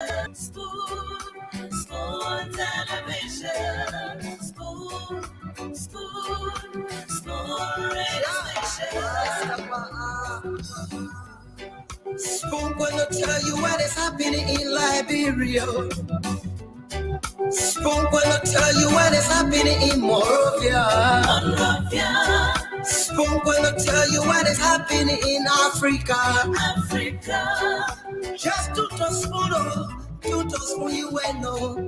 Spoon, Spoon Television. Spoon, Spoon, Spoon Radio Station. Spoon gonna tell you what is happening in Liberia. Spoon gonna tell you what is happening in Monrovia. Spoon gonna tell you what is happening in Africa. Just to spoon, you will know.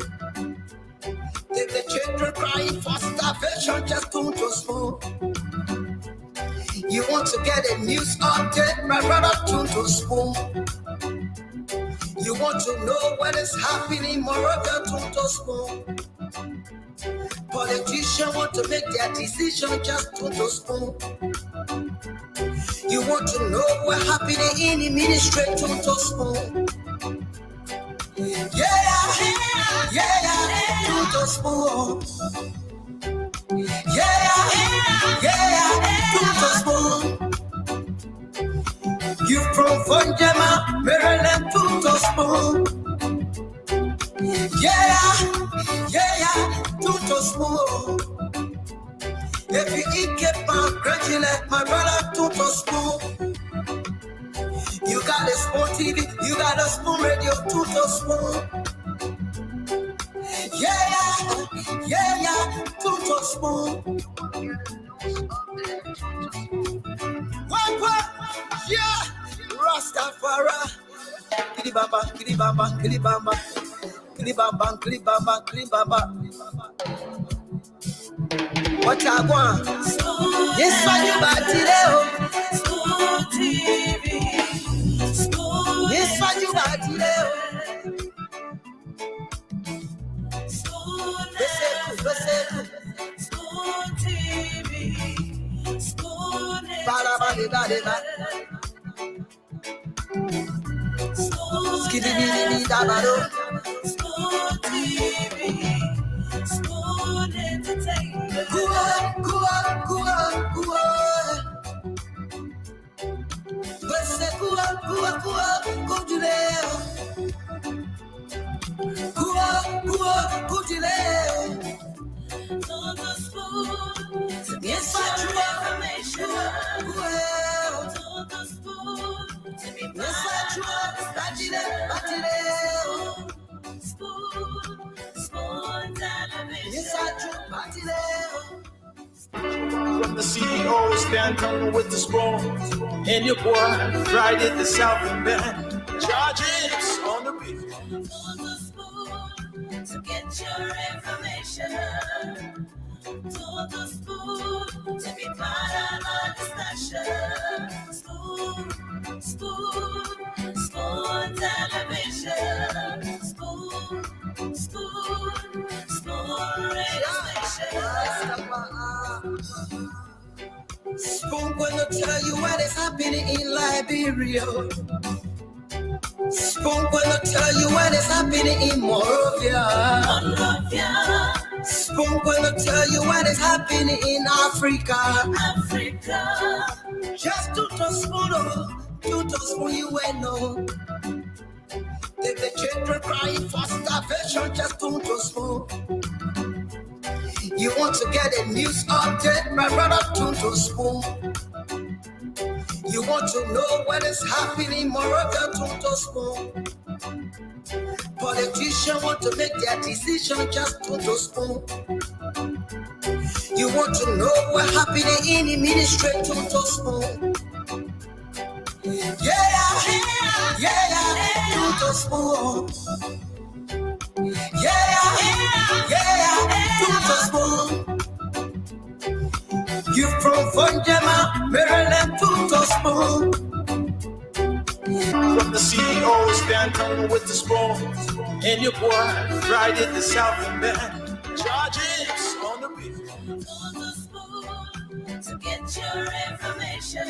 If the children crying for starvation, just to spoon. You want to get a news update, my brother, to spoon. You want to know what is happening, Moreover, to spoon. Politicians want to make their decision, just to spoon. You want to know what's happening in the ministry, to spoon. Yeah, to spoon. Yeah, to spoon. You from Fonjama, Maryland, to spoon. Yeah, to spoon. If you eat keep congratulate my brother, to spoon. You got a spoon TV, you got a spoon radio, to spoon. Yeah, to spoon. What? Yeah, Rastafari. Kilibamba. What I want? Yes, what you got today? Spoon TV. Yes, what you got today? Spoon TV. Spoon TV. Spoon Entertainment. Go to there. Yes, I information. From the CEO, stand coming with the spoon. And your boy, Friday the Southern Band. Charges on the beat. To get your information. To the spoon, to be part of our discussion. Spoon Television. Spoon Radio Station. Spoon gonna tell you what is happening in Liberia. Spoon gonna tell you what is happening in Monrovia. Spoon gonna tell you what is happening in Africa. Just to spoon, you will know. If the children crying for starvation, just to spoon. You want to get a news update, my brother, to spoon. You want to know what is happening, Moreover, to spoon. Politicians want to make their decision, just to spoon. You want to know what's happening in the ministry, to spoon. Yeah, to spoon. Yeah, to spoon. You from Fonjama, Maryland, to spoon. From the CEO, stand coming with the spoon. And your boy, Friday the Southern Band. Charges on the beat. To get your information.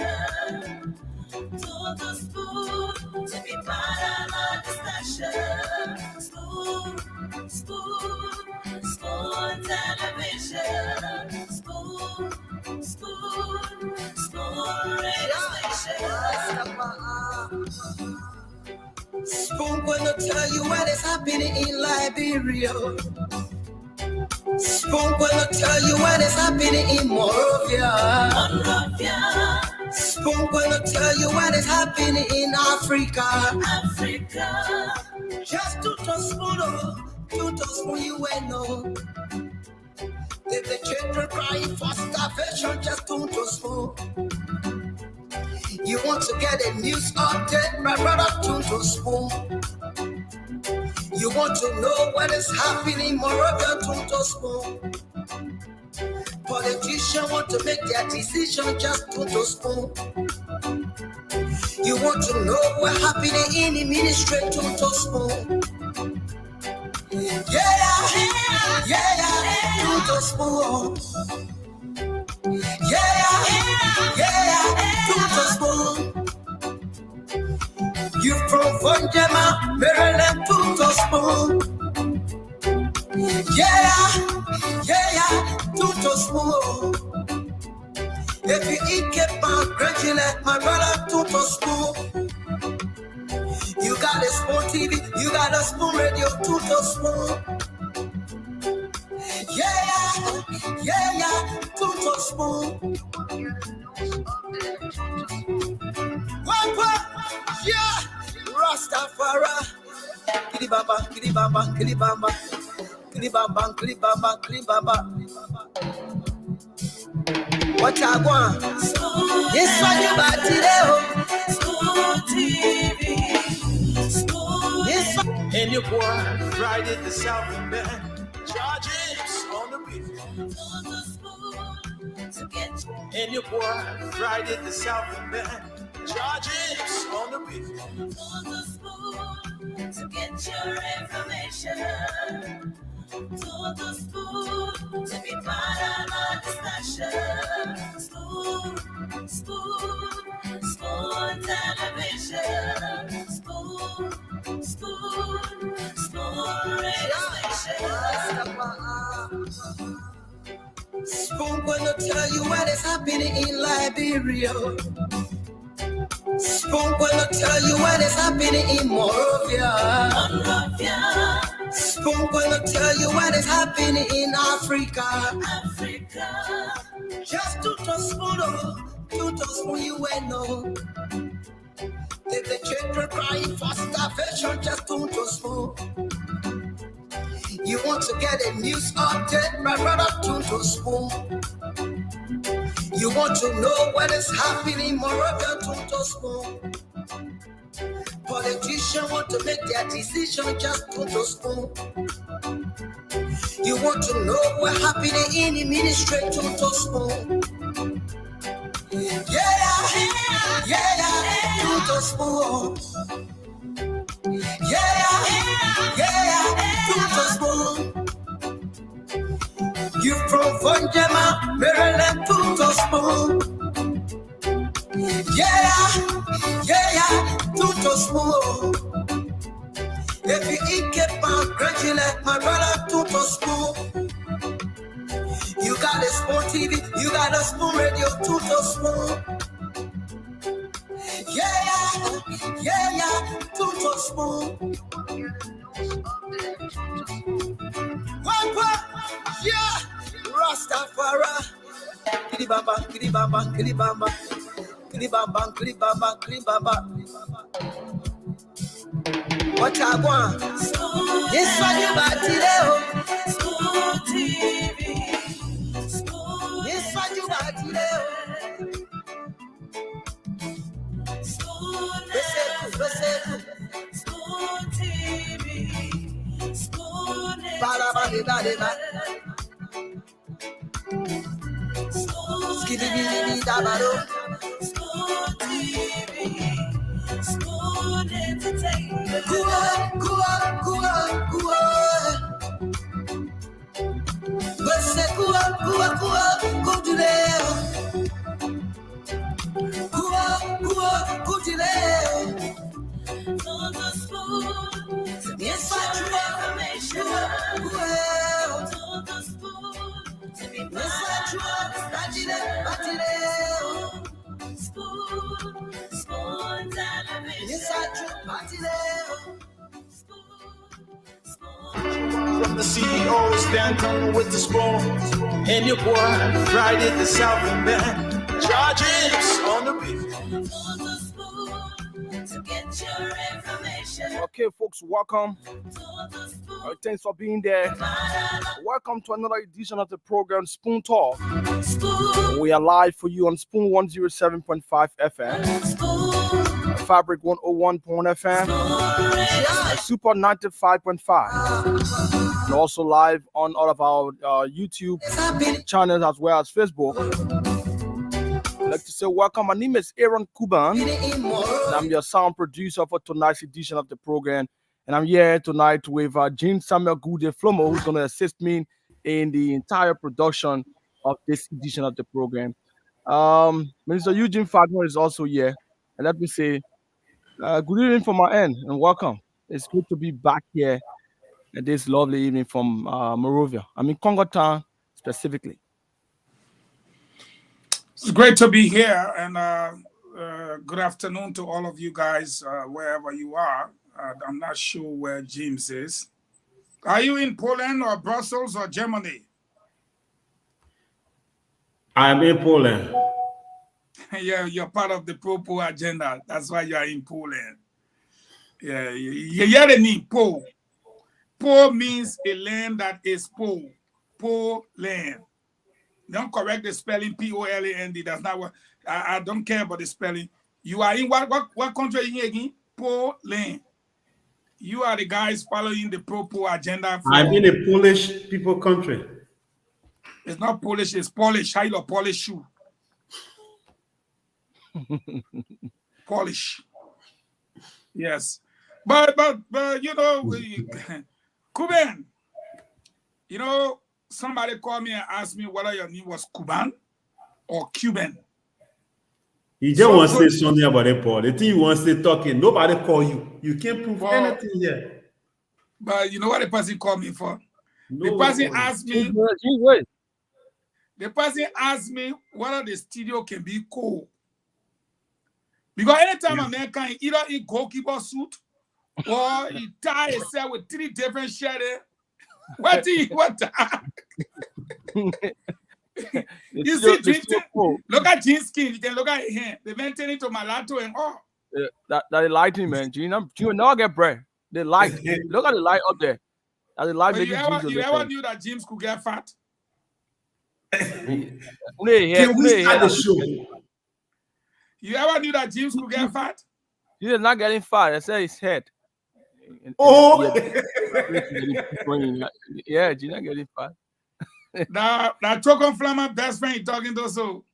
To the spoon, to be part of our discussion. Spoon Television. Spoon Radio Station. Spoon gonna tell you what is happening in Liberia. Spoon gonna tell you what is happening in Monrovia. Spoon gonna tell you what is happening in Africa. Just to spoon you will know. If the children crying for starvation, just to spoon. You want to get a news update, my brother, to spoon. You want to know what is happening in Moravia, to spoon. Politicians want to make their decision, just to spoon. You want to know what's happening in the ministry, to spoon. Yeah, to spoon. Yeah, to spoon. You from Vonjama, Maryland, to spoon. Yeah, to spoon. If you eat keep on gradually, my brother, to spoon. You got a Spoon TV, you got a Spoon Radio, to spoon. Yeah, to spoon. What? Yeah, Rastafari. Kilibamba. What I want? This one you got today. Spoon TV. And your boy Friday the Southern Band. Charges on the beat. And your boy Friday the Southern Band. Charges on the beat. To get your information. To the spoon, to be part of our discussion. Spoon television. Spoon radio station. Spoon gonna tell you what is happening in Liberia. Spoon gonna tell you what is happening in Monrovia. Spoon gonna tell you what is happening in Africa. Just to spoon you will know. If the children crying for starvation, just to spoon. You want to get a news update, my brother, to spoon. You want to know what is happening in Moravia, to spoon. Politicians want to make their decision, just to spoon. You want to know what's happening in the ministry, to spoon. Yeah, to spoon. Yeah, to spoon. You from Vonjama, Maryland, to spoon. Yeah, to spoon. If you eat keep on gradually, my brother, to spoon. You got a Spoon TV, you got a Spoon Radio, to spoon. Yeah, to spoon. What? Yeah, Rastafari. Kilibamba. What I want? This one you got today. Spoon TV. This one you got today. Listen. Spoon TV. Spoon. Bada. Skiddy-biddy-dabado. Spoon TV. Spoon entertainment. Go to there. Go to there. On the spoon. Yes, I information. On the spoon. To be Spoon television. Yes, I From the CEO, Stan Tone with the spoon. And your boy, Friday the Southern Band. Charges on the beat. Okay, folks, welcome. Thanks for being there. Welcome to another edition of the program Spoon Talk. We are live for you on Spoon 107.5 FM, Fabric 101.1 FM, Super 95.5, and also live on all of our YouTube channels as well as Facebook. I'd like to say welcome. My name is Aaron Kuban, and I'm your sound producer for tonight's edition of the program. And I'm here tonight with James Samuel Gude Flomo, who's going to assist me in the entire production of this edition of the program. Minister Eugene Fagner is also here. And let me say, good evening from my end and welcome. It's good to be back here at this lovely evening from Monrovia. I'm in Congo Town specifically. It's great to be here, and good afternoon to all of you guys, wherever you are. I'm not sure where James is. Are you in Poland or Brussels or Germany? I'm in Poland. Yeah, you're part of the pro-Po agenda. That's why you are in Poland. Yeah, you hear the name, Po. Po means a land that is Po. Poland. Don't correct the spelling, P-O-L-A-N-D. That's not what I don't care about the spelling. You are in what country are you in again? Poland. You are the guys following the pro-Po agenda. I'm in a Polish people country. It's not Polish, it's Polish. How you Polish shoe? Polish. Yes. But you know, Kuban, you know, somebody called me and asked me whether your name was Kuban or Cuban. You just want to say something about it, Paul. The thing you want to say talking, nobody call you. You can't prove anything here. But you know what the person called me for? The person asked me. The person asked me whether the studio can be cool. Because anytime a man can either in goalkeeper suit or he tie himself with 3 different shirts. What? You see, look at Jean's skin. You can look at his hand. They maintain it to mulatto and all. Yeah, that they lighting, man. Gene will not get bread. They light. Look at the light up there. The light you ever knew that James could get fat? Can we start the show? You ever knew that James could get fat? He is not getting fat. I said his head. Oh, yeah, Gene not getting fat. That Chocon Flammer best friend talking to so.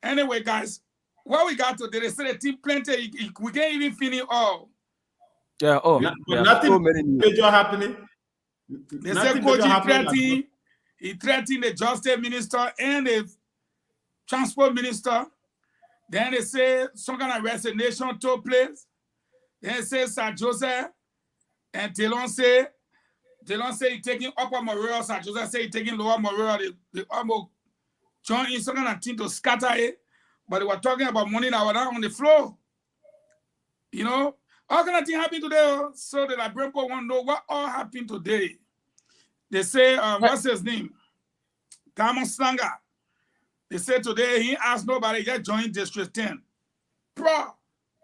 Anyway, guys, what we got today, they said the team plenty. We can't even finish all. Yeah. Oh, nothing major happening. They said Coach he threatened the justice minister and the transport minister. Then they say some kind of resignation took place. Then they say Sir Joseph and Telon say he's taking upper Moreau. Sir Joseph say he's taking lower Moreau. They almost join in some kind of thing to scatter it. But they were talking about money that were down on the floor. You know, all kind of things happened today. So the Librampo want to know what all happened today. They say, what's his name? Damon Slanger. They said today he asked nobody, just joined District 10. Bro,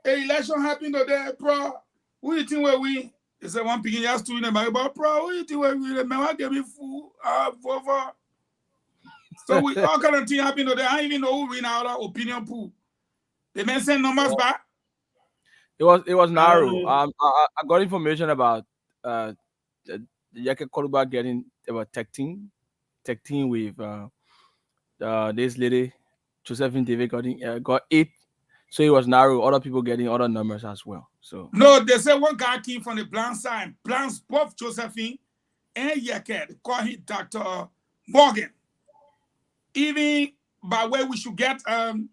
the election happened today, bro. Who do you think we win? They said one picking just 2 in the money, but bro, who do you think we win? Man, what give me fool? So we all kind of thing happened today. I don't even know who win our opinion pool. They may send numbers back. It was narrow. I got information about Yake Koluba getting about tech team with this lady Josephine David got 8, so it was narrow. Other people getting other numbers as well. So no, they said one guy came from the Blanc side. Blanc's both Josephine and Yake. They call him Dr. Morgan. Even by way we should get Damo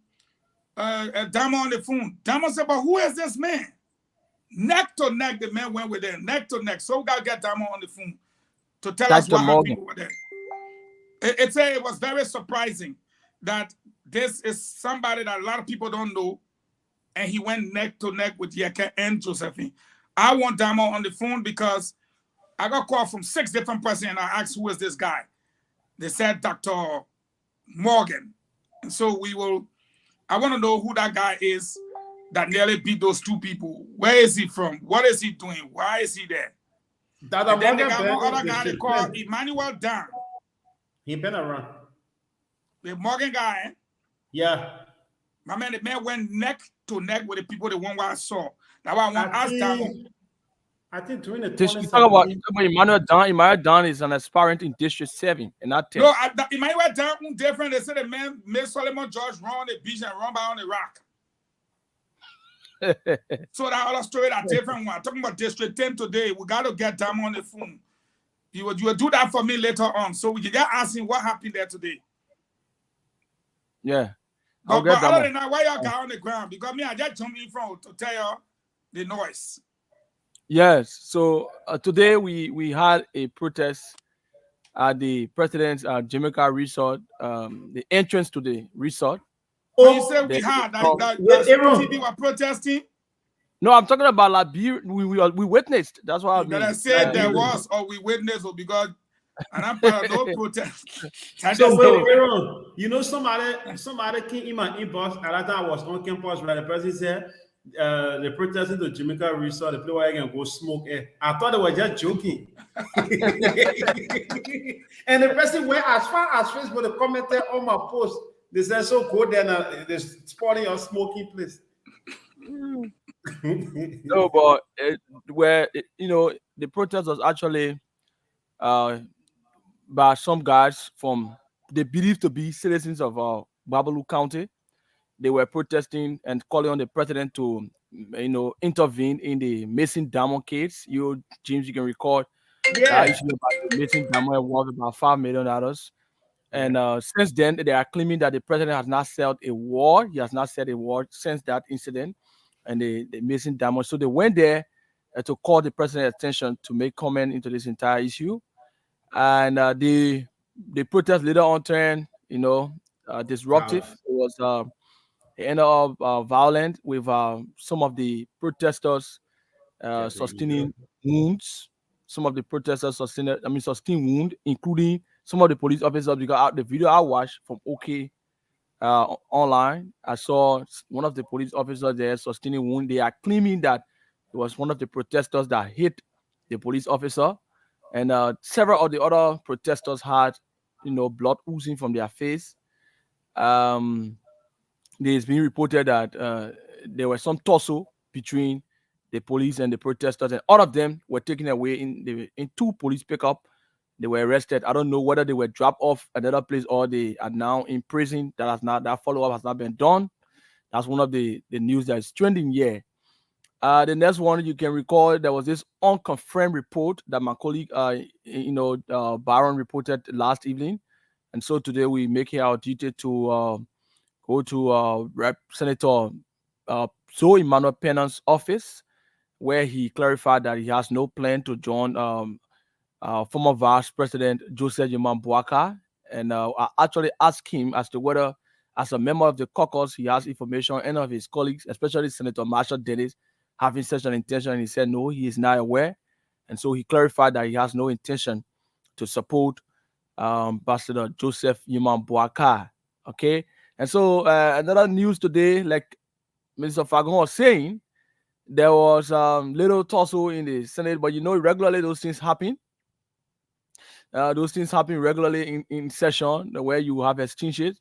on the phone. Damo said, but who is this man? Neck to neck, the man went with them. Neck to neck. So we got to get Damo on the phone to tell us what happened over there. It was very surprising that this is somebody that a lot of people don't know, and he went neck to neck with Yeke and Josephine. I want Diamond on the phone because I got called from 6 different persons and I asked, who is this guy? They said Dr. Morgan. And so I want to know who that guy is that nearly beat those 2 people. Where is he from? What is he doing? Why is he there? And then they got one other guy they call Emmanuel Dan. He been around. The Morgan guy, eh? Yeah. My man, the man went neck to neck with the people, the one I saw. That's why I want to ask Diamond. I think during the You talk about Emmanuel Dan. Emmanuel Dan is an aspirant in District 7 and not 10. No, Emmanuel Dan is different. They said the man made Solomon George run on the beach and run by on the rock. So that other story, that different one. Talking about District 10 today, we got to get Diamond on the phone. You will do that for me later on. So we can get asking what happened there today. Yeah. But other than that, why y'all got on the ground? Because me, I just jumped in front to tell y'all the noise. Yes. So today we had a protest at the President's Jamaica Resort, the entrance to the resort. Oh, you said we had that TV were protesting? No, I'm talking about like we witnessed. That's what I mean. I said there was, or we witnessed, or because, and I'm part of no protest. So wait, Aaron, you know somebody came in my inbox at that time I was on campus where the person said they protesting the Jamaica Resort, the place where you can go smoke air. I thought they were just joking. And the person went as far as Facebook, they commented on my post. They said, so go there and they're spotting your smoking place. No, but the protest was actually by some guys from they believed to be citizens of Babalu County. They were protesting and calling on the president to intervene in the missing diamond case. James, you can record issue about the missing diamond worth about $5 million. And since then, they are claiming that the president has not said a word. He has not said a word since that incident and the missing diamond. So they went there to call the president's attention to make comment into this entire issue. And the protest later on turned, disruptive. It was end up violent with some of the protesters sustaining wounds. Some of the protesters sustained wounds, including some of the police officers. Because the video I watched from OK online, I saw one of the police officers there sustaining wound. They are claiming that it was one of the protesters that hit the police officer, and several of the other protesters had, blood oozing from their face. There's been reported that there was some tussle between the police and the protesters, and all of them were taken away in 2 police pickup. They were arrested. I don't know whether they were dropped off another place or they are now in prison. That follow-up has not been done. That's one of the news that is trending here. The next one, you can recall, there was this unconfirmed report that my colleague, Byron reported last evening. And so today we make it our duty to go to Senator Zoe Emmanuel Pennant's office, where he clarified that he has no plan to join former Vice President Joseph Yeman Boakai. And I actually asked him as to whether, as a member of the caucus, he has information any of his colleagues, especially Senator Marshall Dennis, having such an intention. And he said no, he is not aware. And so he clarified that he has no intention to support Ambassador Joseph Yeman Boakai. Okay. And so another news today, like Mr. Fagon was saying, there was little tussle in the Senate, but regularly those things happen. Those things happen regularly in session where you have exchanges.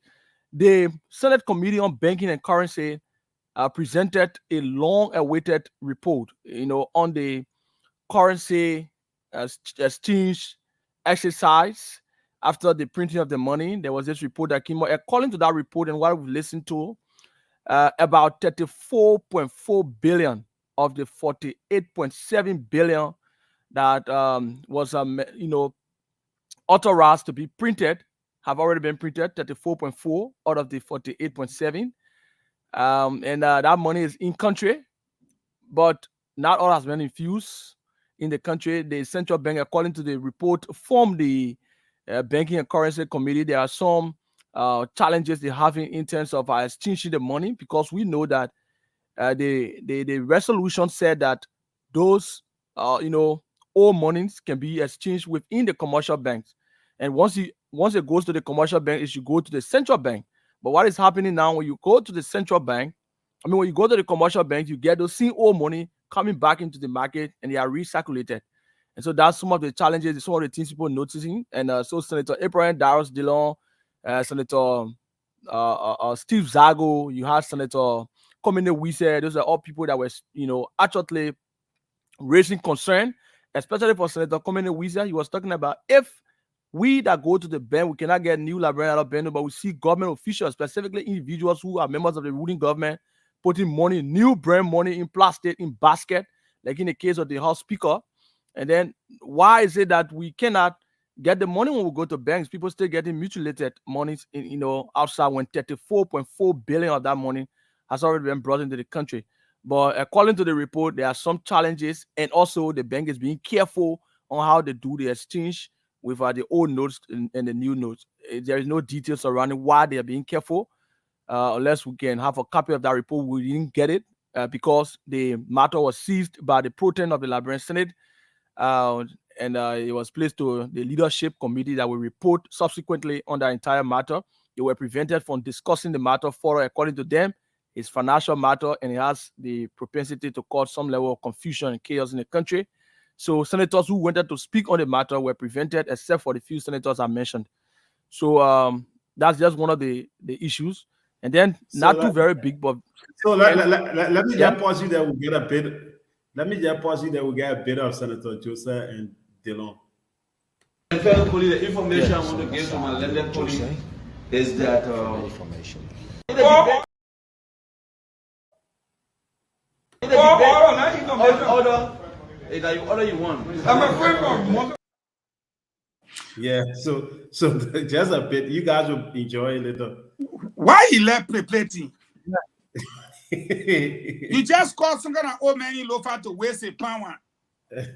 The Senate Committee on Banking and Currency presented a long-awaited report, on the currency exchange exercise. After the printing of the money, there was this report that came out. According to that report and what we've listened to, about 34.4 billion of the 48.7 billion that was authorized to be printed have already been printed. 34.4 out of the 48.7, and that money is in country, but not all has been infused in the country. The central bank, according to the report from the Banking and Currency Committee, there are some challenges they're having in terms of exchanging the money, because we know that the resolution said that those old monies can be exchanged within the commercial banks. And once it goes to the commercial bank, it should go to the central bank. But what is happening now, when you go to the central bank, when you go to the commercial bank, you get those same old money coming back into the market, and they are recirculated. And so that's some of the challenges, some of the things people noticing. And so Senator Abraham Darius Dillon, Senator Steve Zago, you have Senator Komene Wise. Those are all people that were, actually raising concern, especially for Senator Komene Wise. He was talking about, if we that go to the bank, we cannot get new librarian out of Benue, but we see government officials, specifically individuals who are members of the ruling government, putting money, new brand money, in plastic, in basket, like in the case of the House Speaker. And then why is it that we cannot get the money when we go to banks? People still getting mutilated monies outside, when 34.4 billion of that money has already been brought into the country. But according to the report, there are some challenges, and also the bank is being careful on how they do the exchange with the old notes and the new notes. There is no details surrounding why they are being careful. Unless we can have a copy of that report, we didn't get it because the matter was seized by the pro tem of the Liberian Senate. And it was placed to the leadership committee that will report subsequently on the entire matter. They were prevented from discussing the matter further. According to them, it's financial matter, and it has the propensity to cause some level of confusion and chaos in the country. So senators who wanted to speak on the matter were prevented, except for the few senators I mentioned. So that's just one of the issues. And then not too very big, but so let me just pause you there. We get a bit. Let me just pause you there. We get a bit of Senator Joseph and Dillon. The information I want to give to my landed colleague is that information. Order you want. Yeah, so just a bit. You guys will enjoy a little. Why he left plating? You just called some kind of old man in Lofa to waste a pound. But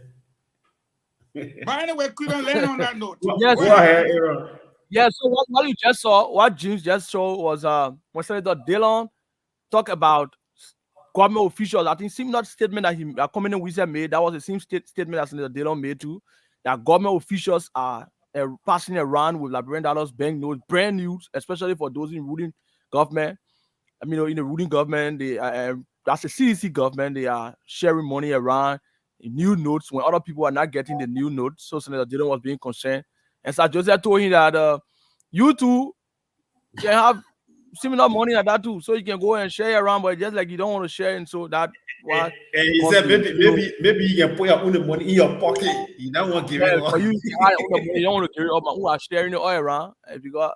anyway, couldn't land on that note. Yes, go ahead, Aaron. Yeah, so what you just saw, what James just saw was when Senator Dillon talked about government officials. I think similar statement that Komene Wise made, that was the same statement that Senator Dillon made too, that government officials are passing around with Liberian dollars, bank notes, brand new, especially for those in ruling government. In the ruling government, that's the CDC government, they are sharing money around in new notes when other people are not getting the new notes. So Senator Dillon was being concerned. And Sir Joseph told him that you too can have similar money like that too. So you can go and share around, but just like you don't want to share, and so that and he said maybe you can put your own money in your pocket. You don't want to give it up. You don't want to carry up, who are sharing it all around because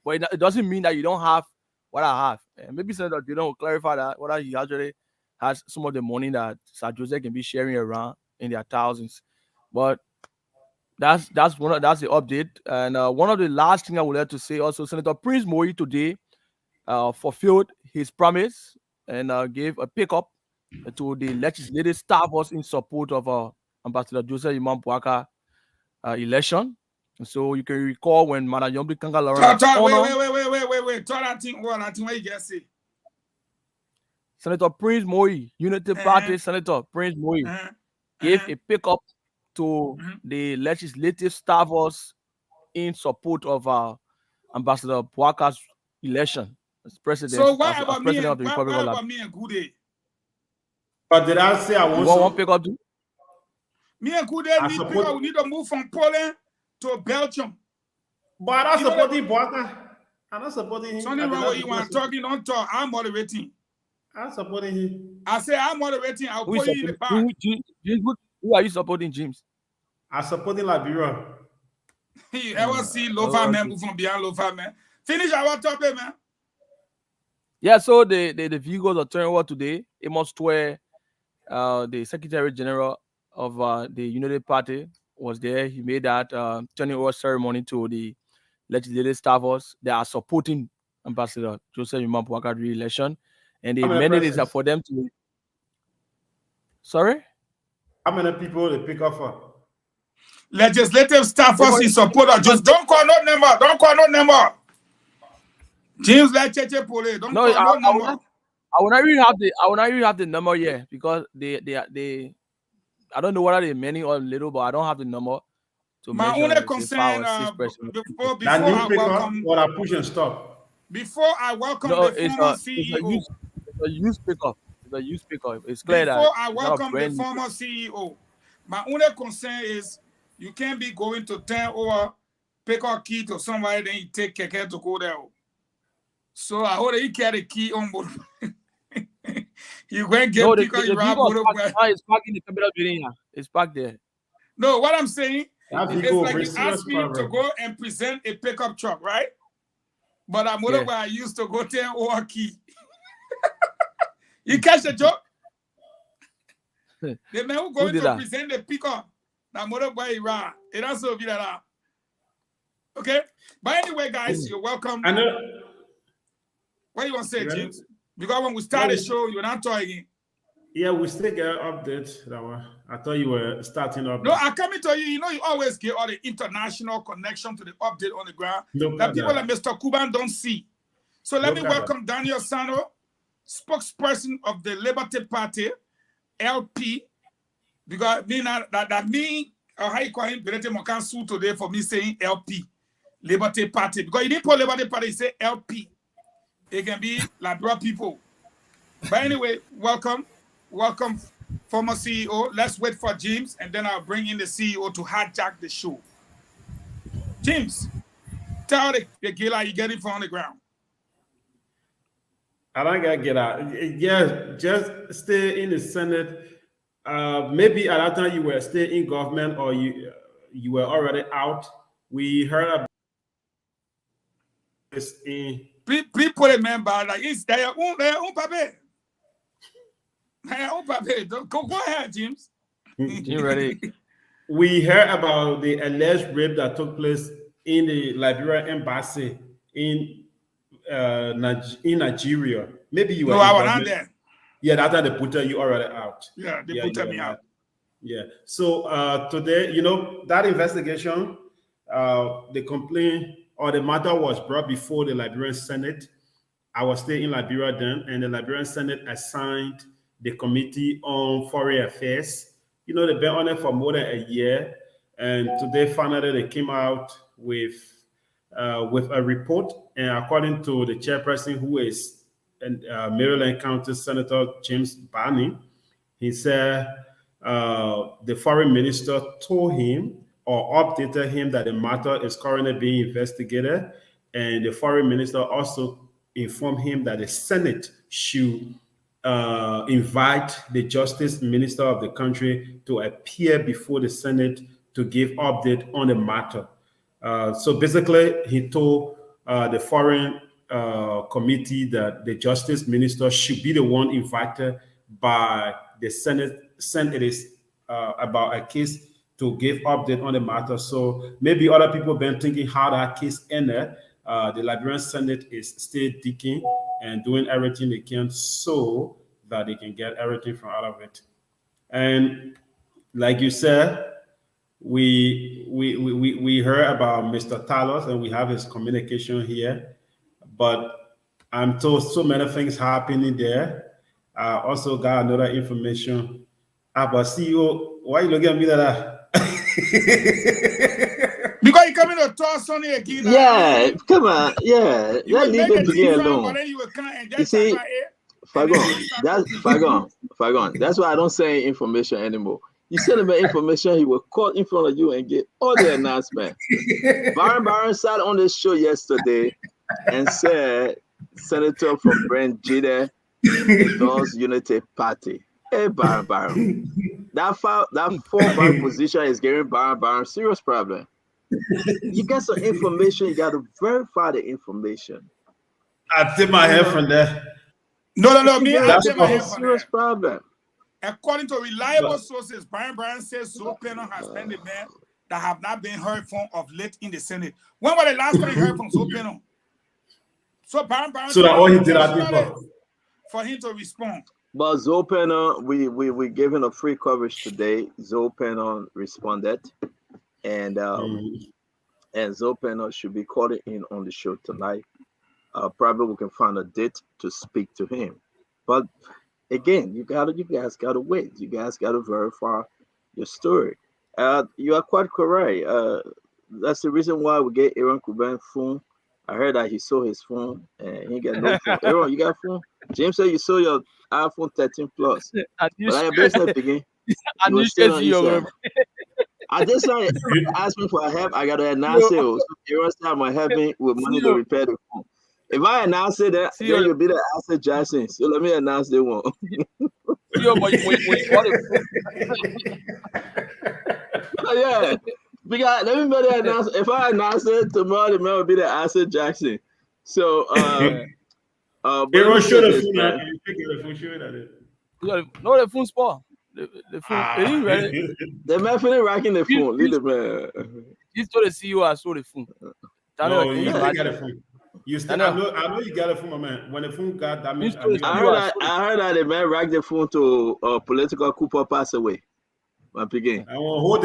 but it doesn't mean that you don't have what I have. And maybe Senator Dillon will clarify that whether he actually has some of the money that Sir Joseph can be sharing around in their thousands. But that's the update. And one of the last things I would like to say also, Senator Prince Moi today fulfilled his promise and gave a pickup to the legislative staff was in support of Ambassador Joseph Imam Bouaka election. And so you can recall when Madam Yombi Kangalora. Wait. Tell that thing what you just say. Senator Prince Moi, Unity Party Senator Prince Moi, gave a pickup to the legislative staffers in support of Ambassador Bouaka's election as president. So why as about president me? of the Republic of About me and Kude? But did I say I want one pickup too? Me and Kude need to move from Poland to Belgium. But I'm not supporting Bouaka. I'm not supporting him. Something wrong with you when talking, don't talk. I'm moderating. I'm supporting him. I say I'm moderating. I'll put you in the back. Who are you supporting, James? I'm supporting Liberia. You ever see Lofa man move from beyond Lofa man? Finish our topic, man. Yeah, so the vehicles are turning over today. Amos Twe, the Secretary General of the Unity Party, was there. He made that turning over ceremony to the legislative staffers. They are supporting Ambassador Joseph Imam Bouaka re-election. And the mandate is for them to. Sorry? How many people they pick up for? Legislative staffers in support of just don't call no number. Don't call no number. James like Cheche Pole. Don't call no number. I will not really have the number yet because they I don't know whether they're many or little, but I don't have the number to My mention. only Say concern, 5 or 6 person. before That I new pickup welcome, or a push and stop. before I welcome No, the former CEO, it's a used pickup. It's a used pickup. It's clear before that I it's not a welcome the brand new. former CEO, my only concern is you can't be going to turn over pick up key to somebody, then you take care to go there. So I hope that you carry the key on board. You go and get No, because you are it's parked in the capital building here. It's parked there. No, what I'm saying That is vehicle like will you bring asked me serious to problem. go and present a pickup truck, right? But I'm where I used to go turn over key. You catch the joke? The man who going to present the pickup, that motorbike Iran. It also be that. Okay? But anyway, guys, you're welcome. I know. What do you want to say, James? Because when we start the show, you're not talking. Yeah, we still get an update. That one. I thought you were starting up. No, I come to you. You know, you always get all the international connection to the update on the ground that people like Mr. Kuban don't see. So let me welcome Daniel Sano, spokesperson of the Liberty Party, LP, because that mean how you call him Benete Mokansu today for me saying LP, Liberty Party, because he didn't put Liberty Party, he said LP. It can be Liberal people. But anyway, welcome, former CEO. Let's wait for James, and then I'll bring in the CEO to hijack the show. James, tell the gala you're getting from on the ground. I don't gotta get out. Yeah, just stay in the Senate. Maybe at that time you were still in government or you were already out. We heard about this in. Please put a member like it's their own paper. Their own paper. Go ahead, James. You ready? We heard about the alleged rape that took place in the Liberia embassy in Nigeria. Maybe you were. No, I was not there. Yeah, that's how they put you already out. Yeah, they put me out. Yeah. So today, that investigation, the complaint or the matter was brought before the Liberian Senate. I was still in Liberia then, and the Liberian Senate assigned the Committee on Foreign Affairs. They've been on it for more than a year, and today finally they came out with a report. And according to the chairperson, who is Maryland County Senator James Barney, he said the foreign minister told him or updated him that the matter is currently being investigated, and the foreign minister also informed him that the Senate should invite the Justice Minister of the country to appear before the Senate to give update on the matter. So basically, he told the foreign committee that the Justice Minister should be the one invited by the Senate about a case to give update on the matter. So maybe other people have been thinking how that case ended. The Liberian Senate is still digging and doing everything they can so that they can get everything from out of it. And like you said, we heard about Mr. Talos, and we have his communication here. But I'm told so many things happening there. I also got another information about CEO. Why you looking at me like that? Because you coming to talk Sonny again. Yeah, come on. Yeah, that leave him to get alone. You see, Fagon. That's why I don't say information anymore. You send him information, he will call in front of you and get all the announcement. Baron sat on this show yesterday and said Senator from Brent Jide endorses Unity Party. Hey, Baron. That 4-5 position is giving Baron serious problem. You get some information, you got to verify the information. I tip my head from there. No, me, I tip my head from serious there. problem. According to reliable sources, Brian says Zopeno has been the man that have not been heard from of late in the Senate. When was the last time you heard from Zopeno? So Brian so that all he did for him to respond. But Zopeno, we gave him a free coverage today. Zopeno responded, and Zopeno should be calling in on the show tonight. Probably we can find a date to speak to him. But again, you guys gotta wait. You guys gotta verify your story. You are quite correct. That's the reason why we get Aaron Kuban phone. I heard that he sold his phone and he got no phone. Aaron, you got a phone? James said you sold your iPhone 13 Plus. But I business again. You were still on Instagram. I just asked me for help. I got to announce it. So Aaron said I'm helping with money to repair the phone. If I announce it, then you'll be the Asset Jackson. So let me announce the one. Yeah. Because let me better announce. If I announce it tomorrow, the man will be the Asset Jackson. So Aaron show the phone and you pick the phone, show it at it. No, the phone spot. The phone. The man feeling racking the phone. Leave the man. He's told the CEO I saw the phone. No, you got a phone. You still, I know you got a phone, my man. When the phone got that means I heard that the man racked the phone to political Cooper pass away. My begin. I want hold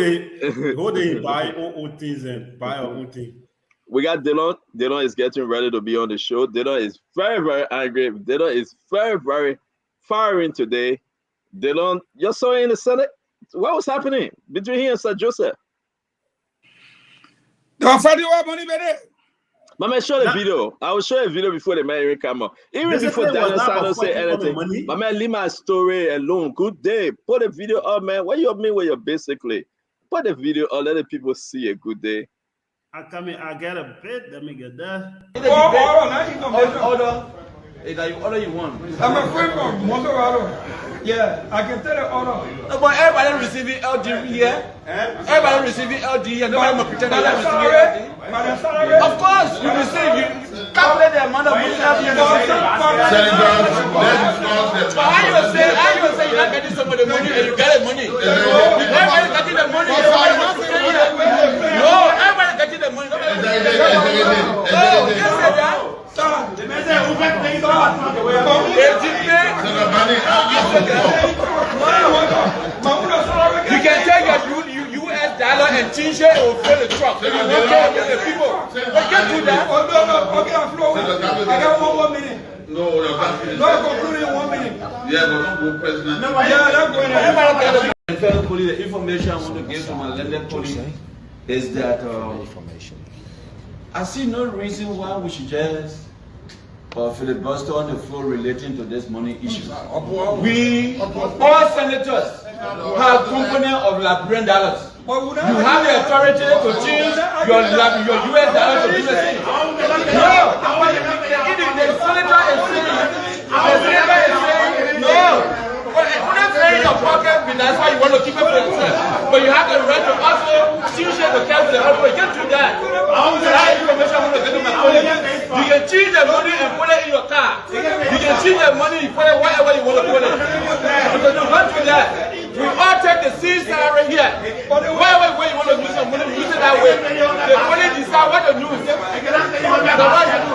they buy own things and buy our own thing. We got Dylan. Dylan is getting ready to be on the show. Dylan is very, very angry. Dylan is very, very firing today. Dylan, you saw in the Senate. What was happening between him and Sir Joseph? They were fighting about money, baby. But man, show the video. I will show a video before the man even come up. Even before Daniel Sano say anything. But man, leave my story alone. Good day. Put a video up, man. What you mean? Where you're basically put the video up. Let the people see a good day. I get a bit. Let me get that. Order. Is that you order you want? I'm a friend from Montoro. Yeah, I can tell the order. No, but everybody receiving LD here. Everybody receiving LD here. Nobody will pretend they're receiving LD. Of course, you receive. You calculate the amount of money that you receive. But how you say you're not getting some of the money and you get the money? Everybody getting the money. No, everybody getting the money. Nobody getting the money. No, you say that. You can take your US dollar and change it or fill the truck. You won't care the people. You can't do that. Okay, I got 1 more minute. No, I'm concluding in 1 minute. Yeah, but don't go president. No, yeah, that's going on. Fellow police, the information I want to give to my landed police is that I see no reason why we should just filibuster on the floor relating to this money issue. We, all senators, have component of Liberian dollars. You have the authority to change your US dollars to USD. No, if the senator is saying, no. Well, it wouldn't stay in your pocket, but that's why you want to keep it for yourself. But you have the right to also change it to cancel the other way. You can't do that. That information I want to get to my colleague. You can change the money and put it in your car. You can change the money and put it wherever you want to put it. Because you don't do that. We all take the same salary here. Wherever way you want to use the money, use it that way. The money decide what to do. So what you do?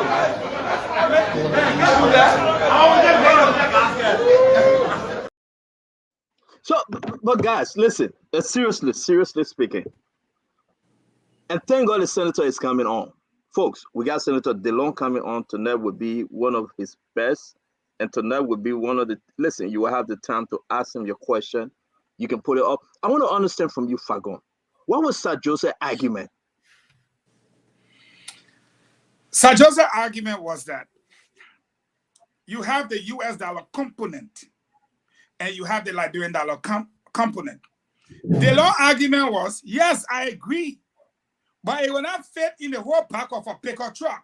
Do that. So, but guys, listen. Seriously speaking, and thank God the senator is coming on, folks. We got Senator DeLong coming on tonight. Would be one of his best, and tonight would be one of the. Listen, you will have the time to ask him your question. You can put it up. I want to understand from you, Fagon. What was Sir Joseph's argument? Sir Joseph's argument was that you have the US dollar component and you have the Liberian dollar component. The law argument was, yes, I agree, but it will not fit in the whole back of a pickup truck.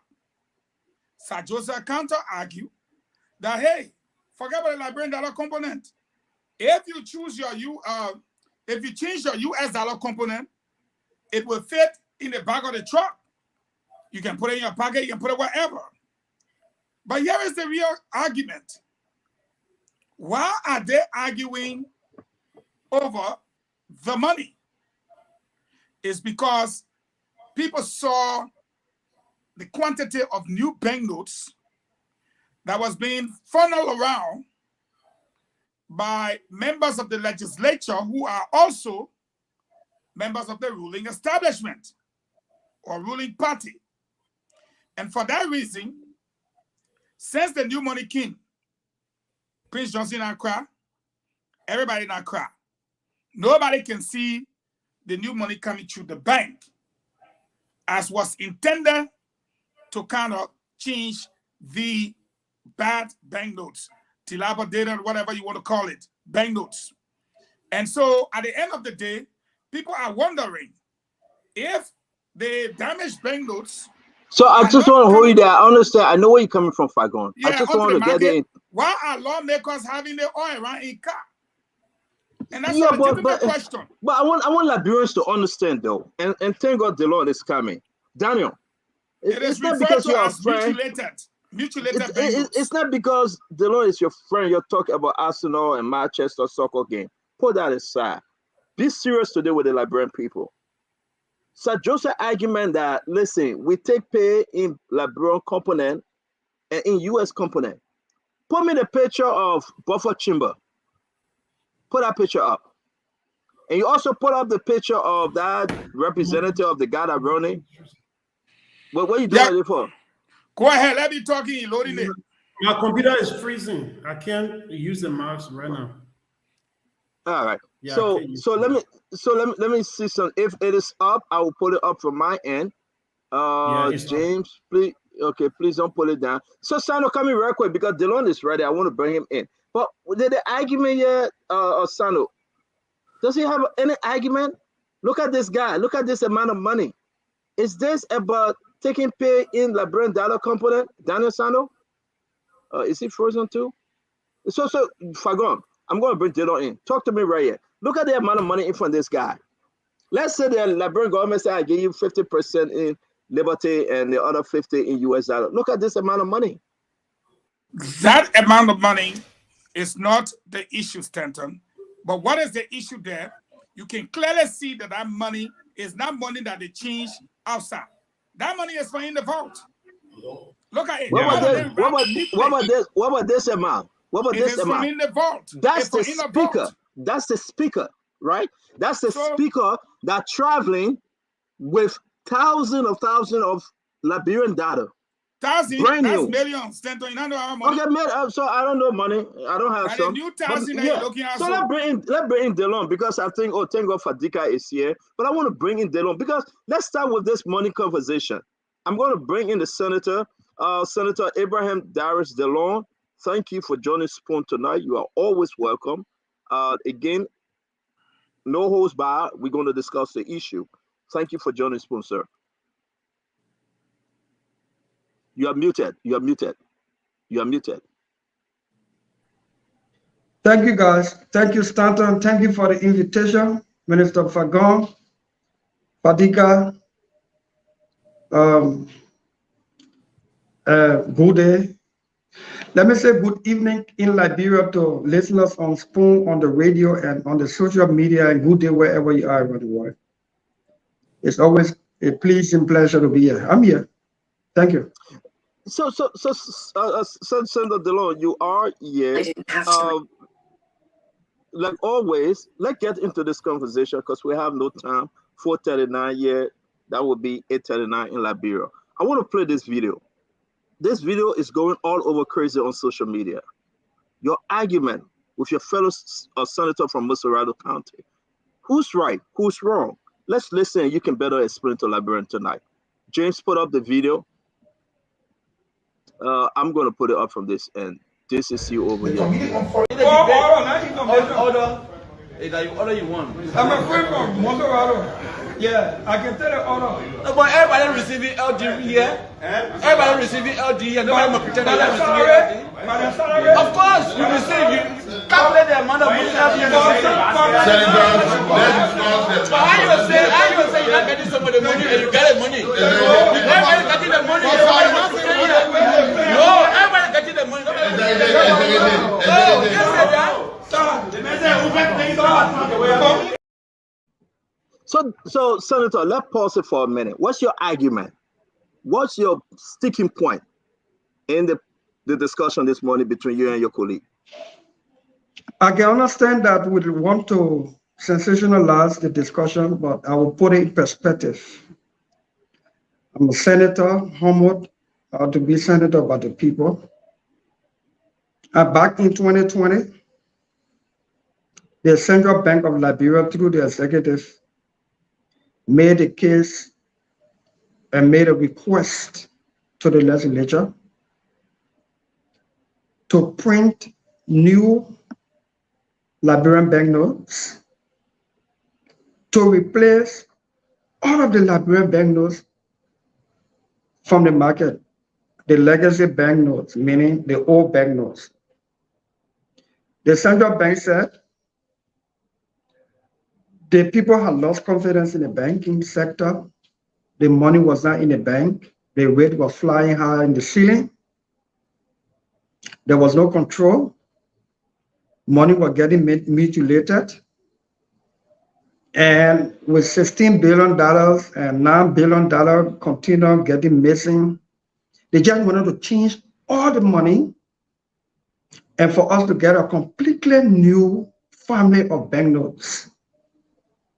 Sir Joseph counter argued that, hey, forget about the Liberian dollar component. If you choose if you change your US dollar component, it will fit in the back of the truck. You can put it in your pocket, you can put it wherever. But here is the real argument. Why are they arguing over the money? It's because people saw the quantity of new banknotes that was being funneled around by members of the legislature who are also members of the ruling establishment or ruling party. And for that reason, since the new money came, Prince Johnson and cry, everybody not cry. nobody can see the new money coming through the bank as was intended to kind of change the bad banknotes, dilapidated, whatever you want to call it, banknotes. And so at the end of the day, people are wondering if the damaged banknotes. So I just want to hold you there. I understand. I know where you're coming from, Fagon. Yeah, I just want to get in. Why are lawmakers having the oil right in car? And that's a legitimate question. But I want Liberians to understand though, and thank God the Lord is coming. Daniel, it's not because you are a friend. It's not because the Lord is your friend. You're talking about Arsenal and Manchester soccer game. Put that aside. Be serious today with the Liberian people. Sir Joseph argument that, listen, we take pay in Liberian component and in US component. Put me the picture of Buffer Chamber. Put that picture up. And you also put up the picture of that representative of the guy that running. What are you doing it for? Go ahead, let me talk in loading it. My computer is freezing. I can't use the mouse right now. All right. Yeah, so let me see some. If it is up, I will put it up from my end. James, up. Please, okay, please don't pull it down. So Sano, come in real quick because Delon is ready. I want to bring him in. But did the argument yet, Sano? Does he have any argument? Look at this guy. Look at this amount of money. Is this about taking pay in Liberian dollar component, Daniel Sano? Is he frozen too? So Fagon, I'm going to bring Delon in. Talk to me right here. Look at the amount of money in front of this guy. Let's say the Liberian government say I give you 50% in Liberty and the other 50 in US dollar. Look at this amount of money. That amount of money is not the issue, Stanton. But what is the issue there? You can clearly see that that money is not money that they change outside. That money is for in the vault. Look at it. What about this amount? What about this amount? In the vault. That's the speaker. That's the speaker, right? That's the speaker that traveling with thousands of Liberian data. Thousands, brand that's new. Millions. Stanton, you don't know how much. Okay, so I don't know money. I don't have some. New thousand that you're looking at. So let's bring in Delon because I think, thank God Fadika is here. But I want to bring in Delon because let's start with this money conversation. I'm going to bring in the Senator, Senator Abraham Darius Delon. Thank you for joining Spoon tonight. You are always welcome. Again, no holds barred. We're going to discuss the issue. Thank you for joining Spoon, sir. You are muted. You are muted. You are muted. Thank you, guys. Thank you, Stanton. Thank you for the invitation, Minister Fagon, Fadika, good day. Let me say good evening in Liberia to listeners on Spoon, on the radio, and on the social media, and good day wherever you are around the world. It's always a pleasing pleasure to be here. I'm here. Thank you. So, Senator Delon, you are here. Like always, let's get into this conversation because we have no time. 4:39 here. That would be 8:39 in Liberia. I want to play this video. This video is going all over crazy on social media. Your argument with your fellow senator from Musarado County. Who's right? Who's wrong? Let's listen. You can better explain to Liberian tonight. James, put up the video. I'm going to put it up from this end. This is you over here. Order you want. I'm a friend from Monterado. Yeah, I can tell the order. But everybody receiving LD here. Everybody receiving LD and nobody will pretend they're receiving LD. Of course, you receive. You calculate the amount of money that you receive. But how you say you're not getting some of the money and you get the money? Everybody getting the money. No, everybody getting the money. No, you say that. So, Senator, let's pause it for a minute. What's your argument? What's your sticking point in the discussion this morning between you and your colleague? I can understand that we want to sensationalize the discussion, but I will put it in perspective. I'm a senator, humbled to be senator by the people. Back in 2020, the Central Bank of Liberia, through the executive, made a case and made a request to the legislature to print new Liberian banknotes to replace all of the Liberian banknotes from the market, the legacy banknotes, meaning the old banknotes. The central bank said the people had lost confidence in the banking sector. The money was not in the bank. The rate was flying high in the ceiling. There was no control. Money was getting mutilated. And with $16 billion and $9 billion continue getting missing, they just wanted to change all the money and for us to get a completely new family of banknotes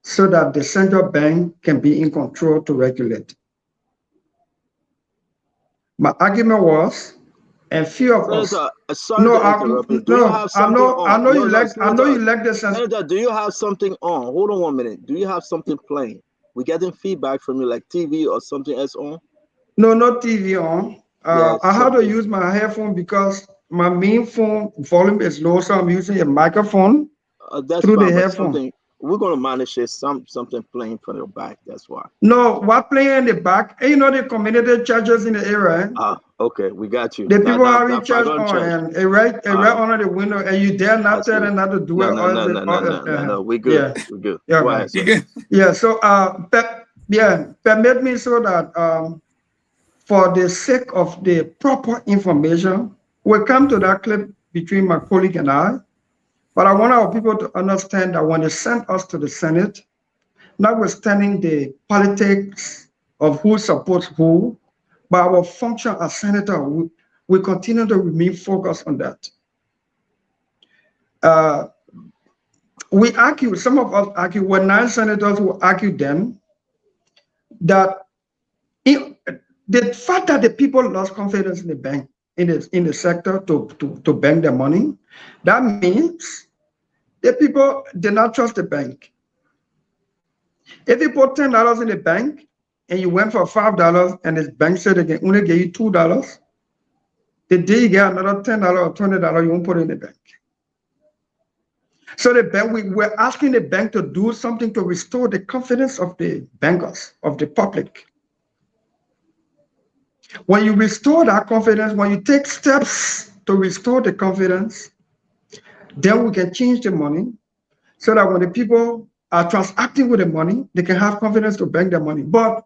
so that the central bank can be in control to regulate. My argument was, and few of us. Sorry to interrupt you. Do you have something on? I know you like the sense. Senator, do you have something on? Hold on 1 minute. Do you have something playing? We're getting feedback from you, like TV or something else on? No, not TV on. I have to use my headphone because my main phone volume is low, so I'm using a microphone through the headphone. We're going to manage it, something playing from your back, that's why. No, what playing in the back? You know the community churches in the area. Okay, we got you. The people are in church on and right under the window, and you dare not tell them not to do it. No, we good. Yeah. We're good. Yeah, go ahead, yeah. So permit me so that for the sake of the proper information, we'll come to that clip between my colleague and I. But I want our people to understand that when they sent us to the Senate, notwithstanding the politics of who supports who, but our function as senator, we continue to remain focused on that. We argue, some of us argue, when 9 senators will argue then, that the fact that the people lost confidence in the bank, in the sector to bank their money, that means the people did not trust the bank. If you put $10 in the bank and you went for $5 and the bank said they can only give you $2, the day you get another $10 or $20, you won't put it in the bank. So the bank, we're asking the bank to do something to restore the confidence of the bankers, of the public. When you restore that confidence, when you take steps to restore the confidence, then we can change the money so that when the people are transacting with the money, they can have confidence to bank their money. But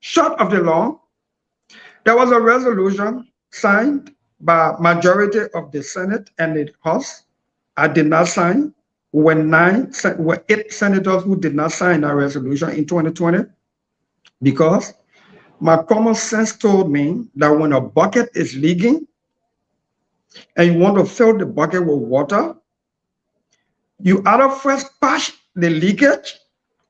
short of the law, there was a resolution signed by majority of the Senate and the House. I did not sign. Were 8 senators who did not sign that resolution in 2020 because my common sense told me that when a bucket is leaking and you want to fill the bucket with water, you either first patch the leakage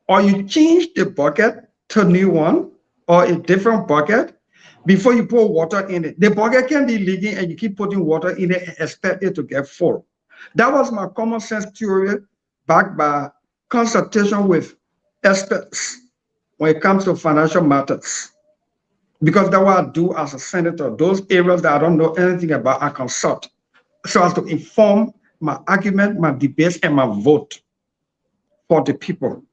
or you change the bucket to a new one or a different bucket before you pour water in it. The bucket can be leaking and you keep putting water in it and expect it to get full. That was my common sense theory backed by consultation with experts when it comes to financial matters. Because that's what I do as a senator. Those areas that I don't know anything about, I consult so as to inform my argument, my debates, and my vote for the people.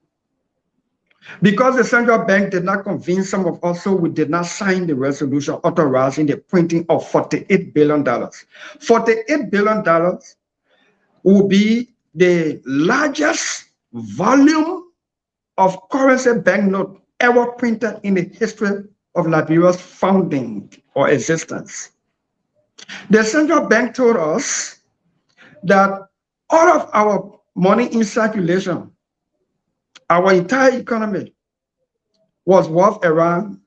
Because the central bank did not convince some of us, so we did not sign the resolution authorizing the printing of $48 billion. $48 billion will be the largest volume of currency banknote ever printed in the history of Liberia's founding or existence. The central bank told us that all of our money in circulation, our entire economy, was worth around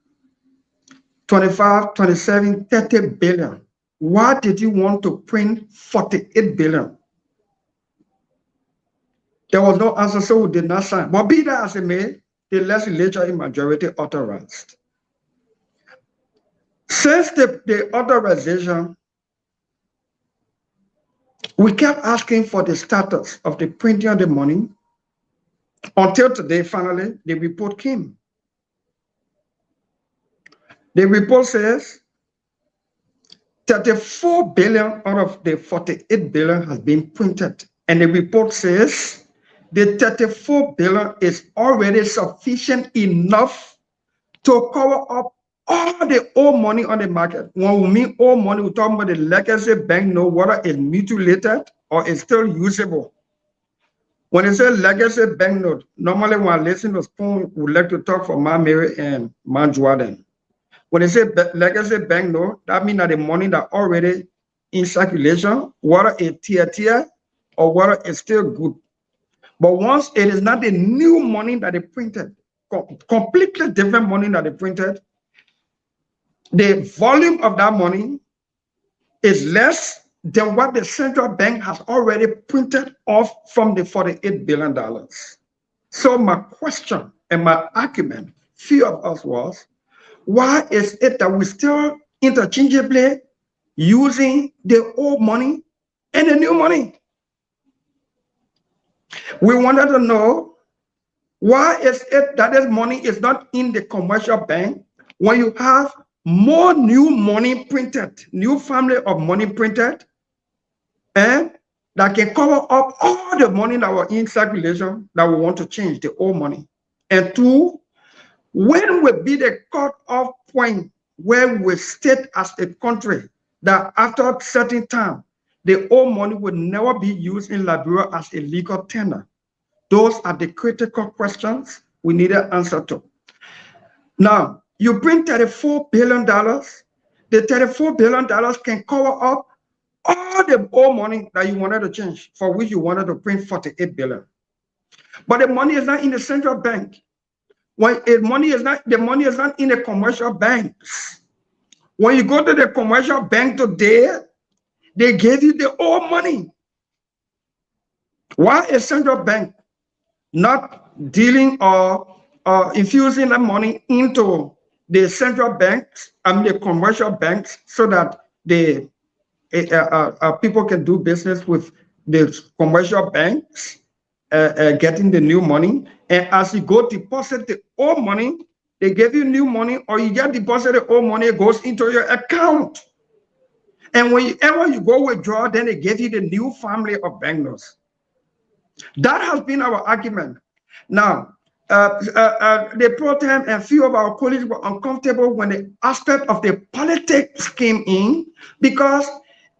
25, 27, 30 billion. Why did you want to print 48 billion? There was no answer, so we did not sign. But be that as it may, the legislature in majority authorized. Since the authorization, We kept asking for the status of the printing of the money until today, finally, the report came. The report says 34 billion out of the 48 billion has been printed. And the report says the 34 billion is already sufficient enough to cover up all the old money on the market. When we mean old money, we're talking about the legacy banknote, whether it's mutilated or it's still usable. When they say legacy banknote, normally when I listen to Spoon, we like to talk for Ma Mary and Ma Jordan. When they say legacy banknote, that means that the money that already in circulation, whether it's tier or whether it's still good. But once it is not the new money that they printed, completely different money that they printed, the volume of that money is less than what the central bank has already printed off from the $48 billion. So my question and my argument, few of us was, why is it that we still interchangeably using the old money and the new money? We wanted to know, why is it that this money is not in the commercial bank when you have more new money printed, new family of money printed, and that can cover up all the money that were in circulation that we want to change, the old money. And two, when will be the cut-off point where we state as a country that after a certain time, the old money will never be used in Liberia as a legal tender? Those are the critical questions we need an answer to. Now, you bring $34 billion. The $34 billion can cover up all the old money that you wanted to change, for which you wanted to print 48 billion. But the money is not in the central bank. When the money is not in the commercial banks. When you go to the commercial bank today, they gave you the old money. Why is central bank not dealing or infusing that money into the central banks and the commercial banks so that the people can do business with the commercial banks, getting the new money? And as you go deposit the old money, they give you new money, or you get deposit the old money, it goes into your account. And whenever you go withdraw, then they give you the new family of banknotes. That has been our argument. Now, the pro-tem and few of our colleagues were uncomfortable when the aspect of the politics came in, because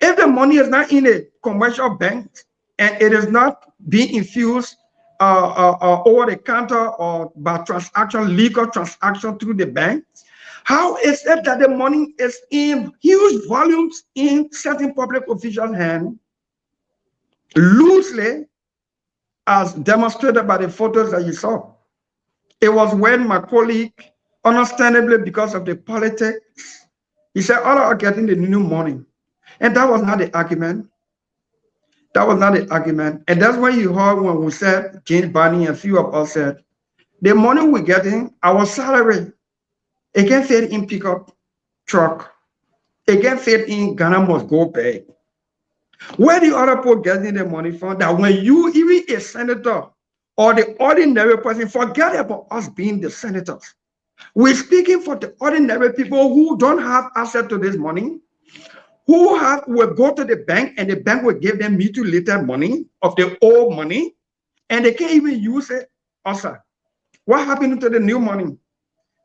if the money is not in a commercial bank and it is not being infused over the counter or by transaction, legal transaction through the bank, how is it that the money is in huge volumes in certain public officials' hands, loosely, as demonstrated by the photos that you saw? It was when my colleague, understandably because of the politics, he said, all are getting the new money. And that was not the argument. That was not the argument. And that's why you heard when we said, James Barney and a few of us said, the money we're getting, our salary, it can fit in pickup truck. It can fit in Ghana must go bag. Where the other people getting the money from, that when you, even a senator or the ordinary person, forget about us being the senators. We're speaking for the ordinary people who don't have access to this money, who will go to the bank and the bank will give them mutilated money of the old money, and they can't even use it. Also, what happened to the new money?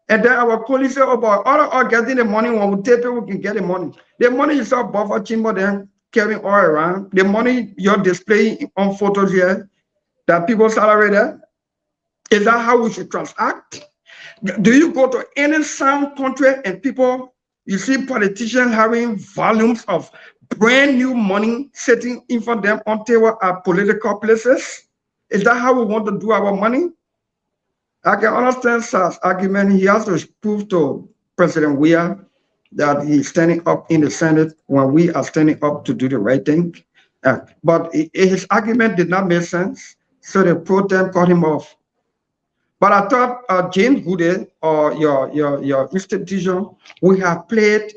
And then our colleagues say about all getting the money when we tell people we can get the money. The money is all buffer chamber then carrying all around. The money you're displaying on photos here, that people salary there, is that how we should transact? Do you go to any sound country and people, you see politicians having volumes of brand new money sitting in front of them on table at political places? Is that how we want to do our money? I can understand Sir's argument. He has to prove to President Weah that he's standing up in the Senate when we are standing up to do the right thing. But his argument did not make sense, so the pro-tem cut him off. But I thought James Goode or your institution, we have played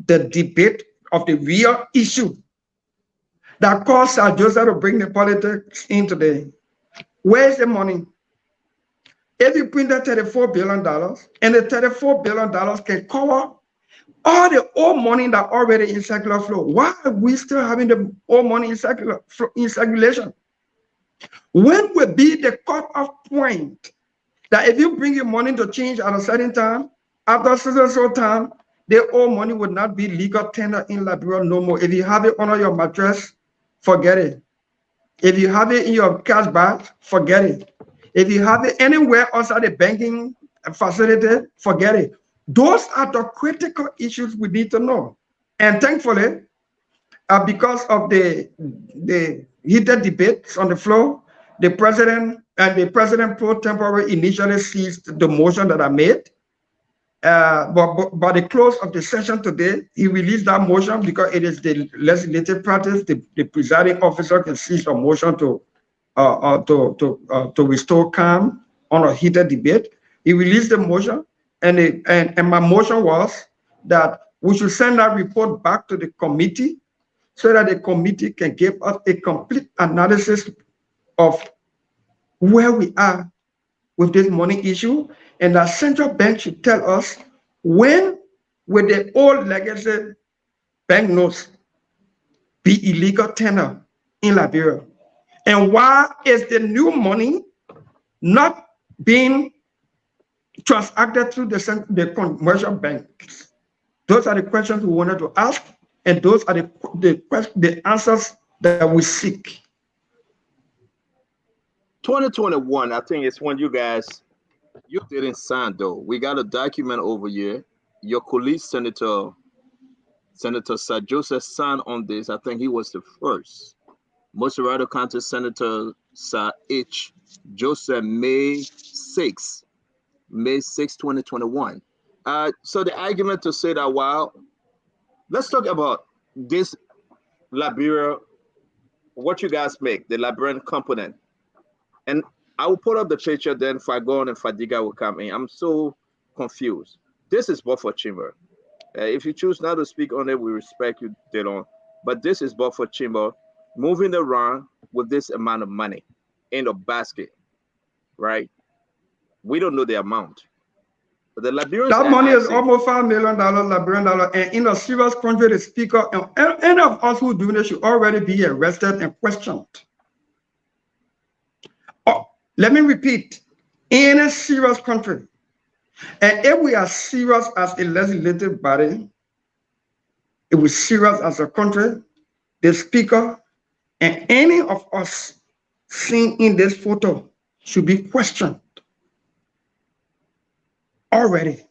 the debate of the real issue. that caused Sir Joseph to bring the politics in today. Where's the money? If you print the $34 billion, and the $34 billion can cover all the old money that already in circular flow, why are we still having the old money in circulation? When will be the cut-off point that if you bring your money to change at a certain time, after so time, the old money would not be legal tender in Liberia no more. If you have it under your mattress, forget it. If you have it in your cash bag, forget it. If you have it anywhere outside the banking facility, forget it. Those are the critical issues we need to know. And thankfully, because of the heated debates on the floor, the president pro tempore initially seized the motion that I made. But by the close of the session today, he released that motion because it is the legislative practice. The presiding officer can seize a motion to restore calm on a heated debate. He released the motion, and my motion was that we should send that report back to the committee so that the committee can give us a complete analysis of where we are with this money issue, and the central bank should tell us when will the old legacy banknotes be illegal tender in Liberia, and why is the new money not being transacted through the commercial banks? Those are the questions we wanted to ask, and those are the answers that we seek. 2021, I think it's when you didn't sign though. We got a document over here. Your colleague, Senator Sir Joseph, signed on this. I think he was the first. Moserado County Senator Sir H. Joseph, May 6, 2021. So the argument to say that, wow, let's talk about this Liberia, what you guys make, the Liberian component. And I will put up the picture, then Fagon and Fadiga will come in. I'm so confused. This is Beaufort Chamber. If you choose not to speak on it, we respect you, Dylan. But this is Beaufort Chamber moving around with this amount of money in a basket, right? We don't know the amount. But the Liberians, that money is almost $5 million Liberian dollar, and in a serious country, the speaker and any of us who do this should already be arrested and questioned. Let me repeat, in a serious country, and if we are serious as a legislative body, if we're serious as a country, the speaker and any of us seen in this photo should be questioned already.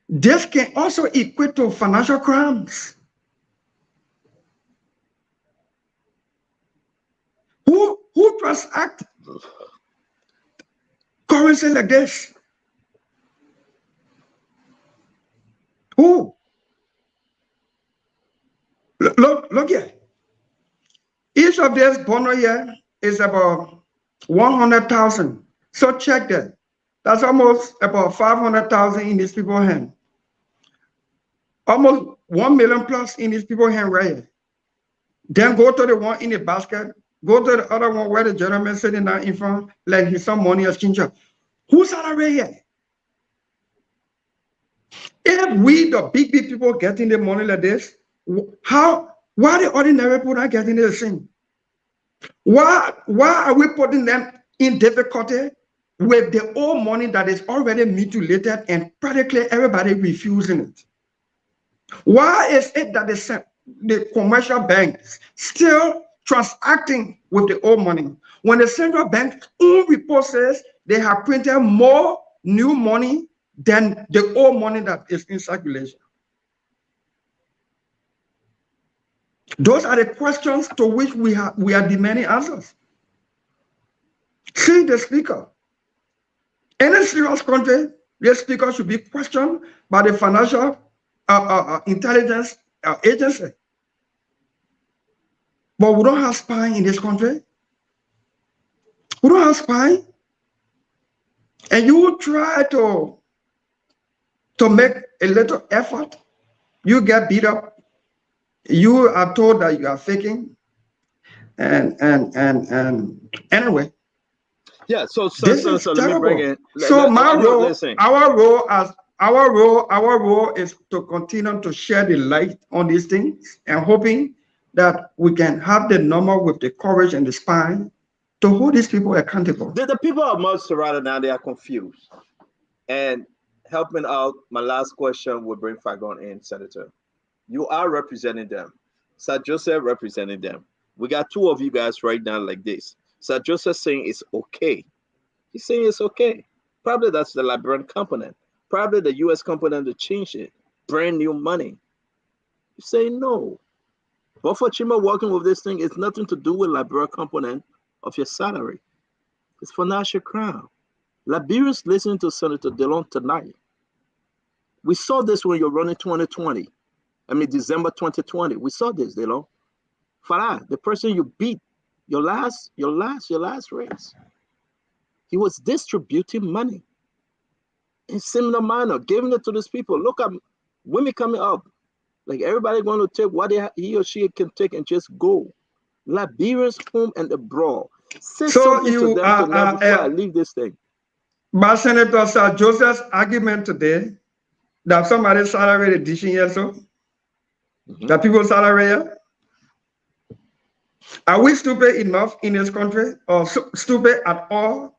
This can also equate to financial crimes. Who transact currency like this? Who? Look here. Each of these bundle here is about 100,000. So check that. That's almost about 500,000 in these people's hand. Almost 1 million plus in these people's hand right here. Then go to the one in the basket. Go to the other one where the gentleman sitting down in front, like he's some money exchanger. Who's salary here? If we, the big people, getting the money like this, why the ordinary people not getting the same? Why are we putting them in difficulty with the old money that is already mutilated and practically everybody refusing it? Why is it that the commercial banks still transacting with the old money when the central bank's own report says they have printed more new money than the old money that is in circulation? Those are the questions to which we are demanding answers. See the speaker. In a serious country, the speaker should be questioned by the financial intelligence agency. But we don't have spying in this country. We don't have spying. And you try to make a little effort, you get beat up. You are told that you are faking. And anyway. Yeah, so This is let me bring terrible. in. So my role, listen. our role is to continue to share the light on these things and hoping that we can have the number with the courage and the spine to hold these people accountable. The people of Montserrat now, they are confused. And helping out, my last question will bring Fagon in, Senator. You are representing them. Sir Joseph representing them. We got two of you guys right now like this. Sir Joseph saying it's okay. He's saying it's okay. Probably that's the Liberian component. Probably the U.S. component to change it. Brand new money. He's saying no. But for Chima working with this thing, it's nothing to do with Liberian component of your salary. It's for national crown. Liberians listening to Senator Dillon tonight. We saw this when you're running 2020. I mean, December 2020. We saw this, Dillon. Farah, the person you beat your last race. He was distributing money in similar manner, giving it to these people. Look at women coming up. Like everybody going to take what he or she can take and just go. Liberians home and abroad. Say something to them tonight before I leave this thing. But Senator Sir Joseph's argument today that somebody's salary is dishing years old, that people's salary, are we stupid enough in this country or stupid at all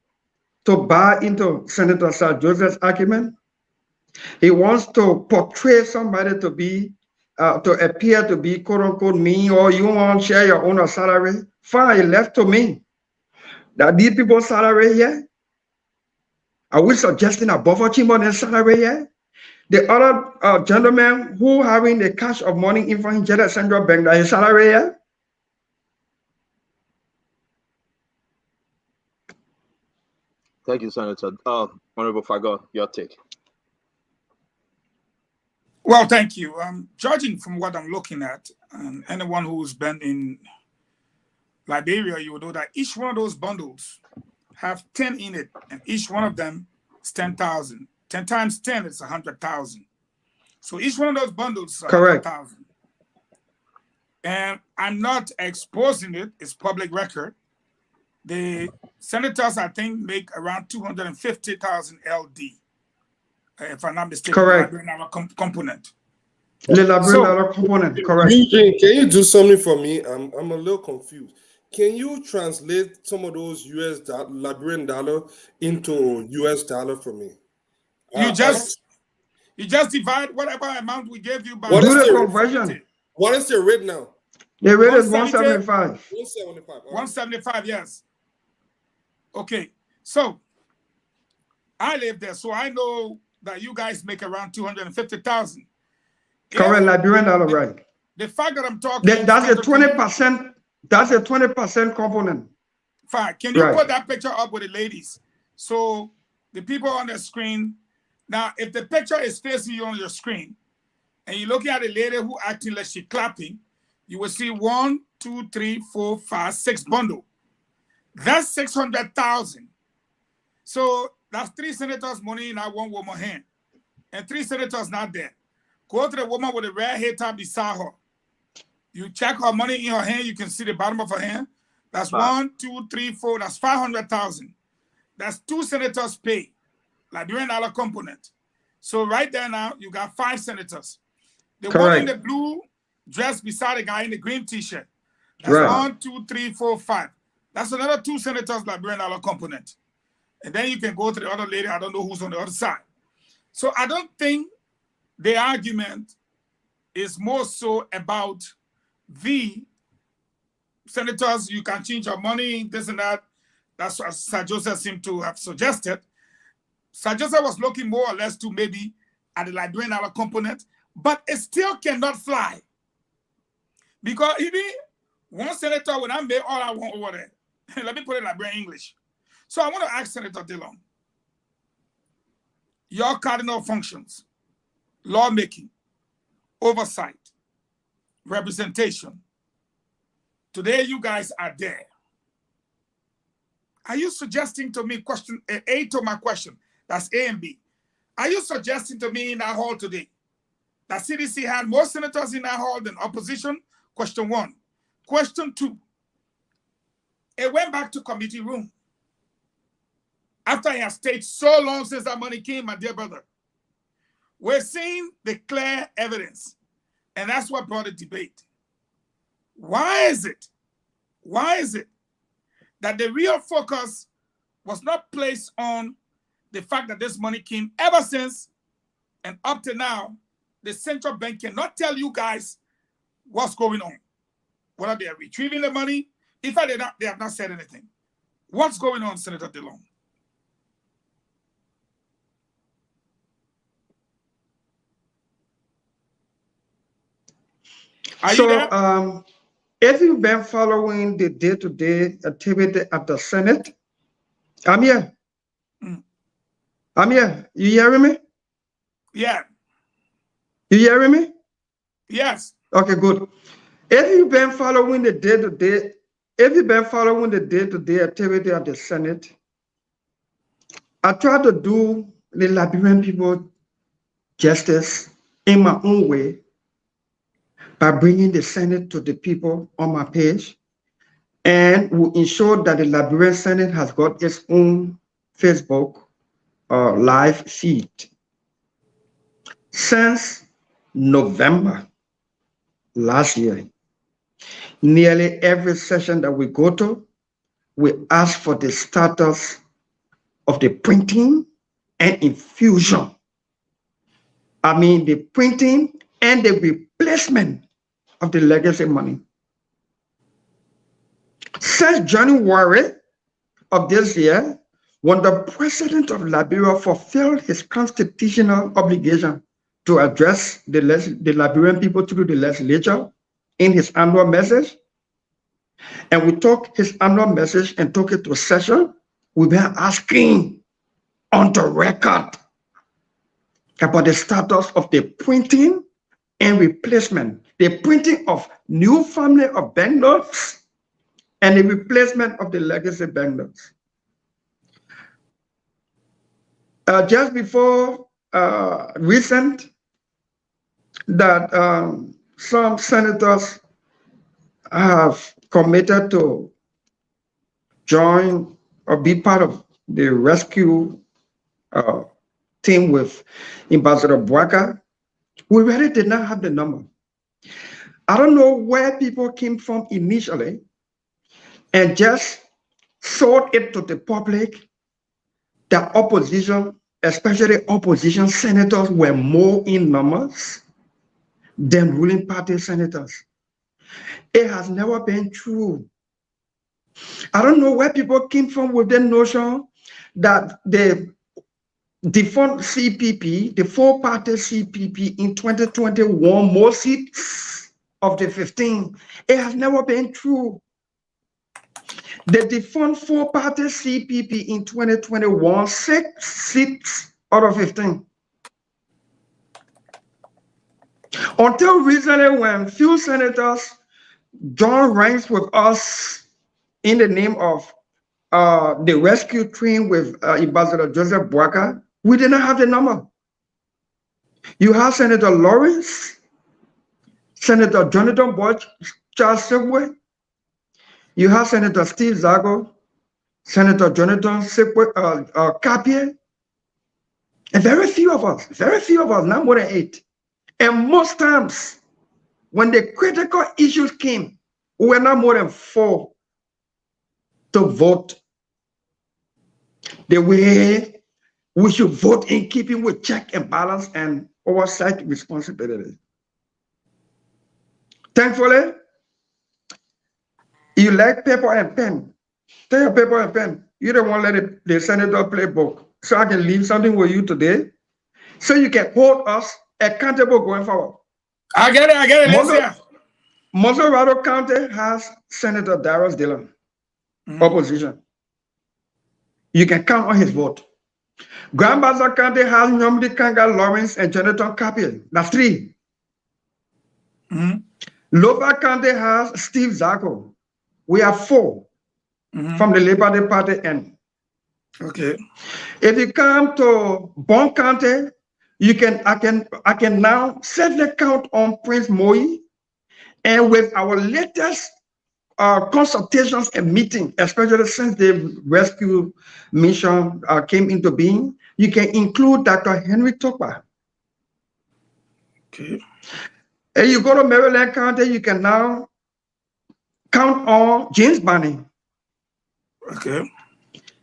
to buy into Senator Sir Joseph's argument? He wants to portray somebody to be, to appear to be quote unquote mean, or you want to share your own salary. Fine, left to me. That these people's salary here, are we suggesting a buffer chimon salary here? The other gentleman who having the cash of money in from his central bank, that his salary here? Thank you, Senator. Honorable Fagon, your take. Well, thank you. Judging from what I'm looking at, and anyone who's been in Liberia, you will know that each one of those bundles have 10 in it, and each one of them is 10,000. 10 times 10 is 100,000. So each one of those bundles is 100,000. And I'm not exposing it; it's public record. The senators, I think, make around 250,000 LD, if I'm not mistaken. Correct. Component. Component. Correct. Can you do something for me? I'm a little confused. Can you translate some of those Liberian dollar into US dollar for me? You just divide whatever amount we gave you by what is the conversion? What is the rate now? The rate is 175. 175. 175, yes. Okay, so I live there, so I know that you guys make around 250,000. Correct, Liberian dollar, right? The fact that I'm talking, that's a 20%. That's a 20% component. Fine. Can you put that picture up with the ladies? So the people on the screen. Now, if the picture is facing you on your screen, and you're looking at a lady who acting like she's clapping, you will see 1, 2, 3, 4, 5, 6 bundle. That's 600,000. So that's 3 senators' money in that one woman's hand, and 3 senators not there. Go to the woman with the red hair tie beside her. You check her money in her hand. You can see the bottom of her hand. That's 1, 2, 3, 4. That's 500,000. That's 2 senators pay. Liberian dollar component. So right there now, you got 5 senators. The one in the blue dress beside the guy in the green t-shirt. That's 1, 2, 3, 4, 5. That's another 2 senators Liberian dollar component. And then you can go to the other lady. I don't know who's on the other side. So I don't think the argument is more so about the senators. You can change your money, this and that. That's what Sir Joseph seemed to have suggested. Sir Joseph was looking more or less to maybe at the Liberian dollar component, but it still cannot fly. Because even one senator, when I made all I want over there, let me put it in Liberian English. So I want to ask Senator Dillon, your cardinal functions, lawmaking, oversight, representation. Today you guys are there. Are you suggesting to me, question A to my question, that's A and B. Are you suggesting to me in that hall today that CDC had more senators in that hall than opposition? Question 1. Question 2, It went back to committee room. After it has stayed so long since that money came, my dear brother, we're seeing the clear evidence. And that's what brought the debate. Why is it that the real focus was not placed on the fact that this money came ever since and up to now? The central bank cannot tell you guys what's going on. Whether they are retrieving the money. In fact, they have not said anything. What's going on, Senator DeLong? Are you there? If you've been following the day-to-day activity at the Senate, I'm here. I'm here. You hearing me? Yeah. You hearing me? Yes. Okay, good. If you've been following the day-to-day, activity at the Senate, I try to do the Liberian people justice in my own way by bringing the Senate to the people on my page, and will ensure that the Liberian Senate has got its own Facebook live feed. Since November last year, nearly every session that we go to, we ask for the status of the printing and infusion. I mean, the printing and the replacement of the legacy money. Since January of this year, when the president of Liberia fulfilled his constitutional obligation to address the Liberian people through the legislature in his annual message, and we took his annual message and took it to session, we've been asking on the record about the status of the printing and replacement, the printing of new family of banknotes and the replacement of the legacy banknotes. Just before recent, that some senators have committed to join or be part of the rescue team with Ambassador Bwaka. We really did not have the number. I don't know where people came from initially and just sold it to the public that opposition, especially opposition senators, were more in numbers than ruling party senators. It has never been true. I don't know where people came from with the notion that the defunct CPP, the four-party CPP in 2020 won more seats of the 15. It has never been true. The defunct four-party CPP in 2020 won 6 seats out of 15. Until recently, when few senators joined ranks with us in the name of the rescue team with Ambassador Joseph Bwaka, we did not have the number. You have Senator Lawrence, Senator Jonathan Boyd, Charles Sibwe. You have Senator Steve Zago, Senator Jonathan Kapie, and very few of us, not more than 8. And most times, when the critical issues came, we were not more than 4 to vote the way we should vote, in keeping with check and balance and oversight responsibility. Thankfully, you like paper and pen. Take your paper and pen. You don't want to let the senator play book. So I can leave something with you today, so you can hold us accountable going forward. I get it. Montserrado County has Senator Darius Dillon, opposition. You can count on his vote. Grand Bassa County has Nyomdi Kanga Lawrence and Jonathan Kapie. That's 3. Lopa County has Steve Zago. We have 4 from the Labor Party end. Okay. If you come to Bon County, I can now safely count on Prince Moi, and with our latest consultations and meetings, especially since the rescue mission came into being. You can include Dr. Henry Topper. Okay. And you go to Maryland County, you can now count on James Barney. Okay.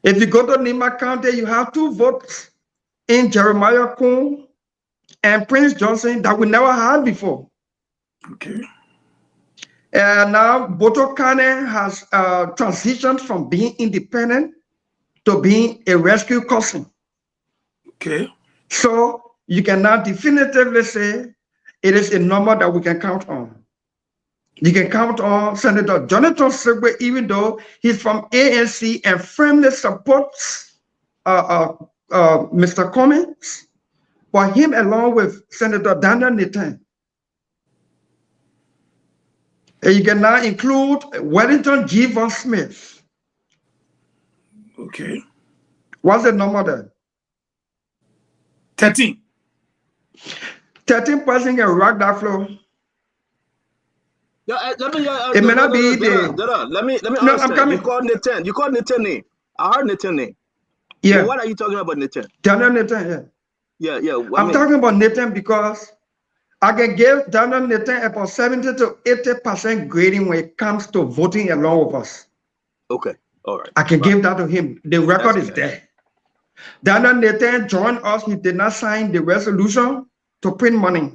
If you go to Nima County, you have 2 votes in Jeremiah Kuhn and Prince Johnson that we never had before. Okay. And now Boto County has transitioned from being independent to being a rescue cousin. Okay. So you can now definitively say it is a number that we can count on. You can count on Senator Jonathan Segwe, even though he's from ANC and firmly supports Mr. Cummings, but him along with Senator Daniel Nathan. And you can now include Wellington G. Von Smith. Okay. What's the number there? 13. 13 person can rock that floor. Yeah, let me. It may not be Let me. No, I'm coming. You called Nathan. You called Nathan name. I heard Nathan name. Yeah. So what are you talking about, Nathan? Daniel Nathan, yeah. Yeah. I'm talking about Nathan because I can give Daniel Nathan about 70 to 80% grading when it comes to voting along with us. Okay. All right. I can give that to him. The record is there. Daniel Nathan joined us. He did not sign the resolution to print money.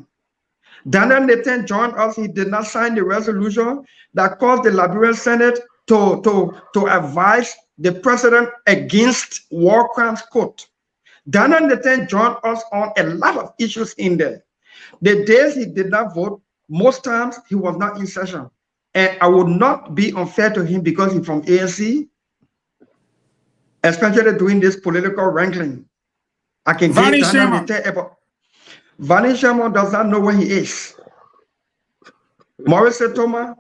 Daniel Nathan joined us. He did not sign the resolution that caused the Liberian Senate to advise the president against war crimes court. Daniel Nathan joined us on a lot of issues in there. The days he did not vote, most times he was not in session. And I would not be unfair to him because he's from ANC, especially doing this political wrangling. I can give Daniel Nathan about. Vani Sherman does not know where he is. Maurice Toma,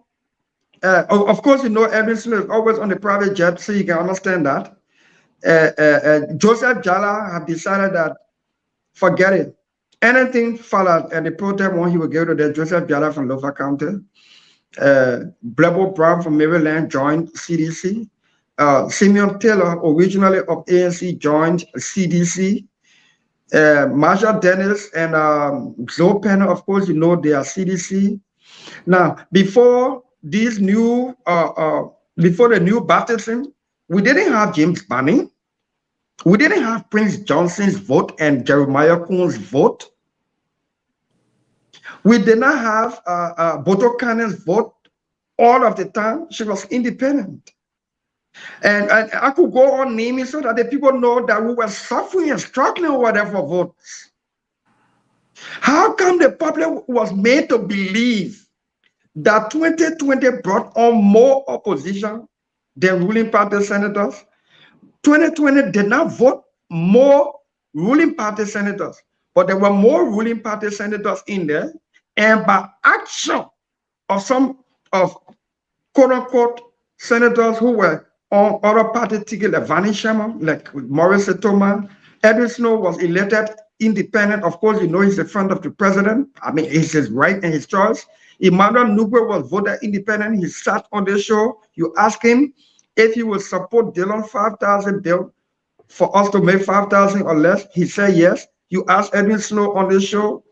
of course, you know, Edwin Smith is always on the private jet, so you can understand that. Joseph Jala have decided that forget it. Anything followed and the protest one he will go to the Joseph Jala from Lofa County. Blebo Brown from Maryland joined CDC. Simeon Taylor, originally of ANC, joined CDC. Marshall Dennis and Zoe Penner, of course, you know, they are CDC. Now, before these new, before the new baptism, we didn't have James Barney. We didn't have Prince Johnson's vote and Jeremiah Kuhn's vote. We did not have Boto Kanen's vote all of the time. She was independent. And I could go on naming so that the people know that we were suffering and struggling over there for votes. How come the public was made to believe that 2020 brought on more opposition than ruling party senators? 2020 did not vote more ruling party senators, but there were more ruling party senators in there. And by action of some of quote-unquote senators who were on other party ticket, like Vani Sherman, like Maurice Toma, Edwin Snow was elected independent. Of course, you know he's the friend of the president. I mean, it's his right and his choice. Emmanuel Nugwe was voted independent. He sat on the show. You ask him if he would support Dillon 5,000 bill for us to make 5,000 or less. He said yes. You ask Edwin Snow on the show,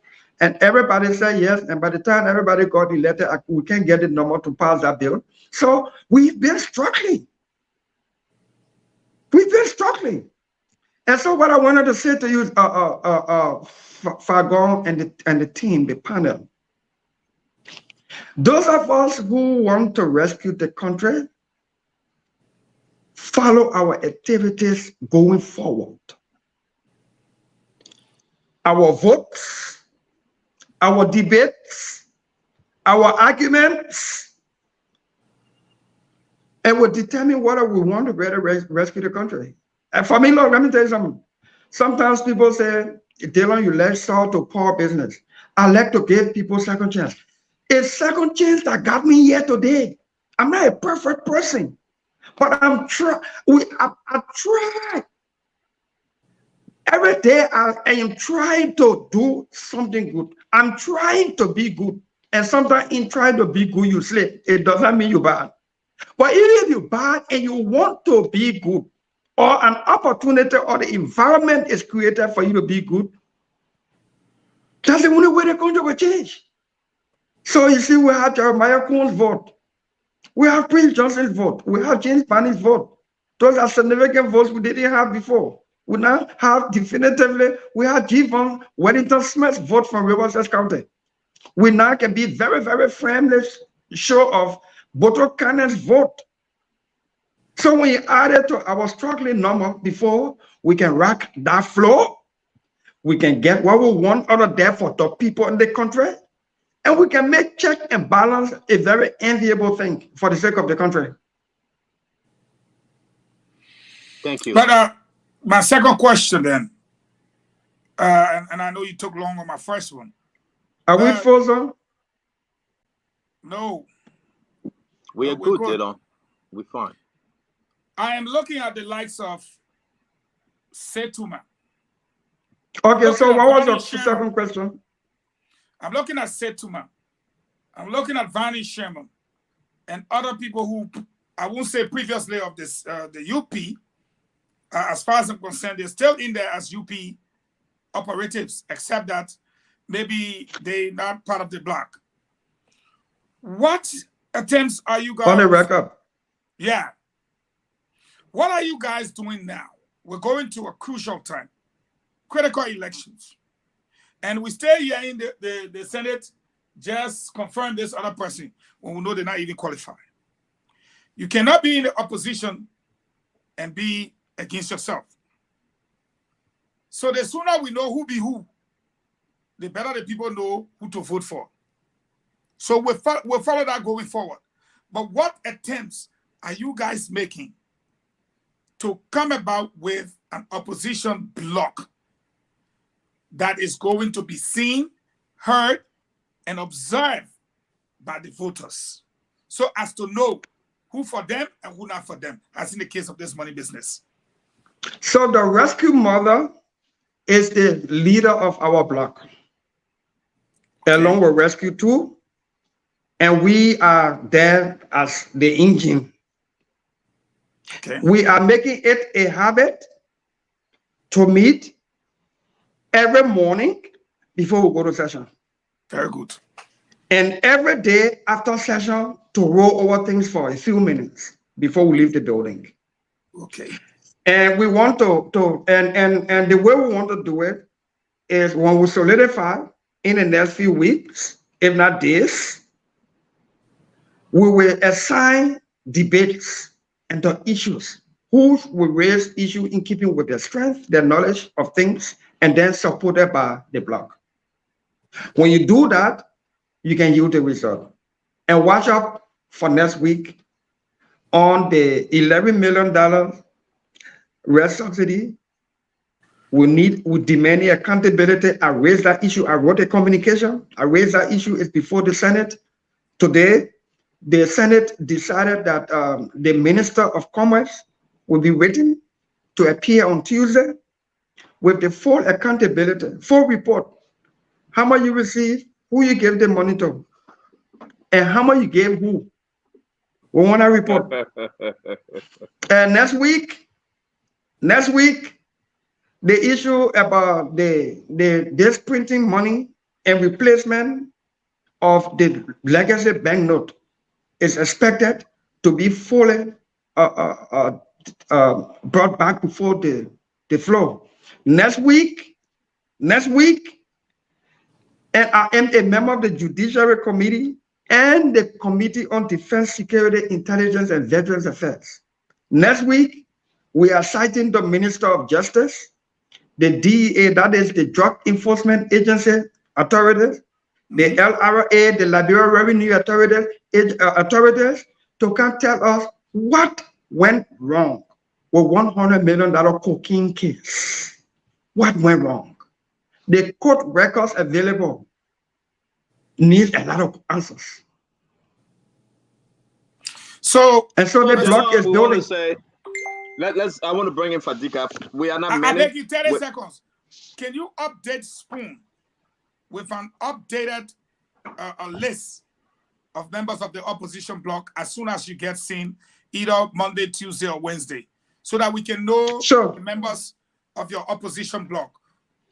and everybody said yes. And by the time everybody got elected, we can't get the number to pass that bill. So we've been struggling. We've been struggling. And so what I wanted to say to you, Fargon and the team, the panel, those of us who want to rescue the country, follow our activities going forward. Our votes, our debates, our arguments, and will determine whether we want to better rescue the country. And for me, look, let me tell you something. Sometimes people say, Dillon, you left Saul to poor business. I like to give people second chance. A second chance that got me here today. I'm not a perfect person, but I'm trying. I try. Every day I am trying to do something good. I'm trying to be good. And sometimes in trying to be good, you slip. It doesn't mean you're bad. But even if you're bad and you want to be good, or an opportunity or the environment is created for you to be good, that's the only way the country will change. So you see, we have Jeremiah Cohen's vote. We have Prince Johnson's vote. We have James Barney's vote. Those are significant votes we didn't have before. We now have definitively, we have Javon Weddington Smith's vote from Riverside County. We now can be very, very firmly sure of Boto Cannon's vote. So when you add it to our struggling number before, we can rack that floor. We can get what we want out of there for the people in the country. And we can make check and balance a very enviable thing for the sake of the country. Thank you. But my second question then, and I know you took long on my first one. Are we full zone? No. We are good, Dylan. We're fine. I am looking at the likes of Setuma. Okay, so what was your second question? I'm looking at Setuma. I'm looking at Vani Sherman and other people who, I won't say previously of this, the UP, as far as I'm concerned, they're still in there as UP operatives, except that maybe they're not part of the block. What attempts are you guys... On the record. Yeah. What are you guys doing now? We're going to a crucial time, critical elections. And we stay here in the Senate, just confirm this other person when we know they're not even qualified. You cannot be in the opposition and be against yourself. So the sooner we know who be who, the better the people know who to vote for. So we'll follow that going forward. But what attempts are you guys making to come about with an opposition bloc that is going to be seen, heard, and observed by the voters, so as to know who for them and who not for them, as in the case of this money business? So the Rescue Mother is the leader of our bloc, along with Rescue 2, and we are there as the engine. Okay. We are making it a habit to meet every morning before we go to session. Very good. And every day after session to roll over things for a few minutes before we leave the building. Okay. And we want and the way we want to do it is when we solidify in the next few weeks, if not days, we will assign debates and the issues. Who will raise issues in keeping with their strength, their knowledge of things, and then supported by the bloc. When you do that, you can yield the result. And watch out for next week on the $11 million red subsidy. We demand accountability. I raised that issue. I wrote a communication. I raised that issue. It's before the Senate. Today, the Senate decided that the Minister of Commerce will be waiting to appear on Tuesday with the full accountability, full report. How much you receive, who you gave the money to, and how much you gave who. We want to report. And next week, the issue about this printing money and replacement of the legacy banknote is expected to be fully brought back before the floor. Next week, and I am a member of the Judiciary Committee and the Committee on Defense, Security, Intelligence, and Veterans Affairs. Next week, we are citing the Minister of Justice, the DEA, that is the Drug Enforcement Agency authorities, the LRA, the Liberia Revenue authorities to come tell us what went wrong with $100 million cocaine case. What went wrong? The court records available need a lot of answers. So the block is building. I want to bring in Fadika. We are not. I beg you 30 seconds. Can you update Spoon with an updated list of members of the opposition bloc as soon as you get seen, either Monday, Tuesday, or Wednesday, so that we can know the members of your opposition bloc.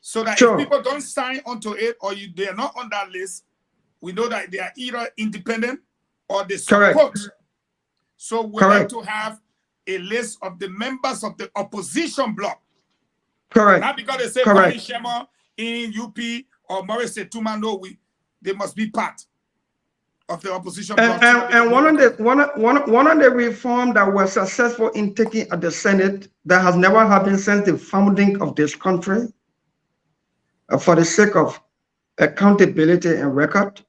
So that if people don't sign onto it or they are not on that list, we know that they are either independent or they support. So we like to have a list of the members of the opposition bloc. Not because they say Barney Shema in UP or Maurice Setuma, no, they must be part of the opposition bloc. And one of the reforms that was successful in taking at the Senate that has never happened since the founding of this country, for the sake of accountability and record,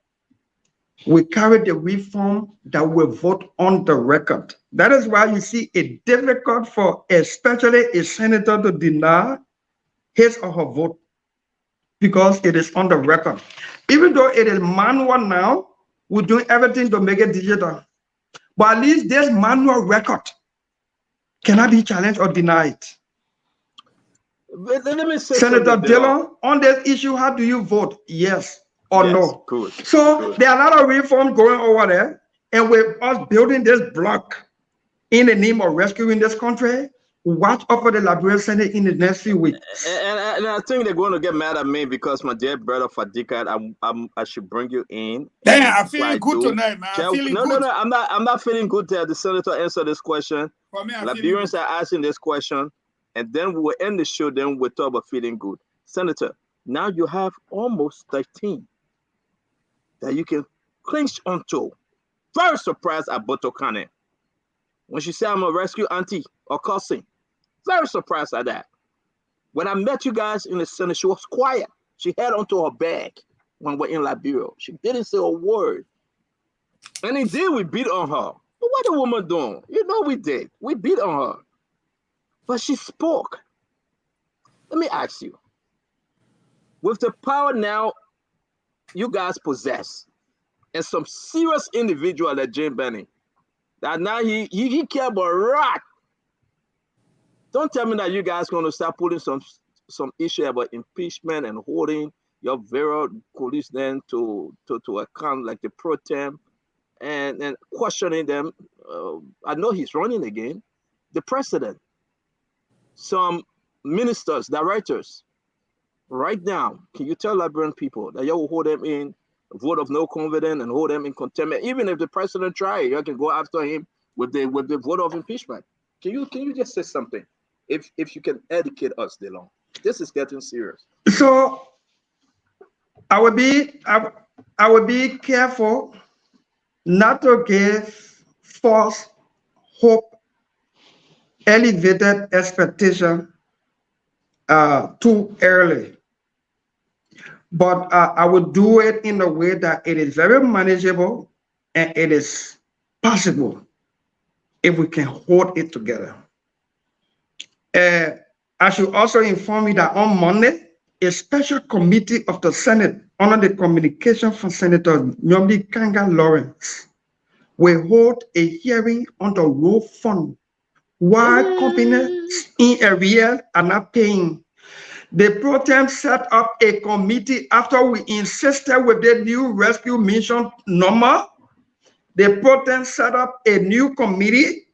we carry the reform that will vote on the record. That is why you see it difficult for especially a senator to deny his or her vote, because it is on the record. Even though it is manual now, we're doing everything to make it digital. But at least this manual record cannot be challenged or denied. Let me say Senator Dillon, on this issue, how do you vote? Yes or no? Good. So there are a lot of reforms going over there, and with us building this block in the name of rescuing this country, watch out for the Liberian Senate in the next few weeks. And I think they're going to get mad at me because my dear brother Fadika, I should bring you in. Damn, I'm feeling good tonight, man. No, I'm not feeling good there. The senator answer this question. Liberians are asking this question. And then we will end the show, then we'll talk about feeling good. Senator, now you have almost 13 that you can clinch onto. Very surprised at Botokane. When she said, I'm a rescue auntie or cousin. Very surprised at that. When I met you guys in the Senate, she was quiet. She held onto her bag when we're in Liberia. She didn't say a word. And indeed, we beat on her. But what the woman doing? You know we did. We beat on her. But she spoke. Let me ask you, with the power now you guys possess, and some serious individual like Jane Benning, that now he care about rat. Don't tell me that you guys going to start putting some issue about impeachment and holding your very police then to account, like the pro tem, and questioning them. I know he's running again. The president. Some ministers, directors, right now, can you tell Liberian people that you will hold them in a vote of no confidence and hold them in contempt? Even if the president tries, you can go after him with the vote of impeachment. Can you just say something? If you can educate us, DeLong. This is getting serious. So I would be careful not to give false hope, elevated expectation too early. But I would do it in a way that it is very manageable and it is possible if we can hold it together. I should also inform you that on Monday, a special committee of the Senate under the communication from Senator Nyomdi Kanga Lawrence will hold a hearing on the road fund. Why companies in arrears are not paying. The pro tem set up a committee after we insisted with the new rescue mission number. The pro tem set up a new committee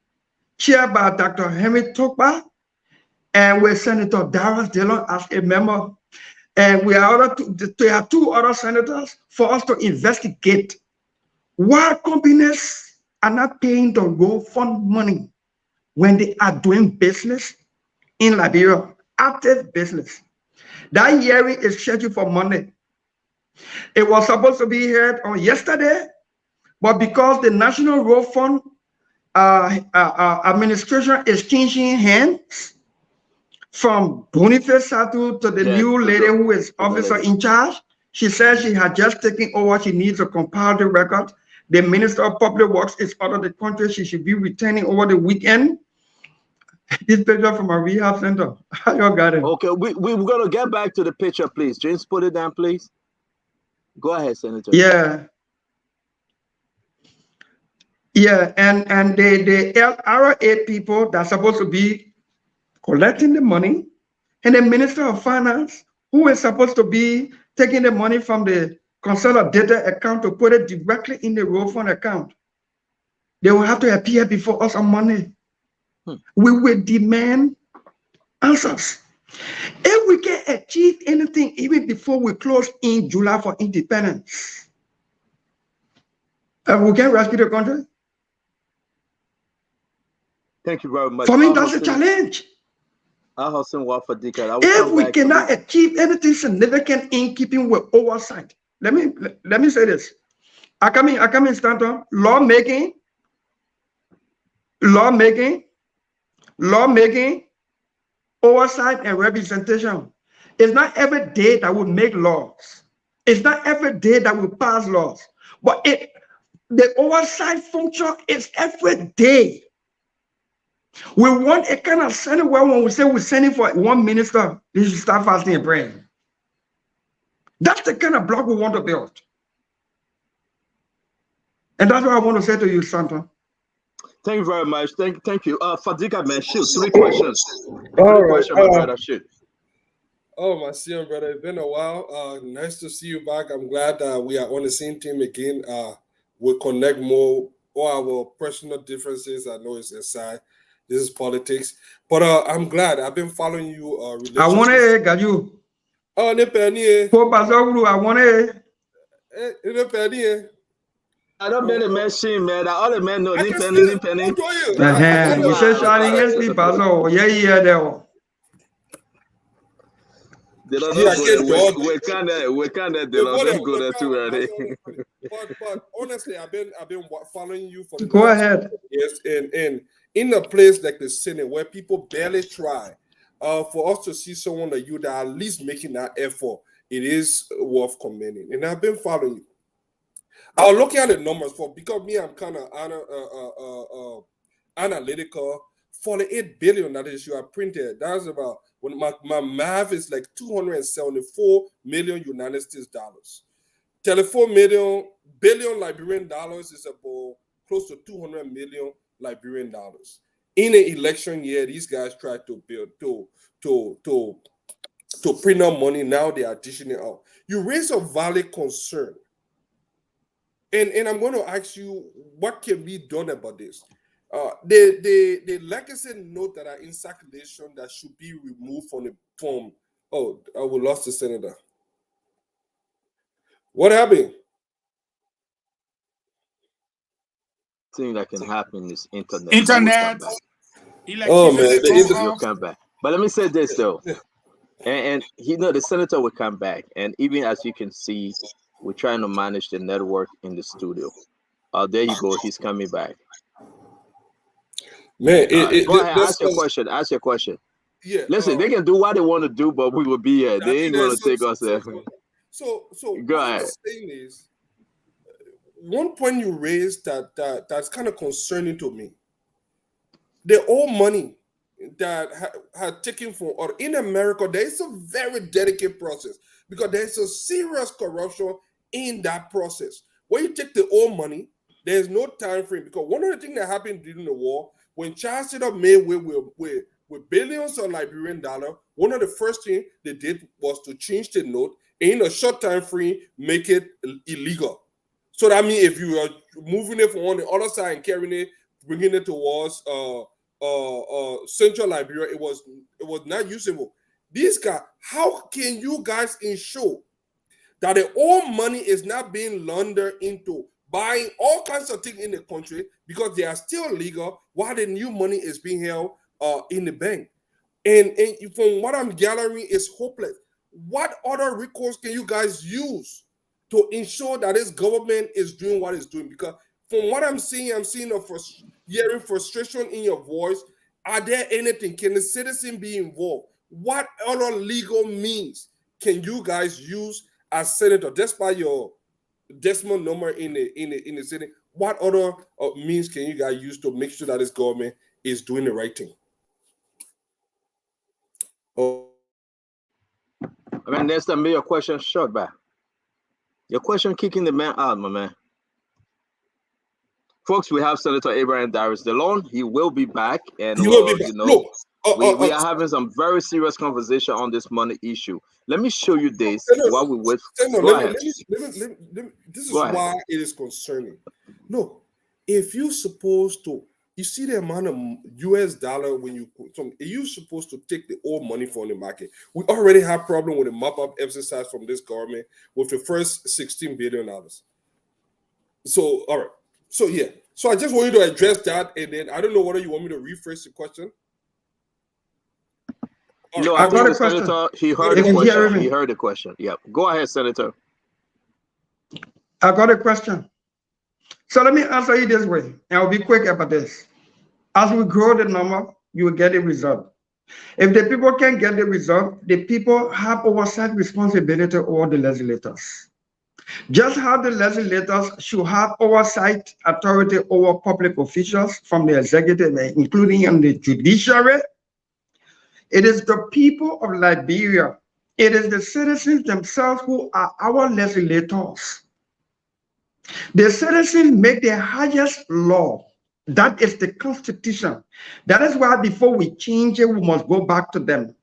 chaired by Dr. Henry Tokpa and with Senator Darius Dillon as a member. And we are ordered to have two other senators for us to investigate why companies are not paying the road fund money when they are doing business in Liberia, active business. That hearing is scheduled for Monday. It was supposed to be heard on yesterday, but because the National Road Fund administration is changing hands from Boniface Satu to the new lady who is officer in charge, she says she had just taken over. She needs to compile the record. The Minister of Public Works is out of the country. She should be returning over the weekend. This picture from a rehab center. How you got it? Okay, we're going to get back to the picture, please. James, put it down, please. Go ahead, Senator. Yeah. Yeah, and the LRA people that's supposed to be collecting the money, and the Minister of Finance, who is supposed to be taking the money from the consolidated account to put it directly in the road fund account. They will have to appear before us on Monday. We will demand answers. If we can achieve anything even before we close in July for independence, we can rescue the country. Thank you very much. For me, that's a challenge. If we cannot achieve anything significant in keeping with oversight, let me say this. I come in Stanton, lawmaking, oversight and representation. It's not every day that we make laws. It's not every day that we pass laws. But the oversight function is every day. We want a kind of Senate where when we say we're sending for one minister, they should start fasting and praying. That's the kind of block we want to build. And that's what I want to say to you, Santa. Thank you very much. Thank you. Fadika, man, shoot. 3 questions. Question, my brother, shoot. Oh, my CM brother, it's been a while. Nice to see you back. I'm glad we are on the same team again. We'll connect more. All our personal differences, I know it's aside. This is politics. But I'm glad. I've been following you. I want to get you. Oh, Nepani. I want to. I don't mean the machine, man. All the men know. You say Charlie against me, Bazo. Yeah, there. They don't know. We can't go there too early. But honestly, I've been following you for the go ahead. Yes, and in a place like the Senate where people barely try, for us to see someone like you that are at least making that effort, it is worth commending. And I've been following you. I was looking at the numbers because me, I'm kind of analytical. 48 billion that is you are printed. That's about when my math is like 274 million United States dollars. 34 billion Liberian dollars is about close to 200 million Liberian dollars. In an election year, these guys try to build to print out money. Now they are dishing it out. You raise a valid concern. And I'm going to ask you what can be done about this. The legacy note that are in circulation that should be removed from the form. Oh, I will lost the senator. What happened? Thing that can happen is internet. Oh man, the internet will come back. But let me say this though, and the senator will come back, and even as you can see, we're trying to manage the network in the studio. There you go. He's coming back. Man, go ahead. Ask your question. Yeah. Listen, they can do what they want to do, but we will be here. They ain't going to take us there. So go ahead. What I'm saying is, one point you raised that's kind of concerning to me. The old money that had taken from, or in America, there is a very delicate process because there's a serious corruption in that process. When you take the old money, there's no time frame because one of the things that happened during the war, when Charles set up made with billions of Liberian dollar, one of the first things they did was to change the note and in a short time frame make it illegal. So that means if you are moving it from on the other side and carrying it, bringing it towards Central Liberia, it was not usable. These guys, how can you guys ensure that the old money is not being laundered into buying all kinds of things in the country because they are still legal while the new money is being held in the bank? And from what I'm gathering, is hopeless. What other recourse can you guys use to ensure that this government is doing what it's doing? Because from what I'm seeing hearing frustration in your voice. Are there anything? Can the citizen be involved? What other legal means can you guys use as senator, despite your decimal number in the Senate? What other means can you guys use to make sure that this government is doing the right thing? Oh, I mean, that's the your question short back. Your question kicking the man out, my man. Folks, we have Senator Abraham Darius DeLone. He will be back, and he will be back. Look, We are having some very serious conversation on this money issue. Let me show you this while we wait. This is why it is concerning. Look, if you're supposed to, you see the amount of US dollar when you're supposed to take the old money from the market. We already have problem with the mop-up exercise from this government with the first $16 billion. So, all right. So, yeah. So I just want you to address that, and then I don't know whether you want me to rephrase the question. No, I think the senator, he heard the question. He heard the question. Yeah. Go ahead, Senator. I got a question. So let me answer you this way, and I'll be quick about this. As we grow the number, you will get a result. If the people can get the result, the people have oversight responsibility over the legislators. Just how the legislators should have oversight authority over public officials from the executive, including in the judiciary, it is the people of Liberia, it is the citizens themselves who are our legislators. The citizens make the highest law. That is the Constitution. That is why before we change it, we must go back to them.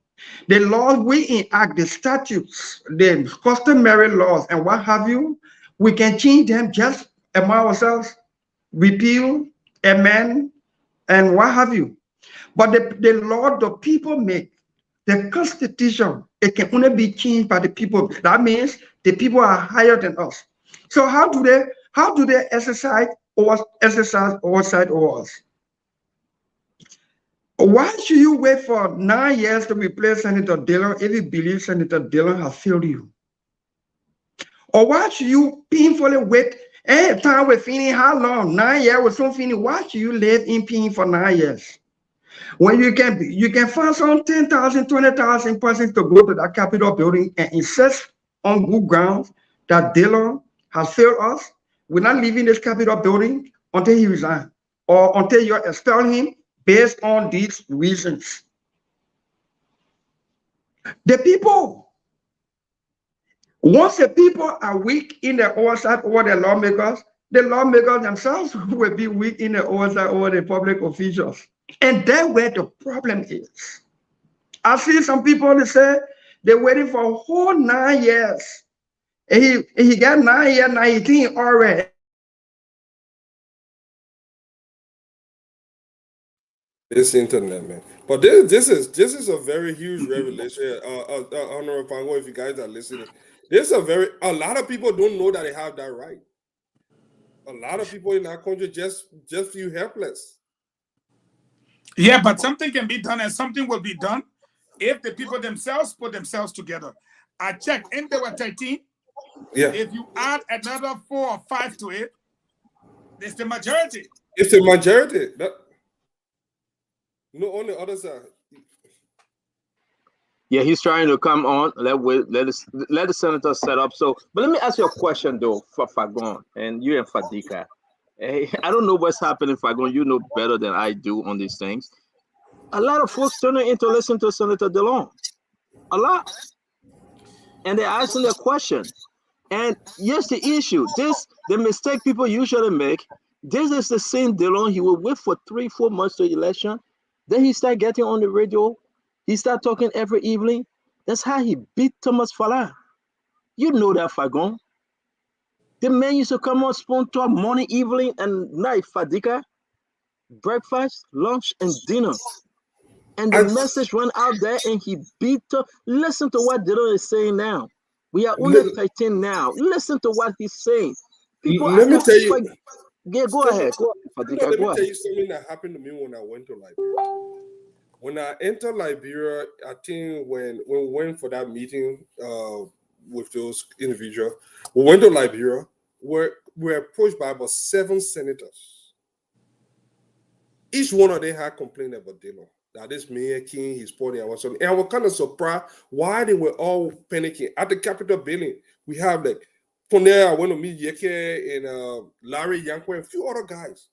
The laws we enact, the statutes, the customary laws, and what have you, we can change them just among ourselves, repeal, amend, and what have you. But the law the people make, the Constitution, it can only be changed by the people. That means the people are higher than us. So how do they exercise oversight over us? Why should you wait for 9 years to replace Senator Dillon if you believe Senator Dillon has failed you? Or why should you painfully wait? Any time we're finishing, how long? 9 years with something. Why should you live in pain for 9 years? When you can find some 10,000, 20,000 persons to go to that Capitol building and insist on good grounds that Dillon has failed us. We're not leaving this Capitol building until he resigns or until you expel him based on these reasons. The people, once the people are weak in the oversight over the lawmakers themselves will be weak in the oversight over the public officials. And that's where the problem is. I see some people that say they're waiting for a whole 9 years. And he got 9 years, 19 already. This internet, man. But this is a very huge revelation. Honorable Pango, if you guys are listening, a lot of people don't know that they have that right. A lot of people in our country just feel helpless. Yeah, but something can be done, and something will be done if the people themselves put themselves together. I checked, and there were 13. Yeah. If you add another 4 or 5 to it, it's the majority. It's the majority. No, on the other side. Yeah, he's trying to come on. Let the senator set up. So, but let me ask you a question though, for Fagon and you and Fadika. Hey, I don't know what's happening, Fagon. You know better than I do on these things. A lot of folks turning in to listen to Senator Dillon. A lot. And they're asking their question. And here's the issue. The mistake people usually make, this is the same Dillon he will wait for 3-4 months to election. Then he start getting on the radio. He start talking every evening. That's how he beat Thomas Falah. You know that, Fagon. The man used to come on Spoon Talk morning, evening, and night, Fadika. Breakfast, lunch, and dinner. And the message went out there and he beat her. Listen to what Dillon is saying now. We are only 13 now. Listen to what he's saying. People let me tell you. Yeah, go ahead. Let me tell you something that happened to me when I went to Liberia. When I entered Liberia, I think when we went for that meeting with those individuals, we went to Liberia. We were approached by about 7 senators. Each one of them had complained about Dillon. That this Mayor King, he's pointing out something. And I was kind of surprised why they were all panicking. At the Capitol building, we have like, from there, I went to meet Yeke and Larry Yankwe and a few other guys.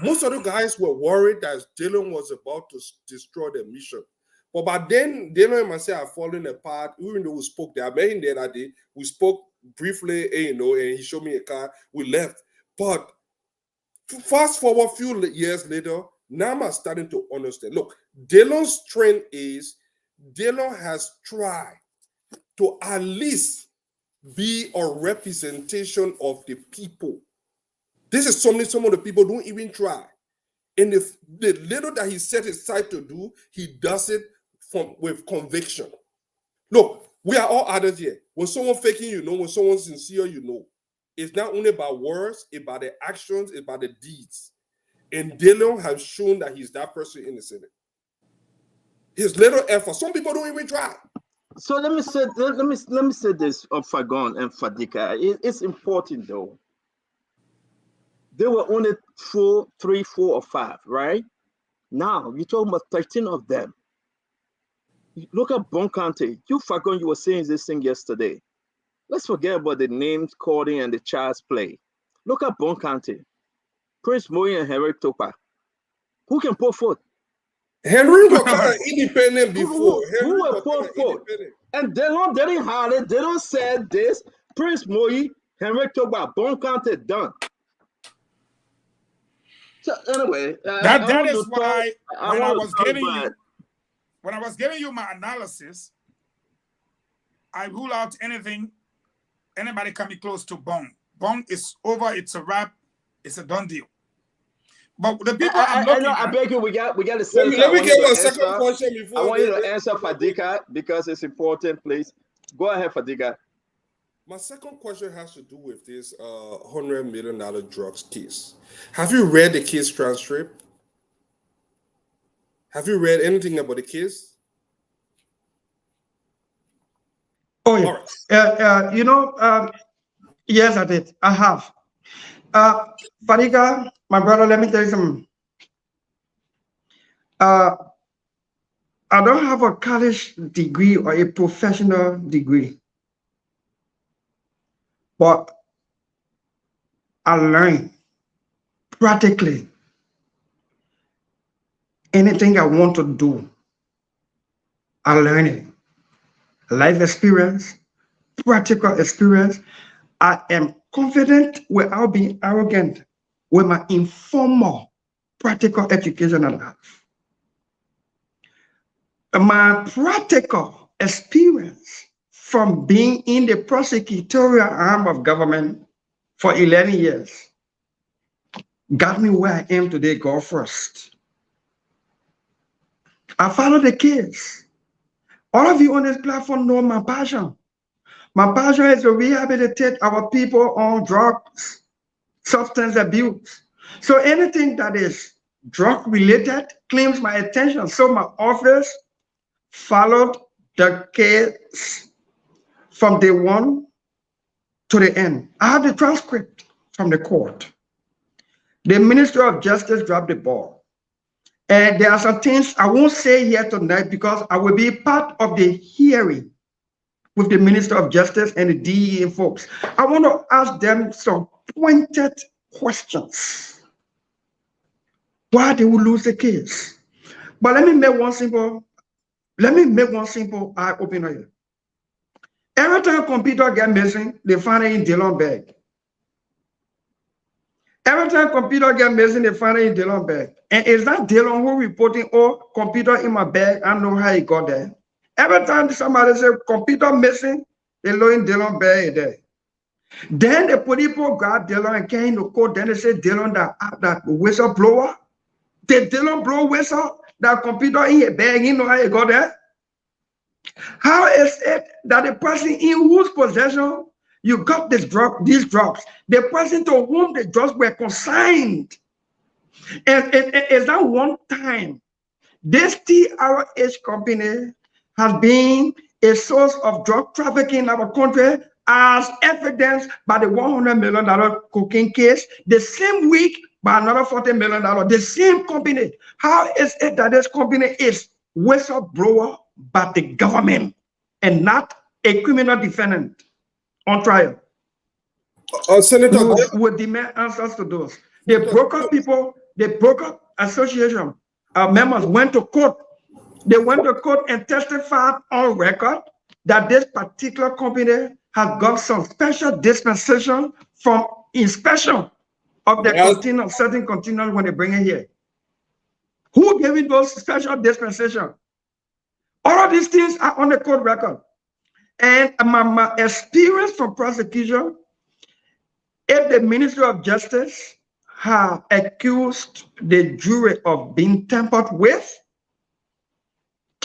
Most of the guys were worried that Dillon was about to destroy their mission. But by then, Dillon and myself are falling apart. Even though we spoke there, I met him there that day. We spoke briefly, and he showed me a car. We left. But fast forward a few years later, now I'm starting to understand. Look, Dillon's strength is Dillon has tried to at least be a representation of the people. This is something some of the people don't even try. And if the little that he set aside to do, he does it with conviction. Look, we are all others here. When someone faking, you know. When someone's sincere, you know. It's not only about words, it's about the actions, it's about the deeds. And Dillon has shown that he's that person in the Senate. His little effort. Some people don't even try. So let me say this of Fagon and Fadika. It's important though. There were only 3, 4, or 5, right? Now you're talking about 13 of them. Look at Bonkante. You Fagon, you were saying this thing yesterday. Let's forget about the names calling and the child's play. Look at Bonkante, Prince Moyi, and Henry Topa. Who can put forth? Henry was kind of independent before. Who were put forth? And they didn't hide it. They don't say this. Prince Moyi, Henry Topa, Bonkante done. So anyway, that is why when I was giving you my analysis, I rule out anybody coming close to Bong. Bong is over. It's a wrap. It's a done deal. But the people I beg you, we got to say. Let me get my second question before. I want you to answer Fadika because it's important, please. Go ahead, Fadika. My second question has to do with this $100 million drugs case. Have you read the case transcript? Have you read anything about the case? Oh, yeah. Yes, I did. I have. Fadika, my brother, let me tell you something. I don't have a college degree or a professional degree, but I learned practically anything I want to do. I learn it. Life experience, practical experience. I am confident without being arrogant with my informal practical education that I have. My practical experience from being in the prosecutorial arm of government for 11 years got me where I am today, God first. I follow the case. All of you on this platform know my passion. My passion is to rehabilitate our people on drugs, substance abuse. So anything that is drug related claims my attention. So my office followed the case from day one to the end. I have the transcript from the court. The Minister of Justice dropped the ball. And there are some things I won't say here tonight because I will be part of the hearing with the Minister of Justice and the DEA folks. I want to ask them some pointed questions. Why they will lose the case? But let me make one simple eye opener here. Every time a computer get missing, they find it in Dillon bag. Every time computer get missing, they find it in Dillon bag. And is that Dillon who reporting, oh, computer in my bag, I know how it got there. Every time somebody say computer missing, they look in Dillon bag there. Then the police got Dillon and came to court. Then they say Dillon that whistleblower. Did Dillon blow whistle? That computer in your bag, you know how it got there? How is it that the person in whose possession you got these drugs, the person to whom the drugs were consigned, and is that one time this TRH company has been a source of drug trafficking in our country, as evidenced by the $100 million cocaine case, the same week by another $40 million, the same company. How is it that this company is whistleblower by the government and not a criminal defendant on trial? Senator, would demand answers to those. The broker people, the broker association members went to court. They went to court and testified on record that this particular company has got some special dispensation from inspection of the container, certain containers when they bring it here. Who gave it those special dispensation? All of these things are on the court record. And my experience from prosecution, if the Ministry of Justice have accused the jury of being tampered with,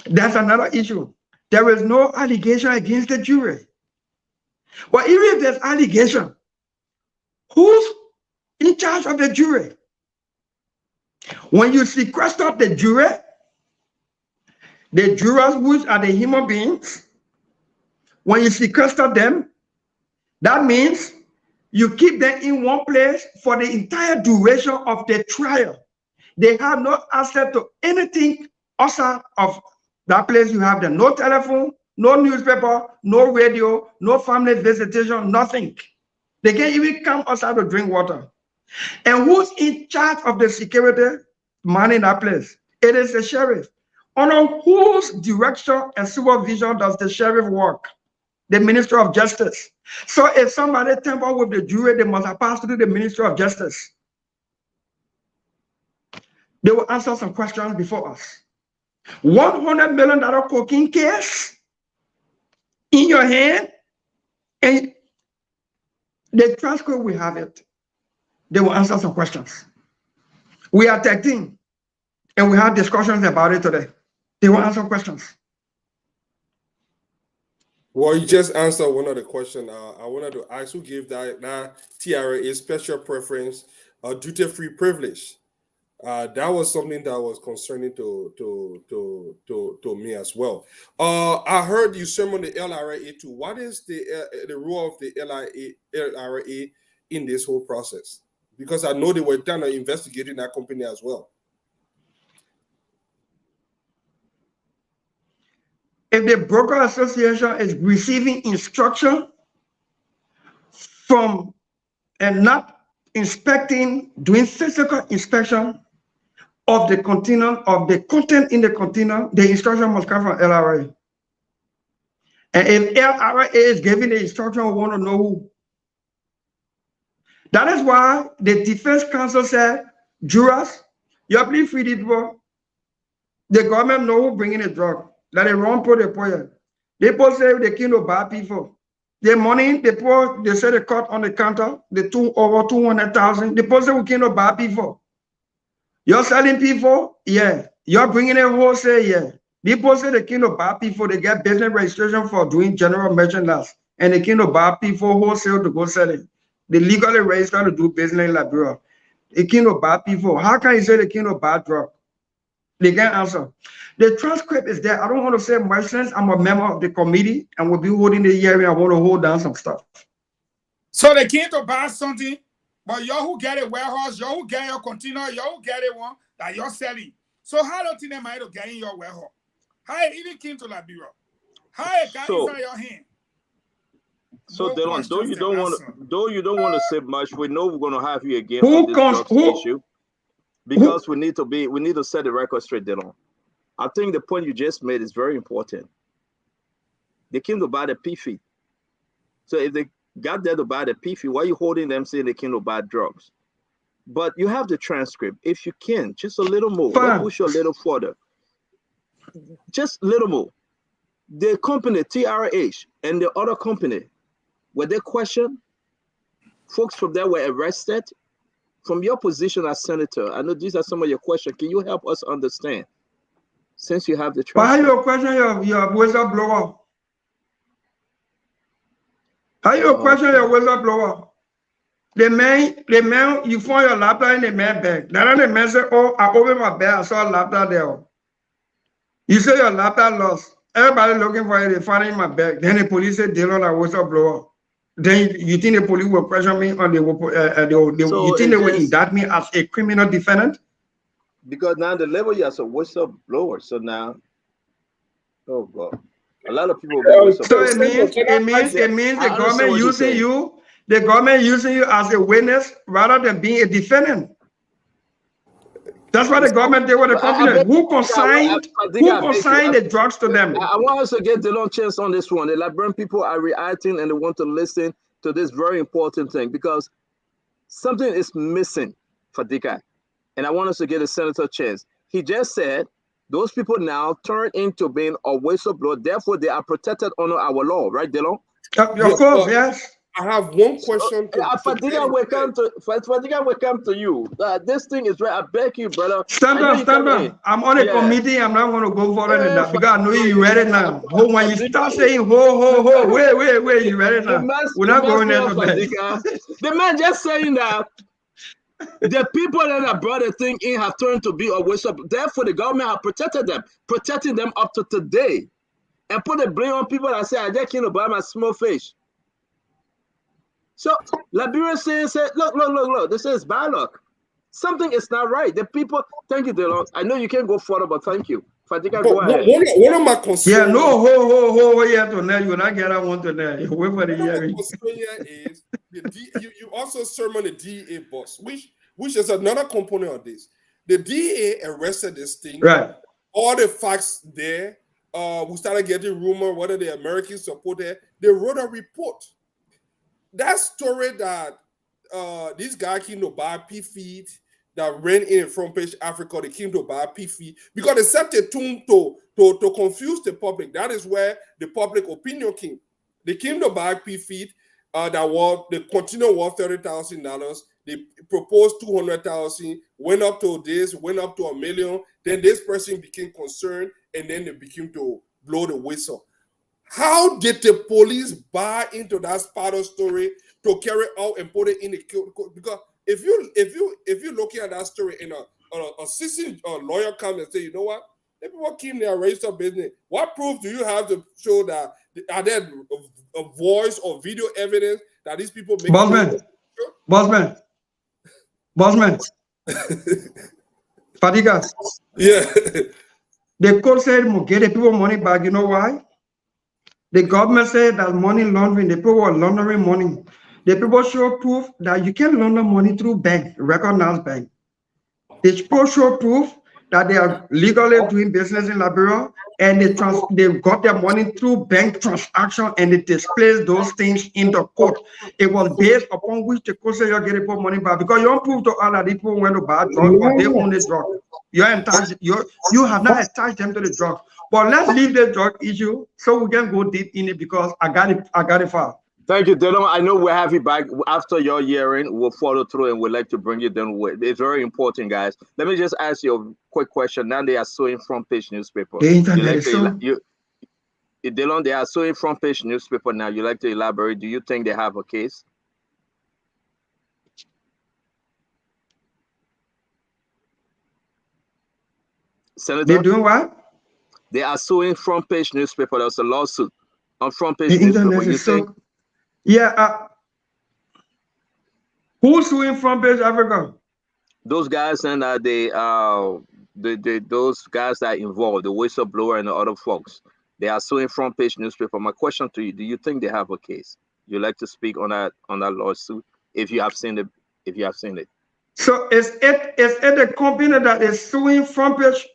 that's another issue. There is no allegation against the jury. But even if there's allegation, who's in charge of the jury? When you sequester the jury, the jurors, which are the human beings, when you sequester them, that means you keep them in one place for the entire duration of the trial. They have no access to anything outside of that place. You have them. No telephone, no newspaper, no radio, no family visitation, nothing. They can't even come outside to drink water. And who's in charge of the security man in that place? It is the sheriff. Under whose direction and supervision does the sheriff work? The Ministry of Justice. So if somebody tamper with the jury, they must have passed through the Ministry of Justice. They will answer some questions before us. $100 million cocaine case in your hand, and the transcript, we have it. They will answer some questions. We are 13, and we have discussions about it today. They will answer questions. Well, you just answered one of the questions. I wanted to ask who gave that TRA special preference, duty-free privilege. That was something that was concerning to me as well. I heard you summon the LRA too. What is the role of the LRA in this whole process? Because I know they were kind of investigating that company as well. If the broker association is receiving instruction from and not inspecting, doing physical inspection of the container, of the content in the container, the instruction must come from LRA. And if LRA is giving the instruction, we want to know who. That is why the defense counsel said, jurors, you please free the people. The government know who bringing the drug. That they run for the poor. They both say they can't buy people. The money, they pour, they say they cut on the counter, over 200,000. They both say we can't buy people. You're selling people? Yeah. You're bringing a wholesale? Yeah. People say they can't buy people. They get business registration for doing general merchandise. And they can't buy people wholesale to go sell it. They legally register to do business in Liberia. They can't buy people. How can you say they can't buy drugs? They can't answer. The transcript is there. I don't want to say much since I'm a member of the committee and will be holding the hearing. I want to hold down some stuff. So they came to buy something, but y'all who get a warehouse, y'all who get your container, y'all who get it one that you're selling. So how don't you mind to get in your warehouse? How it even came to Liberia? How it got inside your hand? So Delon, though you don't want to say much, we know we're going to have you again on this issue. Because we need to set the record straight, Delon. I think the point you just made is very important. They came to buy the PFI. So if they got there to buy the PFI, why are you holding them saying they came to buy drugs? But you have the transcript. If you can, just a little more, push a little further. Just a little more. The company, TRH, and the other company, were they questioned? Folks from there were arrested. From your position as senator, I know these are some of your questions. Can you help us understand? Since you have the transcript. How you question your whistleblower? How you question your whistleblower? The man, you find your laptop in the man bag. Then the man say, oh, I opened my bag, I saw a laptop there. You say your laptop lost. Everybody looking for it, they find it in my bag. Then the police say, Delon, a whistleblower. Then you think the police will pressure me or you think they will indict me as a criminal defendant? Because now the level you as a whistleblower. So now, oh God, a lot of people. So it means the government using you, as a witness rather than being a defendant. That's what the government did with the company. Who consigned the drugs to them? I want us to get the long chance on this one. The Liberian people are reacting and they want to listen to this very important thing because something is missing for Dikai. And I want us to get a senator chance. he just said those people now turn into being a whistleblower. Therefore, they are protected under our law, right, Delon? Of course, yes. I have one question. Fadiga will come to you. This thing is right. I beg you, brother. Stand up. I'm on a committee. I'm not going to go further than that because I know you read it now. When you start saying ho, wait, you read it now. We're not going there today. The man just saying that the people that have brought the thing in have turned to be a whistleblower. Therefore, the government have protecting them up to today, and put the blame on people that say I just can't buy my small fish. So Liberia say, look, this is bad luck. Something is not right. The people, thank you, Delon. I know you can't go further, but thank you. Fadiga, go ahead. One of my concerns. Yeah, no, ho, you have to know. You not get I want to know. You wait for the hearing. Is you also sermon the DEA boss, which is another component of this. The DEA arrested this thing. Right. All the facts there. We started getting rumor whether the Americans supported. They wrote a report. That story that this guy came to buy pea feed that ran in Front Page Africa, they came to buy pea feed because they set a tune to confuse the public. That is where the public opinion came. They came to buy pea feed the container was $30,000. They proposed 200,000, went up to this, went up to $1 million. Then this person became concerned, and then they became to blow the whistle. How did the police buy into that Sparta story to carry out and put it in the court? Because if you're looking at that story and a citizen lawyer comes and say, you know what, the people came there, register business. What proof do you have to show that? Are there a voice or video evidence that these people make? Bossman. Fadiga. Yeah. The court said, get the people money back. You know why? The government said that money laundering, the people were laundering money. The people show proof that you can launder money through bank, recognized bank. The people show proof that they are legally doing business in Liberia, and they got their money through bank transaction, and they displaced those things in the court. It was based upon which the court said you're getting money back, because you don't prove to all that people went to buy drugs or they own the drug. You have not attached them to the drug. But let's leave the drug issue so we can go deep in it, because I got it far. Thank you, Delon. I know we'll have you back after your hearing. We'll follow through and we'd like to bring you down. It's very important, guys. Let me just ask you a quick question. Now they are suing Front Page newspaper. Delon, they are suing Front Page newspaper now. You like to elaborate? Do you think they have a case? Senator? They're doing what? They are suing Front Page newspaper. There's a lawsuit on Front Page newspaper. You think? Yeah. Who's suing Front Page Africa? Those guys and those guys that are involved, the whistleblower and the other folks, they are suing Front Page newspaper. My question to you: do you think they have a case? You like to speak on that lawsuit if you have seen it? So is it a company that is suing Front Page?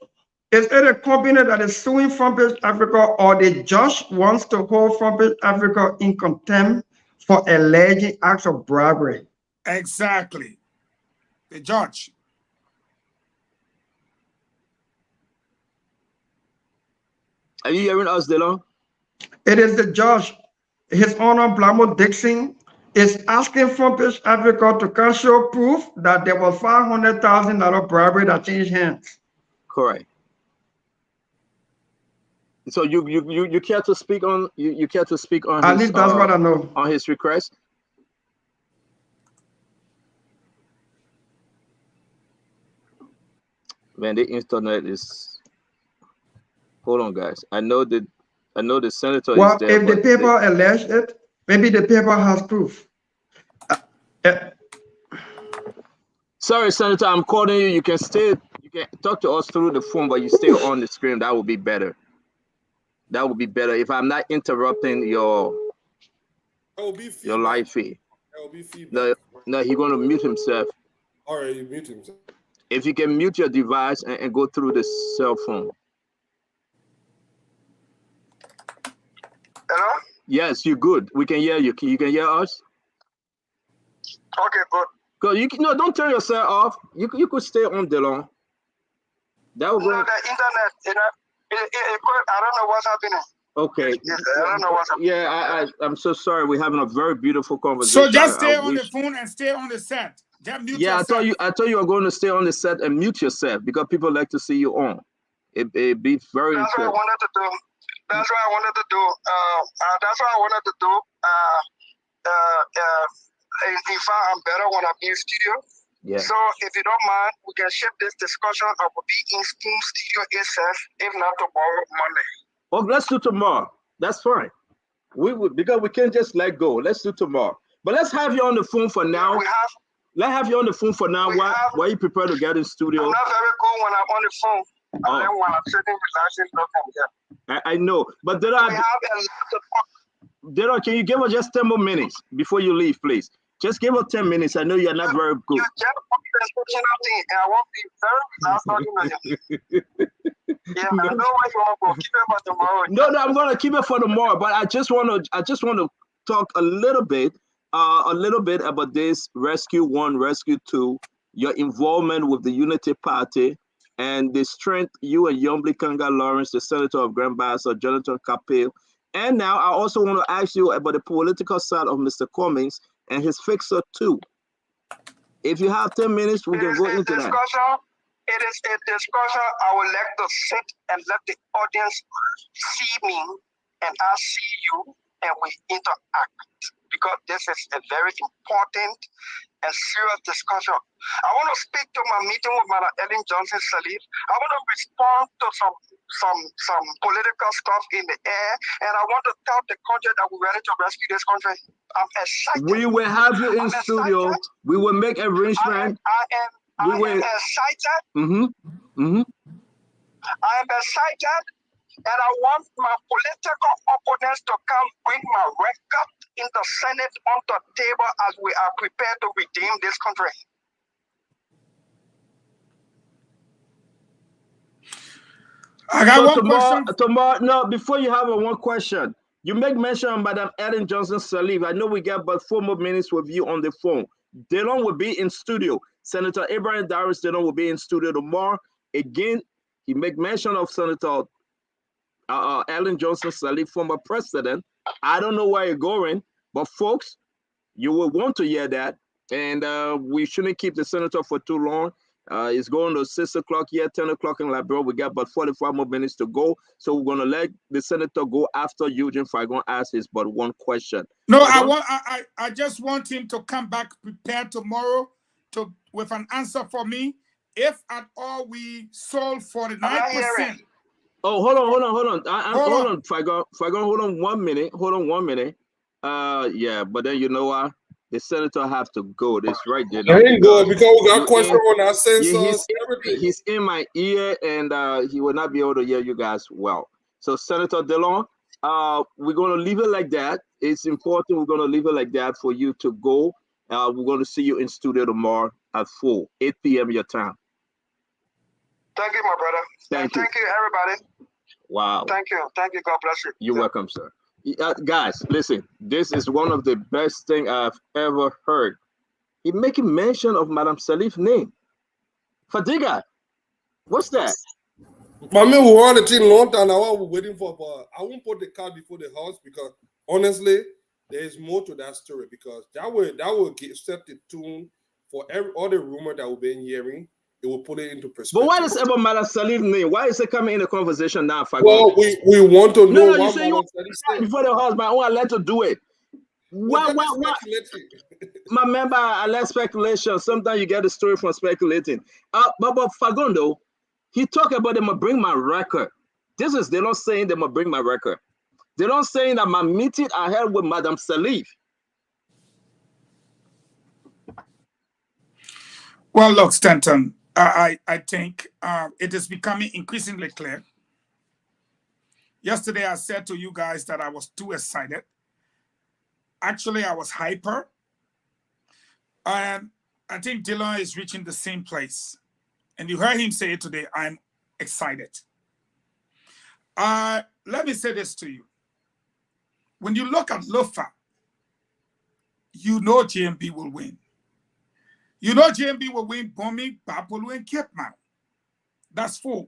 Is it a company that is suing Front Page Africa, or the judge wants to hold Front Page Africa in contempt for alleged acts of bribery? Exactly. The judge. Are you hearing us, Delon? It is the judge. His Honor Blamo Dixon is asking Front Page Africa to come show proof that there was $500,000 bribery that changed hands. Correct. So you care to speak on you care to speak on at least that's what I know on his request? Man, the internet is. Hold on, guys. I know the senator. Well, is there, if the paper alleged it, maybe the paper has proof. Sorry, Senator, I'm calling you. You can talk to us through the phone, but you stay on the screen. That would be better. That would be better if I'm not interrupting your live feed. No, he's going to mute himself. All right, you mute himself. If you can mute your device and go through the cell phone. Hello? Yes, you're good. We can hear you. You can hear us? Okay, good. Good. Don't turn yourself off. You could stay on, Delon. That was No, the internet, I don't know what's happening. okay. I don't know what's happening. Yeah, I'm so sorry. We're having a very beautiful conversation. So just stay on the phone and stay on the set. Just mute yourself. I thought you were going to stay on the set and mute yourself because people like to see you on. It be very That's what I wanted to do. That's what I wanted to do. In fact, I'm better when I'm in studio. Yeah. So if you don't mind, we can shift this discussion. I will be in Spoon Studio itself, if not tomorrow, Monday. Oh, let's do tomorrow. That's fine. We would, because we can't just let go. Let's do tomorrow. But let's have you on the phone for now. Let's have you on the phone for now while you prepare to get in studio. I'm not very good when I'm on the phone. And then when I'm sitting relaxing, nothing. I know. But can you give us just 10 more minutes before you leave, please? Just give us 10 minutes. I know you're not very good. You just put the description of thing, and I won't be very yeah, I know what you want to keep it for tomorrow. No, I'm gonna keep it for tomorrow. But I just want to talk a little bit about this Rescue 1, Rescue 2, your involvement with the Unity Party, and the strength you and Yombly Kanga Lawrence, the Senator of Grand Bassa, Jonathan Kapil. And now I also want to ask you about the political side of Mr. Cummings and his fixer too. If you have 10 minutes, we can go into that. It is a discussion I would like to sit and let the audience see me and I see you and we interact, because this is a very important and serious discussion. I want to speak to my meeting with Madam Ellen Johnson Sirleaf. I want to respond to some political stuff in the air, and I want to tell the country that we're ready to rescue this country. I'm excited. We will have you in studio. We will make arrangement. I am excited. I am excited, and I want my political opponents to come bring my record in the Senate on the table as we are prepared to redeem this country. I got one question. Tomorrow, no, before you have one question, you make mention of Madam Ellen Johnson Sirleaf. I know we got about 4 more minutes with you on the phone. Delon will be in studio. Senator Abraham Darius Delon will be in studio tomorrow. Again, he make mention of Senator Ellen Johnson Sirleaf, former president. I don't know where you're going, but folks, you will want to hear that. And we shouldn't keep the senator for too long. It's going to 6 o'clock here, 10 o'clock in Liberia. We got about 45 more minutes to go. So we're going to let the senator go after Eugene Fagon asks his but one question. No, I just want him to come back prepared tomorrow with an answer for me. If at all we sold 49%. Oh, hold on. Hold on, Fagon, hold on 1 minute. Hold on 1 minute. Yeah, but then you know what? The senator have to go. This right there. There you go, because we got question on our sensors. He's in my ear, and he will not be able to hear you guys well. So, Senator Delon, we're going to leave it like that. It's important. We're going to leave it like that for you to go. We're going to see you in studio tomorrow at 8 p.m. your time. Thank you, my brother. Thank you, everybody. Wow. Thank you. God bless you. You're welcome, sir. Guys, listen, this is one of the best things I've ever heard. He making mention of Madam Sirleaf's name. Fadiga, what's that? I mean, we want the thing long time. Now we're waiting for, but I won't put the cart before the horse, because honestly, there is more to that story, because that will set the tune for all the rumor that we've been hearing. It will put it into perspective. But why is ever Madam Sirleaf's name? Why is it coming in the conversation now? Well, we want to know what Madam Sirleaf before the husband. I let to do it. Why? My member, I like speculation. Sometimes you get the story from speculating. But Fagondo, he talked about them bring my record. They're not saying they bring my record. They're not saying that my meeting I had with Madam Sirleaf. Well, look, Stanton. I think it is becoming increasingly clear. Yesterday, I said to you guys that I was too excited. Actually, I was hyper. And I think Dylan is reaching the same place. And you heard him say it today, I'm excited. Let me say this to you. When you look at Lofa, you know JMB will win. You know JMB will win Bomi, Bapolu, and Cape Mount. That's 4.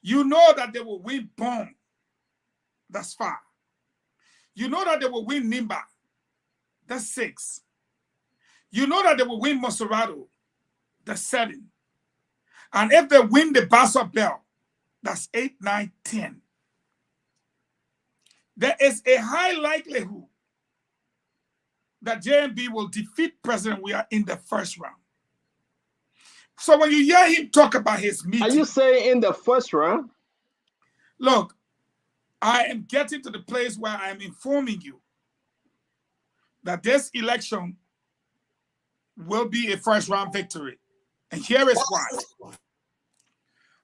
You know that they will win Bong. That's 5. You know that they will win Nimba. That's 6. You know that they will win Monserrato. That's 7. And if they win the Bassa Bell, that's 8, 9, 10. There is a high likelihood that JMB will defeat President Weah in the first round. So when you hear him talk about his meeting... Are you saying in the first round? Look, I am getting to the place where I am informing you that this election will be a first round victory. And here is why.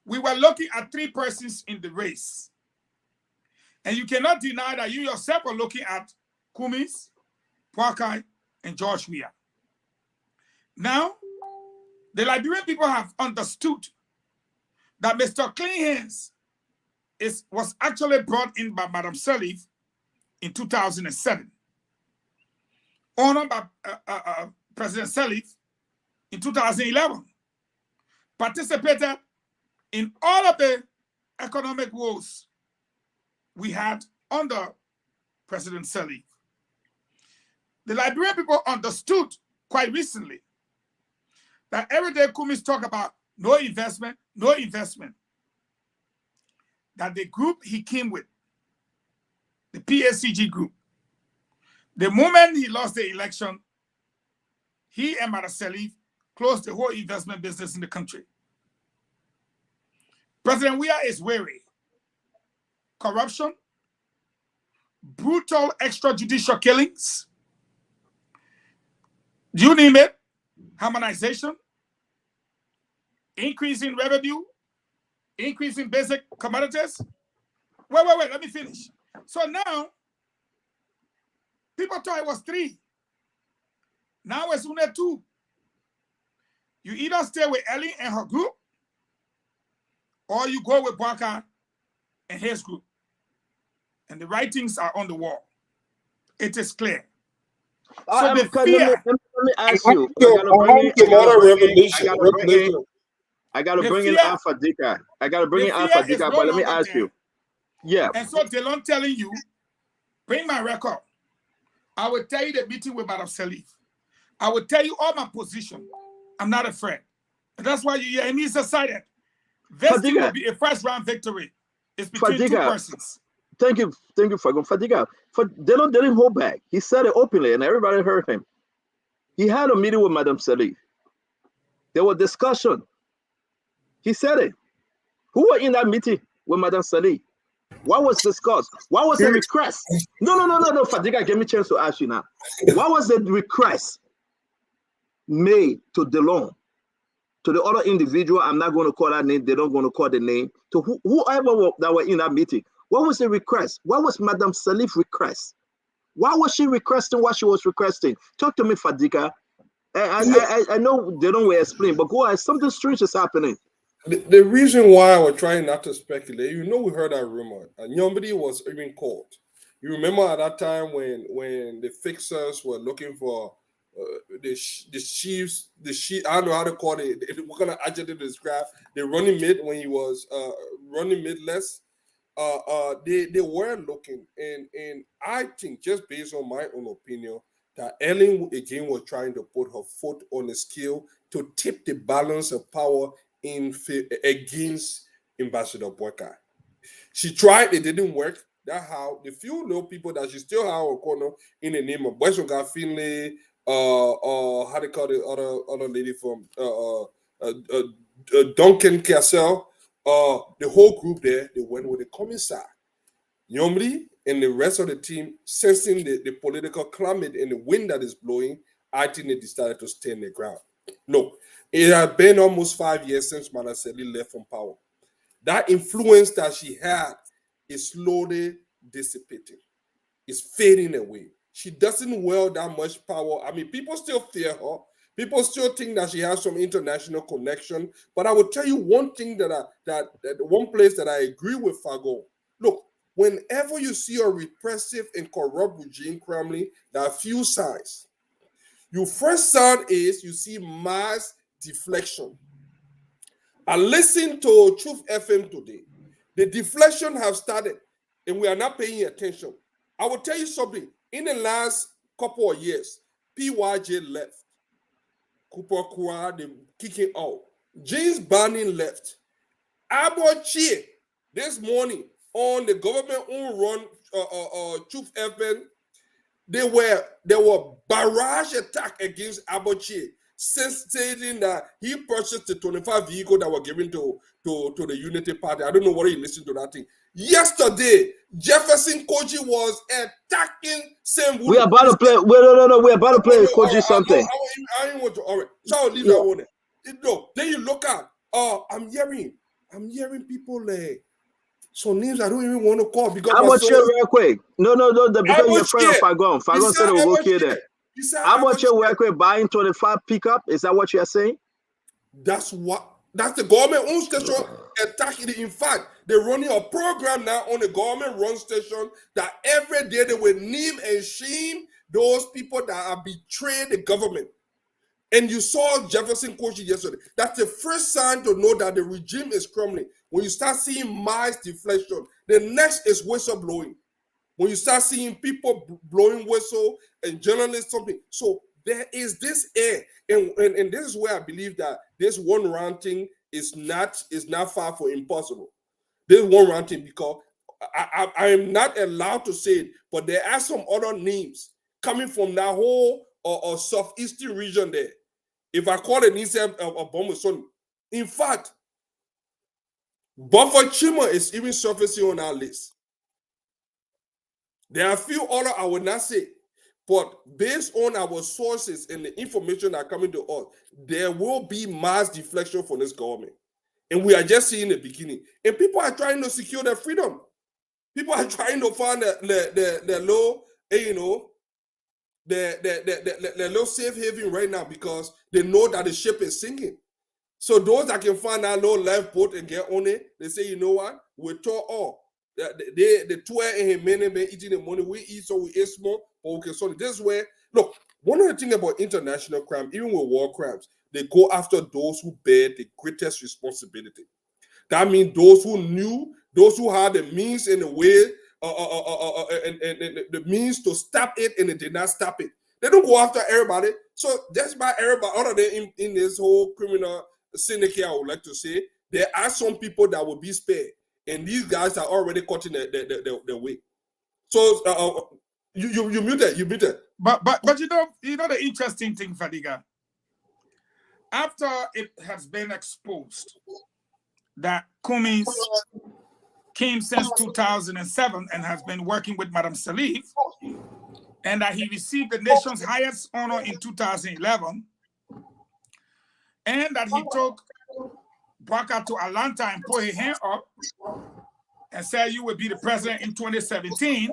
We were looking at 3 persons in the race. And you cannot deny that you yourself are looking at Kumis, Boakai, and George Weah. Now, the Liberian people have understood that Mr. Clean Hands was actually brought in by Madam Sirleaf in 2007, honored by President Sirleaf in 2011, participated in all of the economic woes we had under President Sirleaf. The Liberian people understood quite recently that every day Kumis talk about no investment, that the group he came with, the PSCG group, the moment he lost the election, he and Madam Sirleaf closed the whole investment business in the country. President Weah is wary. Corruption, brutal extrajudicial killings, you name it, harmonization, increasing revenue, increasing basic commodities. Wait, let me finish. So now, people thought it was 3. Now it's only 2. You either stay with Ellie and her group, or you go with Boakai and his group. And the writings are on the wall. It is clear. So the fear... Let me ask you. I got to bring in Alpha Dika. But let me ask you. Yeah. And so Delon telling you, bring my record. I will tell you the meeting with Madam Sirleaf. I will tell you all my position. I'm not afraid. And that's why you hear me decided. This thing will be a first round victory. It's between 2 persons. Thank you, Fadiga. Delon didn't hold back. He said it openly, and everybody heard him. He had a meeting with Madam Sirleaf. There was discussion. He said it. Who were in that meeting with Madam Sirleaf? What was discussed? What was the request? No. Fadiga, give me a chance to ask you now. What was the request made to Delon? To the other individual, I'm not going to call that name. They're not going to call the name. To whoever that were in that meeting. What was the request? What was Madam Sirleaf's request? Why was she requesting what she was requesting? Talk to me, Fadiga. I know they don't explain, but go ahead. Something strange is happening. The reason why I was trying not to speculate, we heard that rumor, and nobody was even called. You remember at that time when the fixers were looking for the chiefs, I don't know how to call it. What kind of adjective to describe the running mid when he was running midless. They were looking, and I think, just based on my own opinion, that Ellen again was trying to put her foot on the scale to tip the balance of power against Ambassador Boakai. She tried, it didn't work. That's how the few little people that she still have a corner in the name of Boysoga Finlay, how they call the other lady from Duncan Cassell. The whole group there, they went with the commissar. Nyomri and the rest of the team, sensing the political climate and the wind that is blowing, I think they decided to stand their ground. No, it had been almost 5 years since Madam Sirleaf left from power. That influence that she had is slowly dissipating. It's fading away. She doesn't wield that much power. I mean, people still fear her. People still think that she has some international connection. But I will tell you one thing that one place that I agree with Fago. Look, whenever you see a repressive and corrupt regime crumbling, there are a few signs. Your first sign is you see mass deflection. I listened to Truth FM today. The deflection have started, and we are not paying attention. I will tell you something. In the last couple of years, PYJ left. Cooper Kura, they kicking out. James Banning left. Abochie, this morning, on the government-owned run Truth FM, there were barrage attack against Abochie, since stating that he purchased the 25 vehicles that were given to the Unity Party. I don't know whether you listened to that thing. Yesterday, Jefferson Koji was attacking Sam Wood. We are about to play. No. We're about to play Koji something. I didn't want to. All right. So I'll leave that one there. No, then you look at. I'm hearing people some names I don't even want to call because. Abochie real quick. No. Because you're friend of Fagon. Fagon said it was okay there. Abochie real quick buying 25 pickup. Is that what you're saying? That's the government-owned station attacking it. In fact, they're running a program now on the government-run station that every day they will name and shame those people that have betrayed the government. And you saw Jefferson Kochi yesterday. That's the first sign to know that the regime is crumbling. When you start seeing mass deflection, the next is whistle blowing. When you start seeing people blowing whistle and journalists something. So there is this air, and this is where I believe that this one round thing is not far from impossible. This one round thing, because I am not allowed to say it, but there are some other names coming from that whole southeastern region there. If I call it Nisem Bomosoni, in fact, Buffer Chima is even surfacing on our list. There are a few other I would not say. But based on our sources and the information that are coming to us, there will be mass deflection from this government. And we are just seeing the beginning. And people are trying to secure their freedom. People are trying to find the low, the low safe haven right now because they know that the ship is sinking. So those that can find that low lifeboat and get on it, they say, you know what? We're tore all. The tour and men eating the money we eat, so we eat small. Okay, so this is where, look, one of the things about international crime, even with war crimes, they go after those who bear the greatest responsibility. That means those who knew, those who had the means and the way, and the means to stop it, and they did not stop it. They don't go after everybody. So that's why everybody, other than in this whole criminal syndicate, I would like to say, there are some people that will be spared. And these guys are already cutting the way. So you muted. But you know the interesting thing, Fadiga. After it has been exposed that Kumis came since 2007 and has been working with Madam Salif, and that he received the nation's highest honor in 2011, and that he took Baka to Atlanta and put his hand up and said you would be the president in 2017,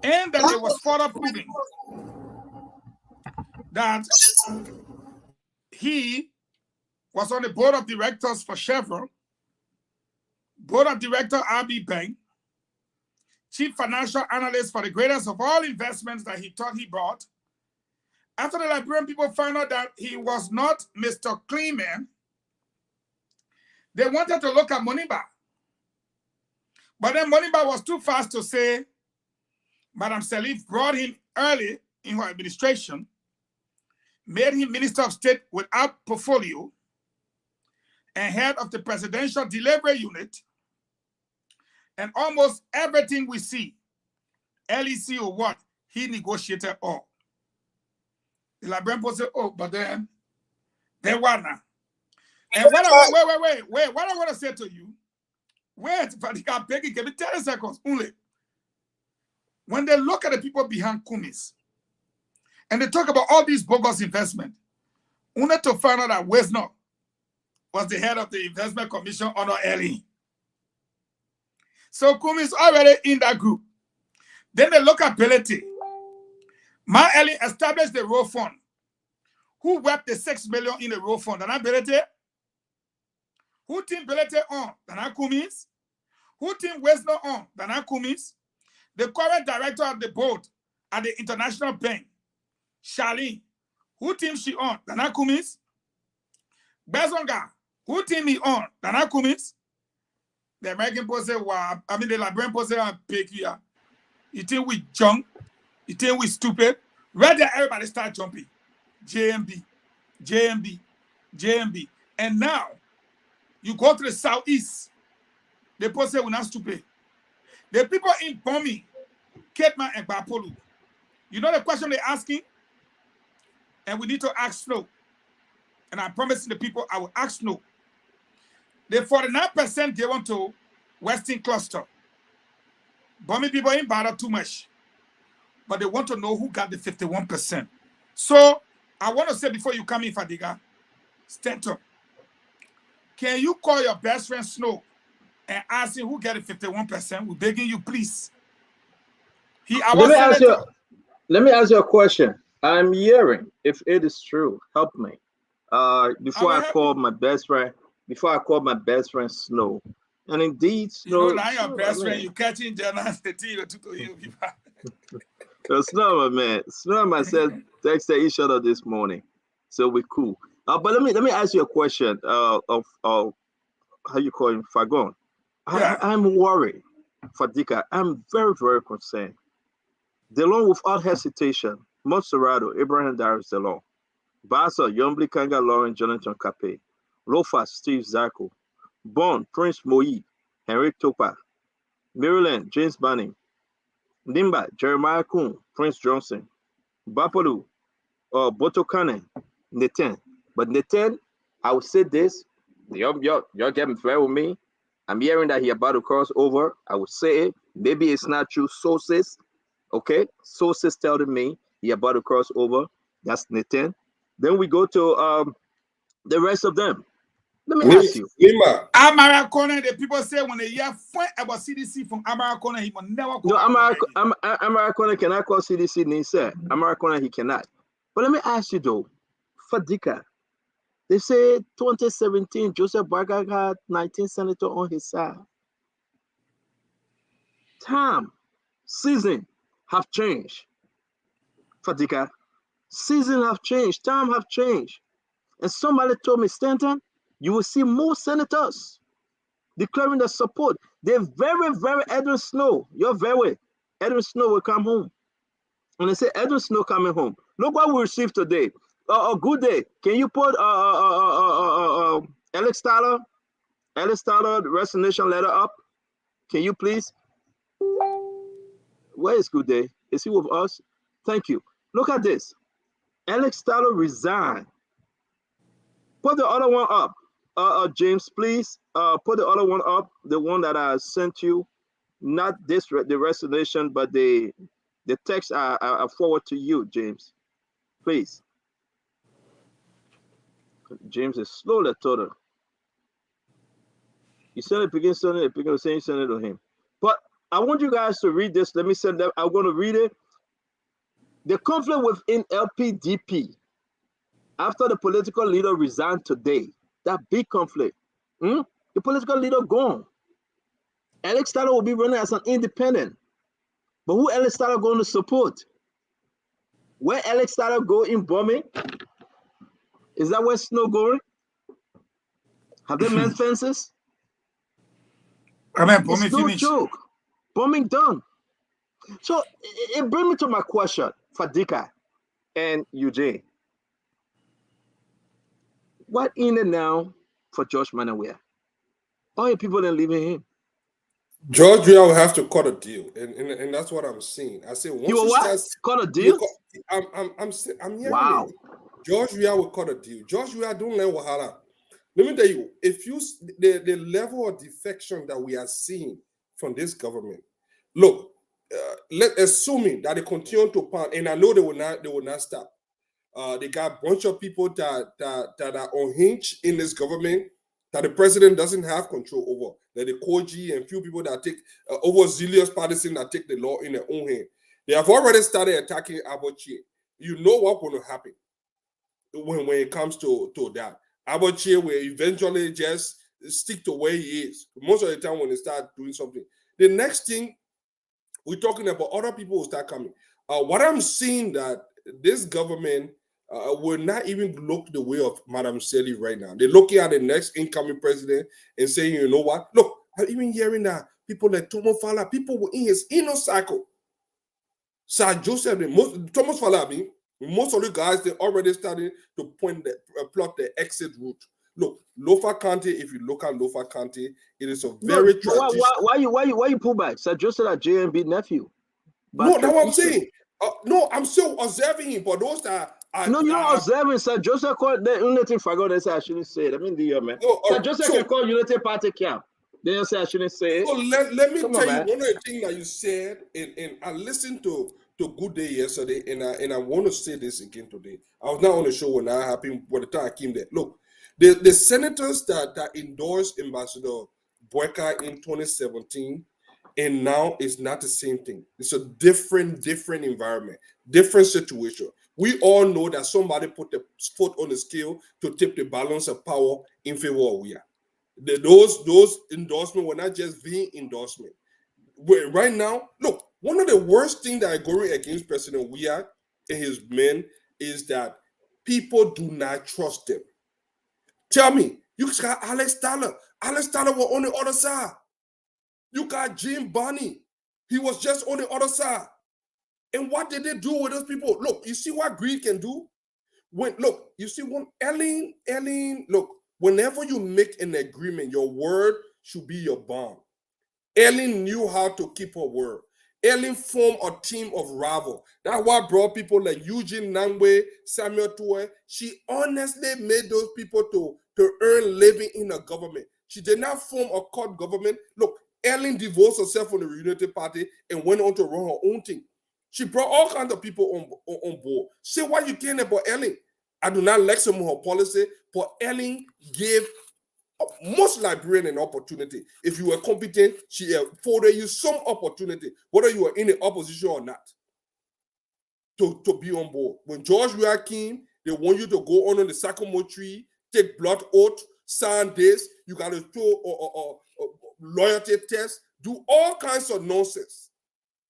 and that there was further proving that he was on the board of directors for Chevron, board of director RB Bank, chief financial analyst for the greatest of all investments that he thought he brought. After the Liberian people found out that he was not Mr. Clean, they wanted to look at Moniba. But then Moniba was too fast to say Madam Salif brought him early in her administration, made him Minister of State without portfolio, and head of the Presidential Delivery Unit, and almost everything we see, LEC or what, he negotiated all. The Liberian people say, oh, but then what now? And wait, what I want to say to you, wait, Fadiga Peggy, give me 30 seconds only. When they look at the people behind Kumis, and they talk about all these bogus investment, only to find out that Wesner was the head of the Investment Commission under LE. So Kumis already in that group. Then they look at Pelete. Ma Ellie established the road fund. Who wept the 6 million in the road fund? Dana Pelete? Who team Pelete on? Dana Kumis? Who team Wesner on? Dana Kumis? The current director of the board at the International Bank, Charlene. Who team she on? Dana Kumis? Bezonga, who think me on? Nana Kumis? The American post say, wow, I mean, the Liberian post say, I'm pick here. You think we junk? You think we stupid? Right there, everybody start jumping. JMB, JMB, JMB. And now, you go to the southeast. The post say, we're not stupid. The people in Bomi, Ketman and Bapolu. You know the question they're asking? And we need to ask no. And I'm promising the people I will ask no. The 49% they want to Western cluster. Bomi people ain't bother too much. But they want to know who got the 51%. So I want to say before you come in, Fadiga, stand up. Can you call your best friend Snow and ask him who got the 51%? We're begging you, please. Let me ask you a question. I'm hearing, if it is true, help me. Before I called my best friend Snow, and indeed, Snow. You know, now your best friend, you catching journalists, the TV to you. Snow, my man. Snow and myself texted each other this morning, so we're cool. But let me ask you a question. Of how you call him, Fagon. Yeah. I'm worried, Fadika. I'm very, very concerned. DeLong, without hesitation, Monserrato, Abraham Darius DeLong, Basa, Yombli Kanga, Lauren, Jonathan Kape, Lofa, Steve Zako, Bond, Prince Moyi, Henrik Topa, Maryland, James Banning, Nimba, Jeremiah Kuhn, Prince Johnson, Bapolu, Botokane, Nathan. But Nathan, I will say this, you're getting fair with me. I'm hearing that he about to cross over. I will say it. Maybe it's not true. Sources, okay? Sources telling me he about to cross over. That's Nathan. Then we go to the rest of them. Let me ask you. Amara Corner, the people say when they hear about CDC from Amara Corner, he will never call. No, Amara Corner cannot call CDC, Nisa. Amara Corner, he cannot. But let me ask you though, Fadika, they say 2017, Joseph Barga had 19 senators on his side. Time, season have changed. Fadika, season have changed, time have changed. And somebody told me, Stanton, you will see more senators declaring their support. They're very, very Edwin Snow. Edwin Snow will come home. And they say Edwin Snow coming home. Look what we received today. A good day. Can you put Alex Tyler, the resignation letter up? Can you please? Where is Good Day? Is he with us? Thank you. Look at this. Alex Tyler resigned. Put the other one up. James, please. Put the other one up. The one that I sent you. Not this, the resignation, but the text I forward to you, James. Please. James is slowly total. You send it, begin sending it, begin saying send it to him. But I want you guys to read this. Let me send them. I'm going to read it. The conflict within LPDP after the political leader resigned today. That big conflict. The political leader gone. Alex Tyler will be running as an independent. But who Alex Tyler going to support? Where Alex Tyler go in bombing? Is that where Snow going? Have they made fences? Bombing no joke. Bombing done. So it brings me to my question, Fadika and UJ. What in it now for George Manawea? All your people that leaving him. George Weah will have to cut a deal, and that's what I'm seeing. I say once he starts, cut a deal. I'm hearing wow. It. George Weah will cut a deal. George Weah don't let Wahala. Let me tell you, if you the level of defection that we are seeing from this government, look, assuming that they continue to pound, and I know they will not stop. They got a bunch of people that are unhinged in this government that the president doesn't have control over. Like the Koji and few people that take overzealous partisans that take the law in their own hand. They have already started attacking Abochie. You know what's going to happen when it comes to that. Abochie will eventually just stick to where he is. Most of the time when they start doing something. The next thing, we're talking about other people will start coming. What I'm seeing that this government will not even look the way of Madam Sally right now. They're looking at the next incoming president and saying, you know what? Look, I'm even hearing that people like Thomas Fala, people were in his inner circle. Sir Joseph, Thomas Fala, most of the guys, they already started to plot the exit route. Look, Lofa County, if you look at Lofa County, it is a very traditional. Why you pull back? Sir Joseph, a JMB nephew. No, that's what I'm saying. No, I'm still observing him, but those that no, you're observing. Sir Joseph called the Unity Fago. They say I shouldn't say it. I mean, the man. Sir Joseph can call Unity Party camp. They say I shouldn't say it. So let me tell you one of the things that you said, and I listened to Good Day yesterday, and I want to say this again today. I was not on the show when that happened, by the time I came there. Look, the senators that endorsed Ambassador Boyka in 2017 and now it's not the same thing. It's a different environment, different situation. We all know that somebody put the foot on the scale to tip the balance of power in favor of we are. Those endorsements were not just the endorsement. Right now, look, one of the worst things that are going against President Weah and his men is that people do not trust them. Tell me, you got Alex Tyler. Alex Tyler was on the other side. You got Jim Barney. He was just on the other side. And what did they do with those people? Look, you see what greed can do? You see when Ellen, look, whenever you make an agreement, your word should be your bond. Ellen knew how to keep her word. Ellen formed a team of rivals. That's what brought people like Eugene Nangwe, Samuel Tuwe. She honestly made those people to earn living in the government. She did not form a court government. Look, Ellen divorced herself from the Unity Party and went on to run her own thing. She brought all kinds of people on board. Say what you can about Ellen. I do not like some of her policy, but Ellen gave most Liberians an opportunity. If you were competent, she afforded you some opportunity, whether you were in the opposition or not, to be on board. When George Weah came, they want you to go on the sycamore tree, take blood oath, sign this, you got to do a loyalty test, do all kinds of nonsense.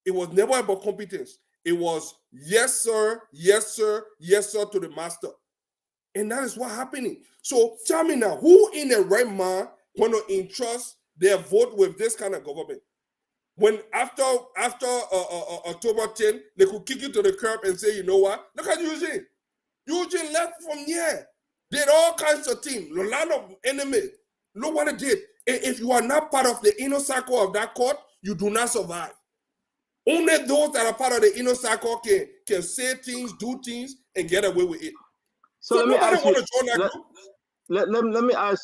It was never about competence. It was yes, sir, yes, sir, yes, sir to the master. And that is what's happening. So tell me now, who in the right mind want to entrust their vote with this kind of government? When after October 10, they could kick you to the curb and say, you know what? Look at Eugene. Eugene left from here. Did all kinds of things. A lot of enemies. Look what it did. If you are not part of the inner circle of that court, you do not survive. Only those that are part of the inner circle can say things, do things, and get away with it. So let me ask you,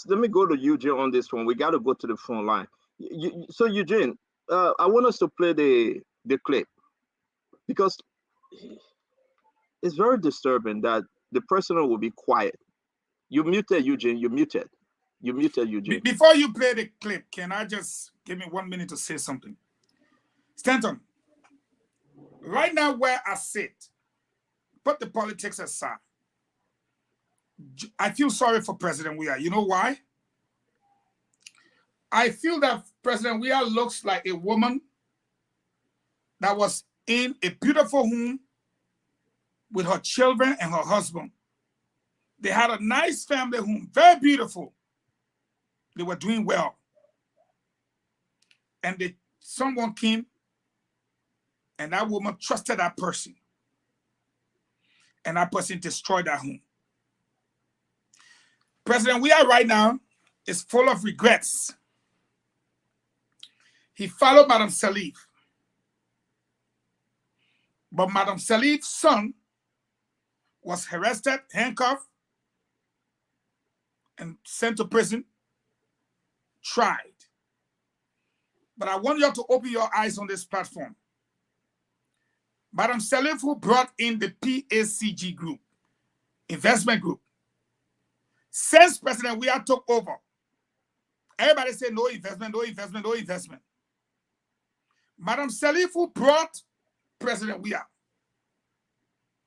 let me go to Eugene on this one. We got to go to the phone line. So Eugene, I want us to play the clip because it's very disturbing that the president will be quiet. You muted, Eugene. You muted, Eugene. Before you play the clip, can I just give me 1 minute to say something? Stanton, right now where I sit, put the politics aside. I feel sorry for President Weah. You know why? I feel that President Weah looks like a woman that was in a beautiful home with her children and her husband. They had a nice family home, very beautiful. They were doing well. And someone came and that woman trusted that person. And that person destroyed that home. President Weah right now is full of regrets. He followed Madam Salif. But Madam Salif's son was arrested, handcuffed, and sent to prison, tried. But I want you all to open your eyes on this platform. Madam Salif, who brought in the PACG group, investment group, since President Weah took over, everybody said no investment, no investment, no investment. Madam Salif, who brought President Weah.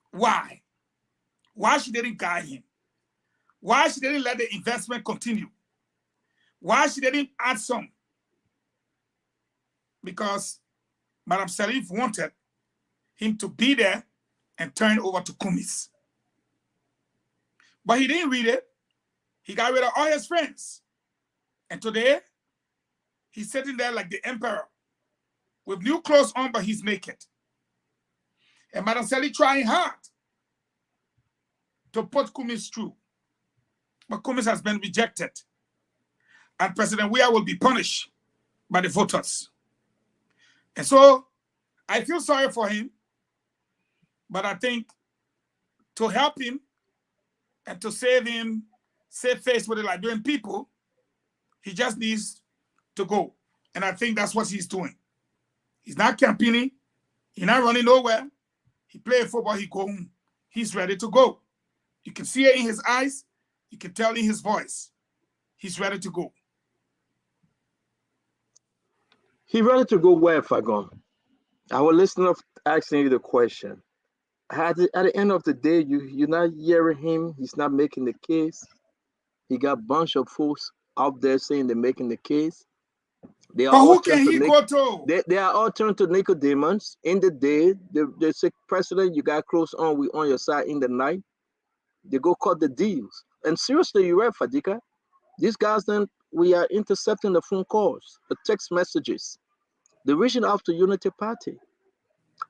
Why? Why she didn't guide him? Why she didn't let the investment continue? Why she didn't add some? Because Madam Salif wanted him to be there and turn over to Kumis. But he didn't read it. He got rid of all his friends. And today, he's sitting there like the emperor with new clothes on, but he's naked. And Madam Sally trying hard to put Kumis through. But Kumis has been rejected. And President Weah will be punished by the voters. And so I feel sorry for him, but I think to help him and to save face with the Liberian people, he just needs to go. And I think that's what he's doing. He's not campaigning. He's not running nowhere. He played football. He go home. He's ready to go. You can see it in his eyes. You can tell in his voice. He's ready to go. He ready to go where, Fagon? Our listener asking you the question. At the end of the day, you're not hearing him. He's not making the case. He got a bunch of folks out there saying they're making the case. They are but who can he go to? They are all turned to Nicodemus. In the day, they say, President, you got close on, we on your side. In the night, they go cut the deals. And seriously, you're right, Fadika. These guys, then, we are intercepting the phone calls, the text messages. They're reaching out to Unity Party.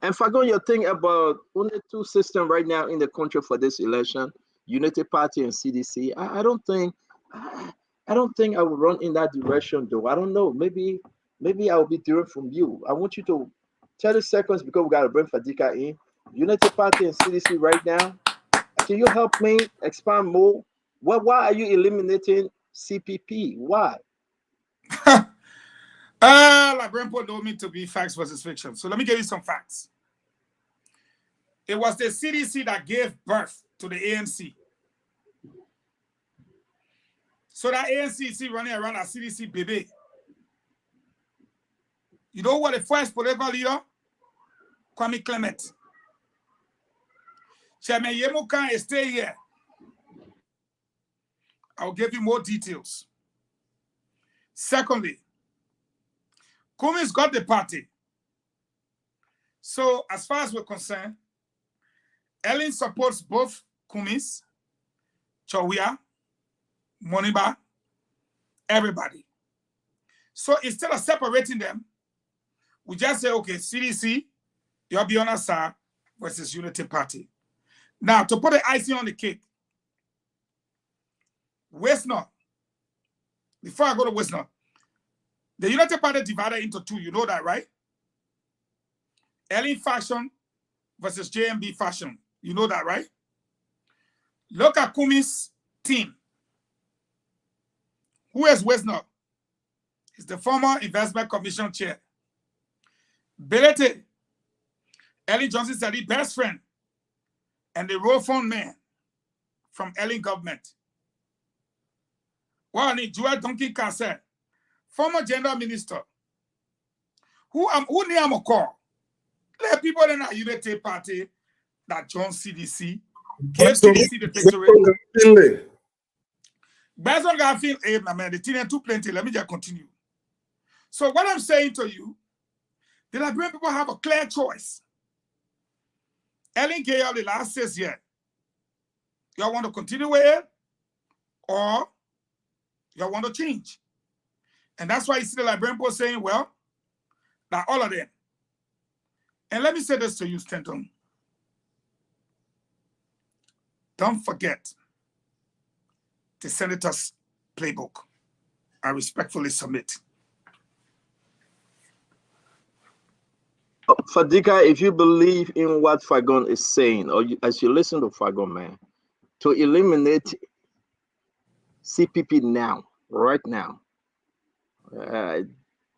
And Fagon, your thing about only two systems right now in the country for this election, Unity Party and CDC. I don't think I would run in that direction, though. I don't know. Maybe I'll be different from you. I want you to 30 seconds because we got to bring Fadika in. Unity Party and CDC right now. Can you help me expand more? Why are you eliminating CPP? Why? Liberian people know me to be facts versus fiction. So let me give you some facts. It was the CDC that gave birth to the ANC. So that ANC is running around as CDC baby. You know what the first political leader? Kwame Clement. Chairman Yemo can stay here. I'll give you more details. Secondly, Kumis got the party. So as far as we're concerned, Ellen supports both Kumis, Chawia, Moniba, everybody. So instead of separating them, we just say, okay, CDC, you'll be on our side versus Unity Party. Now, to put the icing on the cake, Westnor, before I go to Westnor, the United Party divided into two. You know that, right? Ellen faction versus JMB faction. You know that, right? Look at Kumi's team. Who is Westnor? He's the former Investment Commission chair. Belete, Ellen Johnson said his best friend and the road phone man from Ellen government. Well, Joel Donkey Cassette, former gender minister. Who name a call? Let people in our Unity Party that join CDC, gave CDC the victory. Based on that, feel the thing too plenty. Let me just continue. So what I'm saying to you, the Liberian people have a clear choice. Ellen Gale, the last 6 years, y'all want to continue with it, or y'all want to change? And that's why you see the Liberian people saying, well, now all of them. And let me say this to you, Stanton. Don't forget the senator's playbook. I respectfully submit. Fadika, if you believe in what Fagon is saying, or as you listen to Fagon, man, to eliminate CPP now, right now,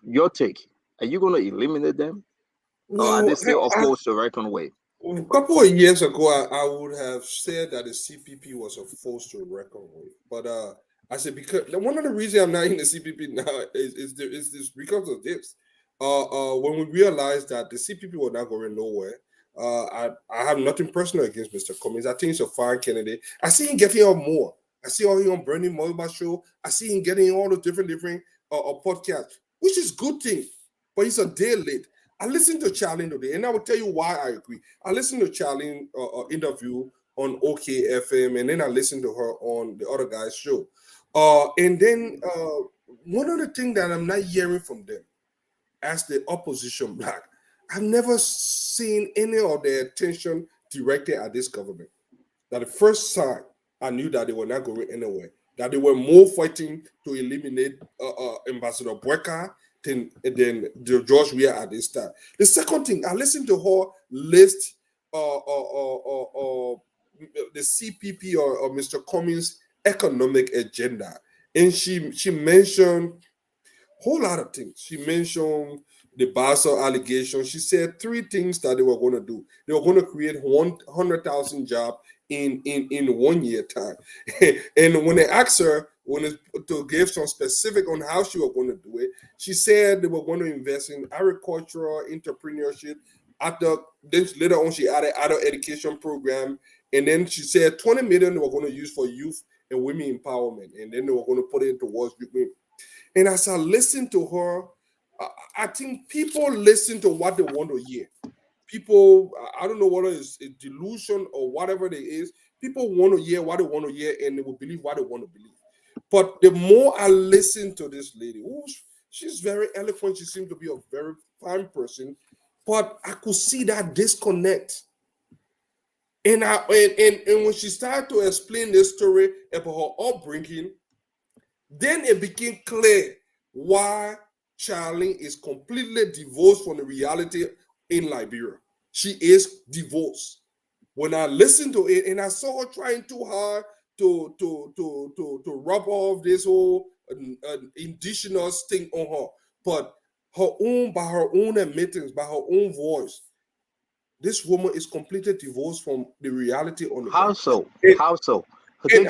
your take, are you going to eliminate them? Or are they still opposed to reckon with? A couple of years ago, I would have said that the CPP was a force to reckon with. But I said, because one of the reasons I'm not in the CPP now is this because of this. When we realized that the CPP was not going nowhere, I have nothing personal against Mr. Cummings. I think he's a fine candidate. I see him getting on more. I see him on Bernie Moiba show. I see him getting all the different podcasts, which is good thing. But he's a day late. I listened to Charlene today, and I will tell you why I agree. I listened to Charlene interview on OKFM, and then I listened to her on the other guy's show. And then one of the things that I'm not hearing from them as the opposition black, I've never seen any of their attention directed at this government. That the first sign I knew that they were not going anywhere, that they were more fighting to eliminate Ambassador Boyka than George Weah at this time. The second thing, I listened to her list the CPP or Mr. Cummings' economic agenda, and she mentioned a whole lot of things. She mentioned the Basel allegation. She said 3 things that they were going to do. They were going to create 100,000 jobs in 1 year time. And when they asked her to give some specific on how she was going to do it, she said they were going to invest in agricultural entrepreneurship. Then later on, she added adult education program, and then she said 20 million they were going to use for youth and women empowerment, and then they were going to put it towards women. And as I listened to her, I think people listen to what they want to hear. People, I don't know whether it's a delusion or whatever it is. People want to hear what they want to hear, and they will believe what they want to believe. But the more I listen to this lady, she's very eloquent. She seems to be a very fine person, but I could see that disconnect. And when she started to explain this story about her upbringing, then it became clear why Charlene is completely divorced from the reality in Liberia. She is divorced. When I listened to it and I saw her trying too hard to rub off this whole indigenous thing on her, but by her own admittance, by her own voice, this woman is completely divorced from the reality on the How so? How so? Okay,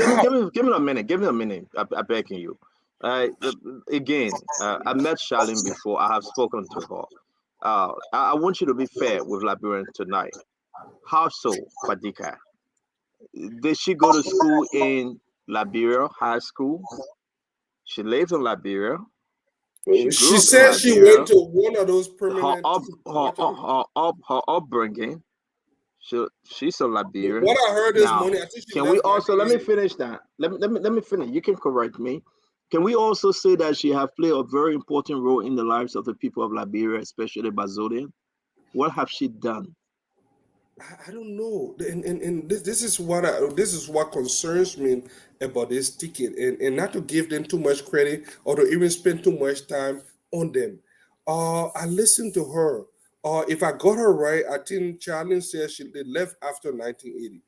give me a minute. Give me a minute. I'm begging you. Again, I met Charlene before. I have spoken to her. I want you to be fair with Liberians tonight. How so, Fadika? Did she go to school in Liberia, high school? She lives in Liberia. She said she went to one of those permanent. Her upbringing. She's a Liberian. What I heard this morning, I think she can we also let me finish that? Let me finish. You can correct me. Can we also say that she has played a very important role in the lives of the people of Liberia, especially Bazodian? What have she done? I don't know, and this is what concerns me about this ticket, and not to give them too much credit or to even spend too much time on them. I listened to her. If I got her right, I think Charlene said they left after 1980,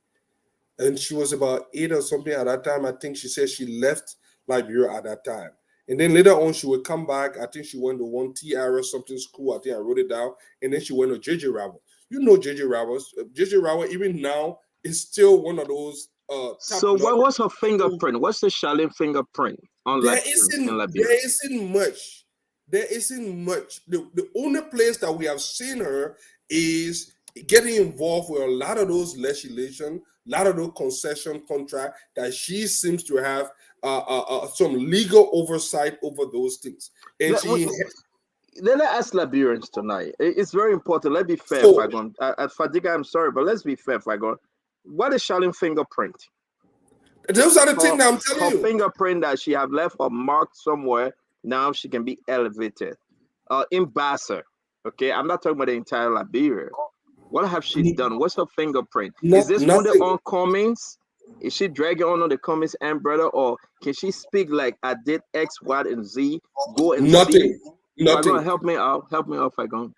and she was about 8 or something at that time. I think she said she left Liberia at that time, and then later on she would come back. I think she went to one TR something school. I think I wrote it down, and then she went to JJ Ravel. You know JJ Ravel. JJ Ravel, even now, is still one of those. So what was her fingerprint? What's the Charlene fingerprint on There isn't much. There isn't much. The only place that we have seen her is getting involved with a lot of those legislation, a lot of those concession contracts that she seems to have some legal oversight over those things. And Let us Liberians tonight. It's very important. Let's be fair, Fagon. Fadiga, I'm sorry, but let's be fair, Fagon. What is Charlene's fingerprint? Those are the things that I'm telling you. Her fingerprint that she have left or marked somewhere. Now she can be elevated. In Bassa, okay? I'm not talking about the entire Liberia. What have she done? What's her fingerprint? Is this one on Cummings? Is she dragging on the Cummings umbrella, or can she speak like I did X, Y, and Z? Go and nothing. See? Nothing. Help me out. Help me out, Fagon.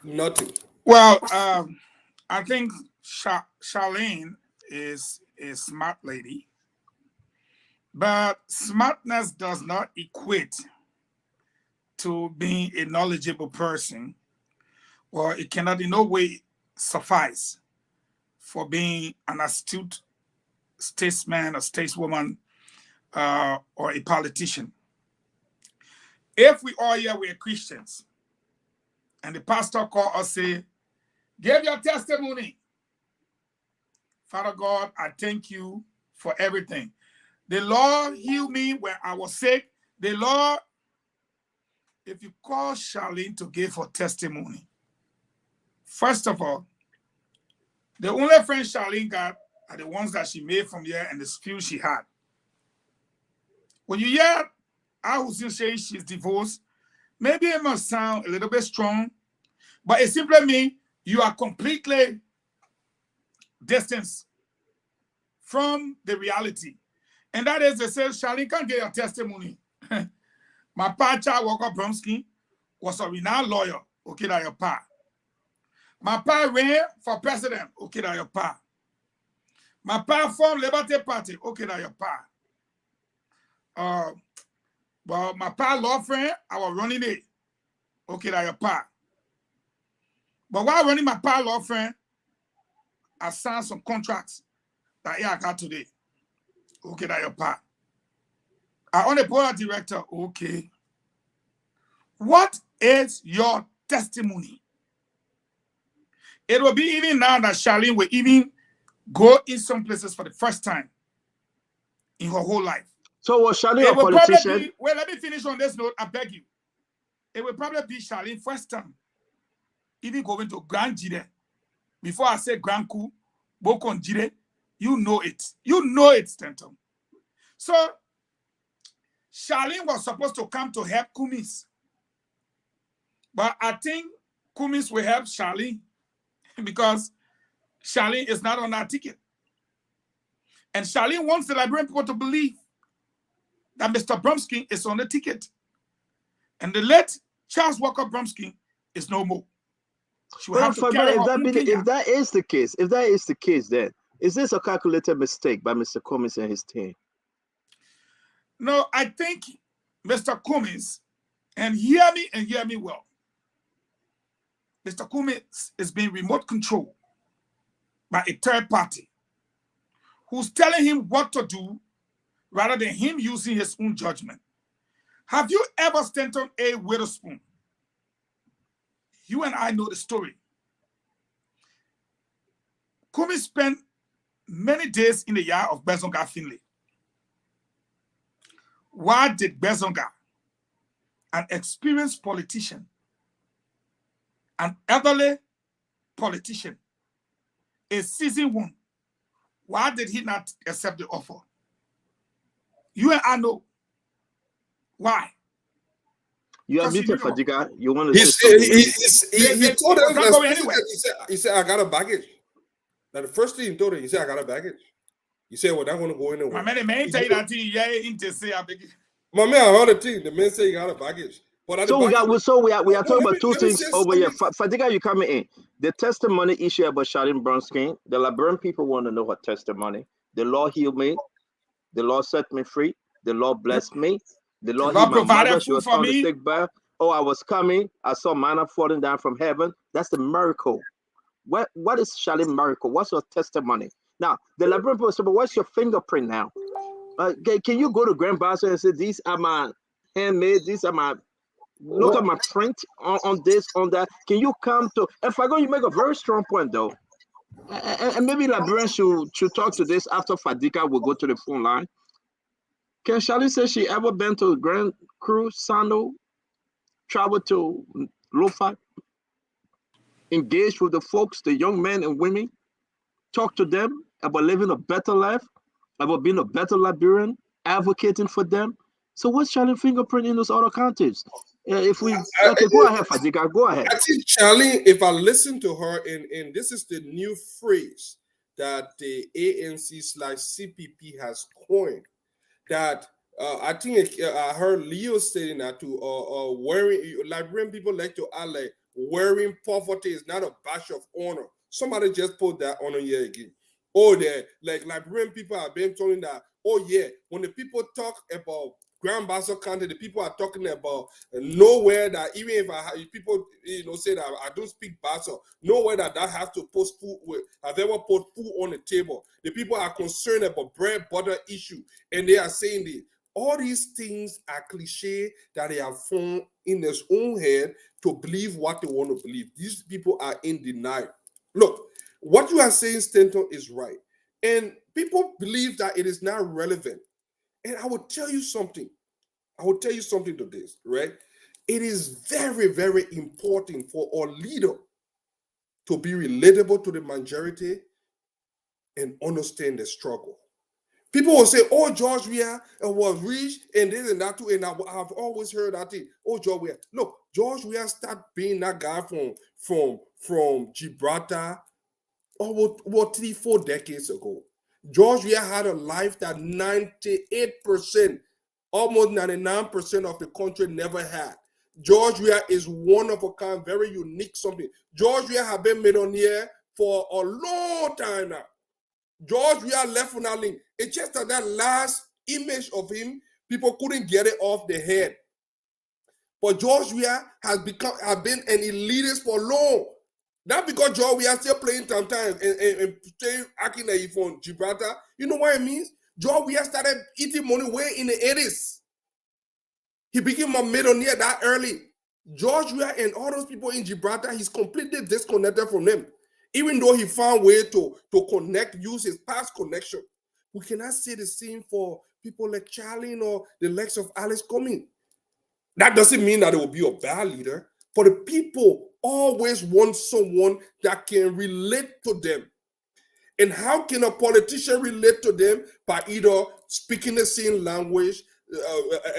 Nothing. Well, I think Charlene is a smart lady, but smartness does not equate to being a knowledgeable person, or it cannot in no way suffice for being an astute statesman or stateswoman or a politician. If we all here were Christians and the pastor call us say, give your testimony. Father God, I thank you for everything. The Lord healed me when I was sick. The Lord, if you call Charlene to give her testimony, first of all, The only friends Charlene got are the ones that she made from here and the few she had. When you hear Hussein saying she's divorced, maybe it must sound a little bit strong, but it simply means you are completely distanced from the reality. And that is, they say, Charlene can't get your testimony. My pa, Walker Bromsky, was a renowned lawyer, okay, that your pa. My pa ran for president, okay, that your pa. My pa formed Liberty Party, okay, that your pa. Well, my pa law friend, I was running it, okay, that your pa. But while running my pa law friend, I signed some contracts that I got today. Okay, that your pa. I own a board of director, okay. What is your testimony? It will be even now that Charlene will even go in some places for the first time in her whole life. So was Charlene a politician? Well, let me finish on this note. I beg you. It will probably be Charlene first time even going to Grand Jide. Before I say Grand Coup, Bokon Jide, you know it. You know it, Stenton. So Charlene was supposed to come to help Kumis. But I think Kumis will help Charlene because Charlene is not on that ticket. And Charlene wants the Liberian people to believe that Mr. Bromsky is on the ticket. And the late Charles Walker Bromsky is no more. If that is the case, then is this a calculated mistake by Mr. Cummins and his team? No, I think Mr. Cummins, and hear me well, Mr. Cummins is being remote controlled by a third party who's telling him what to do rather than him using his own judgment. Have you ever Stanton A. Witherspoon? You and I know the story. Cummins spent many days in the yard of Bezonga Finlay. Why did Bezonga, an experienced politician, an elderly politician, a seasoned one, why did he not accept the offer? You and I know why. You are muted, Fadiga. You want to he told him, he said, I got a baggage. Now, the first thing he told him, he said, I got a baggage. He said, well, I'm going to go anywhere. My man tell you that thing, my man, I heard the thing. The man say he got a baggage. But we are talking about two things over here. Fadiga, you coming in. The testimony issue about Charlene Bromsky. The Liberian people want to know her testimony. The Lord healed me. The Lord set me free. The Lord blessed me. The Lord provided food for me. Sick bed. Oh, I was coming. I saw manna falling down from heaven. That's the miracle. What is Charlene miracle? What's your testimony? Now, the Liberian people say, but what's your fingerprint now? Can you go to Grand Basel and say, these are my handmade, these are my, look at my print on this, on that. Can you come to, if I go, you make a very strong point though. And maybe Liberians should talk to this after Fadiga will go to the phone line. Can Charlene say she ever been to Grand Cru, Sando, travel to Lofa, engage with the folks, the young men and women, talk to them about living a better life, about being a better Liberian, advocating for them? So what's Charlene fingerprint in those other countries? Go ahead, Fadiga, go ahead. I think Charlene, if I listen to her, and this is the new phrase that the ANC/CPP has coined, that I think I heard Leo saying that to wearing, Liberian people like to act like wearing poverty is not a badge of honor. Somebody just put that on here again. Oh, like Liberian people have been telling that, oh yeah, when the people talk about Grand Basel County, the people are talking about nowhere that even if people say that I don't speak Basel, nowhere that has to put food with, have ever put food on the table. The people are concerned about bread butter issue, and they are saying this. All these things are cliche that they have formed in their own head to believe what they want to believe. These people are in denial. Look, what you are saying, Stanton, is right. And people believe that it is not relevant. And I will tell you something. To this, right? It is very, very important for our leader to be relatable to the majority and understand the struggle. People will say, oh, George Weah was rich and this and that too. And I've always heard that thing. Oh, George Weah. Look, George Weah started being that guy from Gibraltar over 3-4 decades ago. George Weah had a life that 98%, almost 99% of the country never had. George Weah is one of a kind, very unique something. George Weah has been millionaire for a long time now. George Weah left on that link. It's just that last image of him, people couldn't get it off their head. But George Weah has been an elitist for long. Not because George Weah still playing sometimes and staying acting like he's from Gibraltar. You know what it means? George Weah started eating money way in the 80s. He became a millionaire that early. George Weah and all those people in Gibraltar, he's completely disconnected from them. Even though he found way to connect, use his past connection. We cannot say the same for people like Charlene or the likes of Alice Cummings. That doesn't mean that it will be a bad leader, but the people always want someone that can relate to them. And how can a politician relate to them? By either speaking the same language,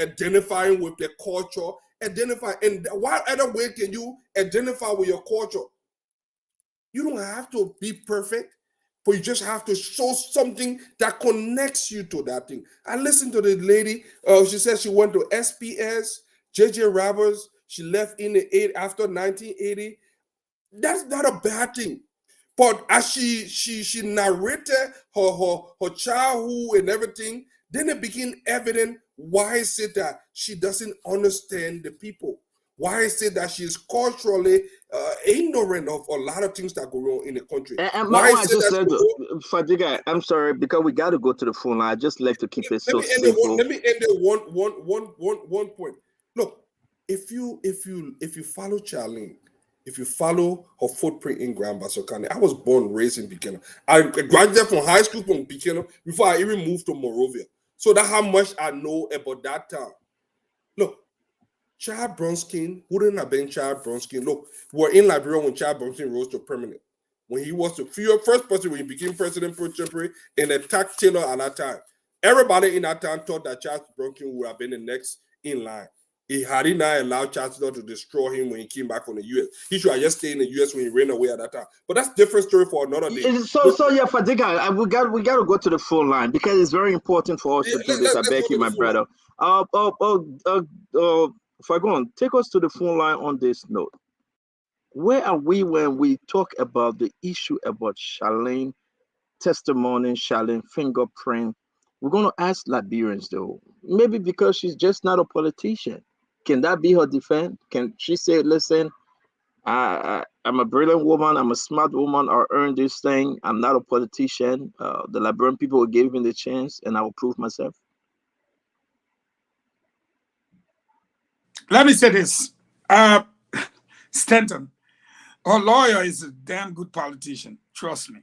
identifying with their culture, and what other way can you identify with your culture? You don't have to be perfect, but you just have to show something that connects you to that thing. I listened to the lady. She said she went to SPS, JJ Roberts. She left in the after 1980. That's not a bad thing. But as she narrated her childhood and everything, then it became evident why is it that she doesn't understand the people. Why is it that she's culturally ignorant of a lot of things that go on in the country? And why I just said, Fadiga, I'm sorry, because we got to go to the phone line. I just like to keep it so simple. Let me end it one point. Look, if you follow Charlene, if you follow her footprint in Grand Bassa County, I was born and raised in Buchanan. I graduated from high school from Buchanan before I even moved to Monrovia. So that's how much I know about that town. Look, Chad Bronskin wouldn't have been Chad Bronskin. Look, we're in Liberia when Chad Bronskin rose to permanent. When he was the first person when he became president pro tempore and attacked Taylor at that time. Everybody in that town thought that Chad Bronskin would have been the next in line. Had he not allowed Chancellor to destroy him when he came back from the U.S. He should have just stayed in the U.S. when he ran away at that time. But that's a different story for another day. So yeah, Fadiga, we got to go to the phone line because it's very important for us to do this. I beg you, my brother. Fagon, take us to the phone line on this note. Where are we when we talk about the issue about Charlene testimony, Charlene fingerprint? We're going to ask Liberians, though, maybe because she's just not a politician. Can that be her defense? Can she say, listen, I'm a brilliant woman, I'm a smart woman, I earned this thing, I'm not a politician. The Liberian people gave me the chance, and I will prove myself. Let me say this. Stanton, her lawyer is a damn good politician, trust me.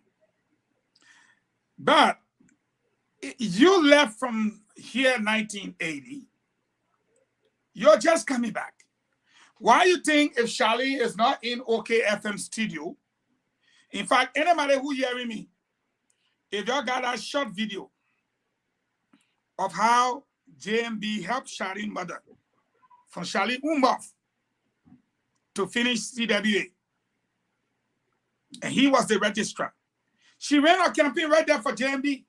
But you left from here 1980. You're just coming back. Why you think if Charlene is not in OKFM studio, in fact, anybody who hearing me, if y'all got that short video of how JMB helped Charlene's mother from Charlene Umboff to finish CWA, and he was the registrar. She ran a campaign right there for JMB.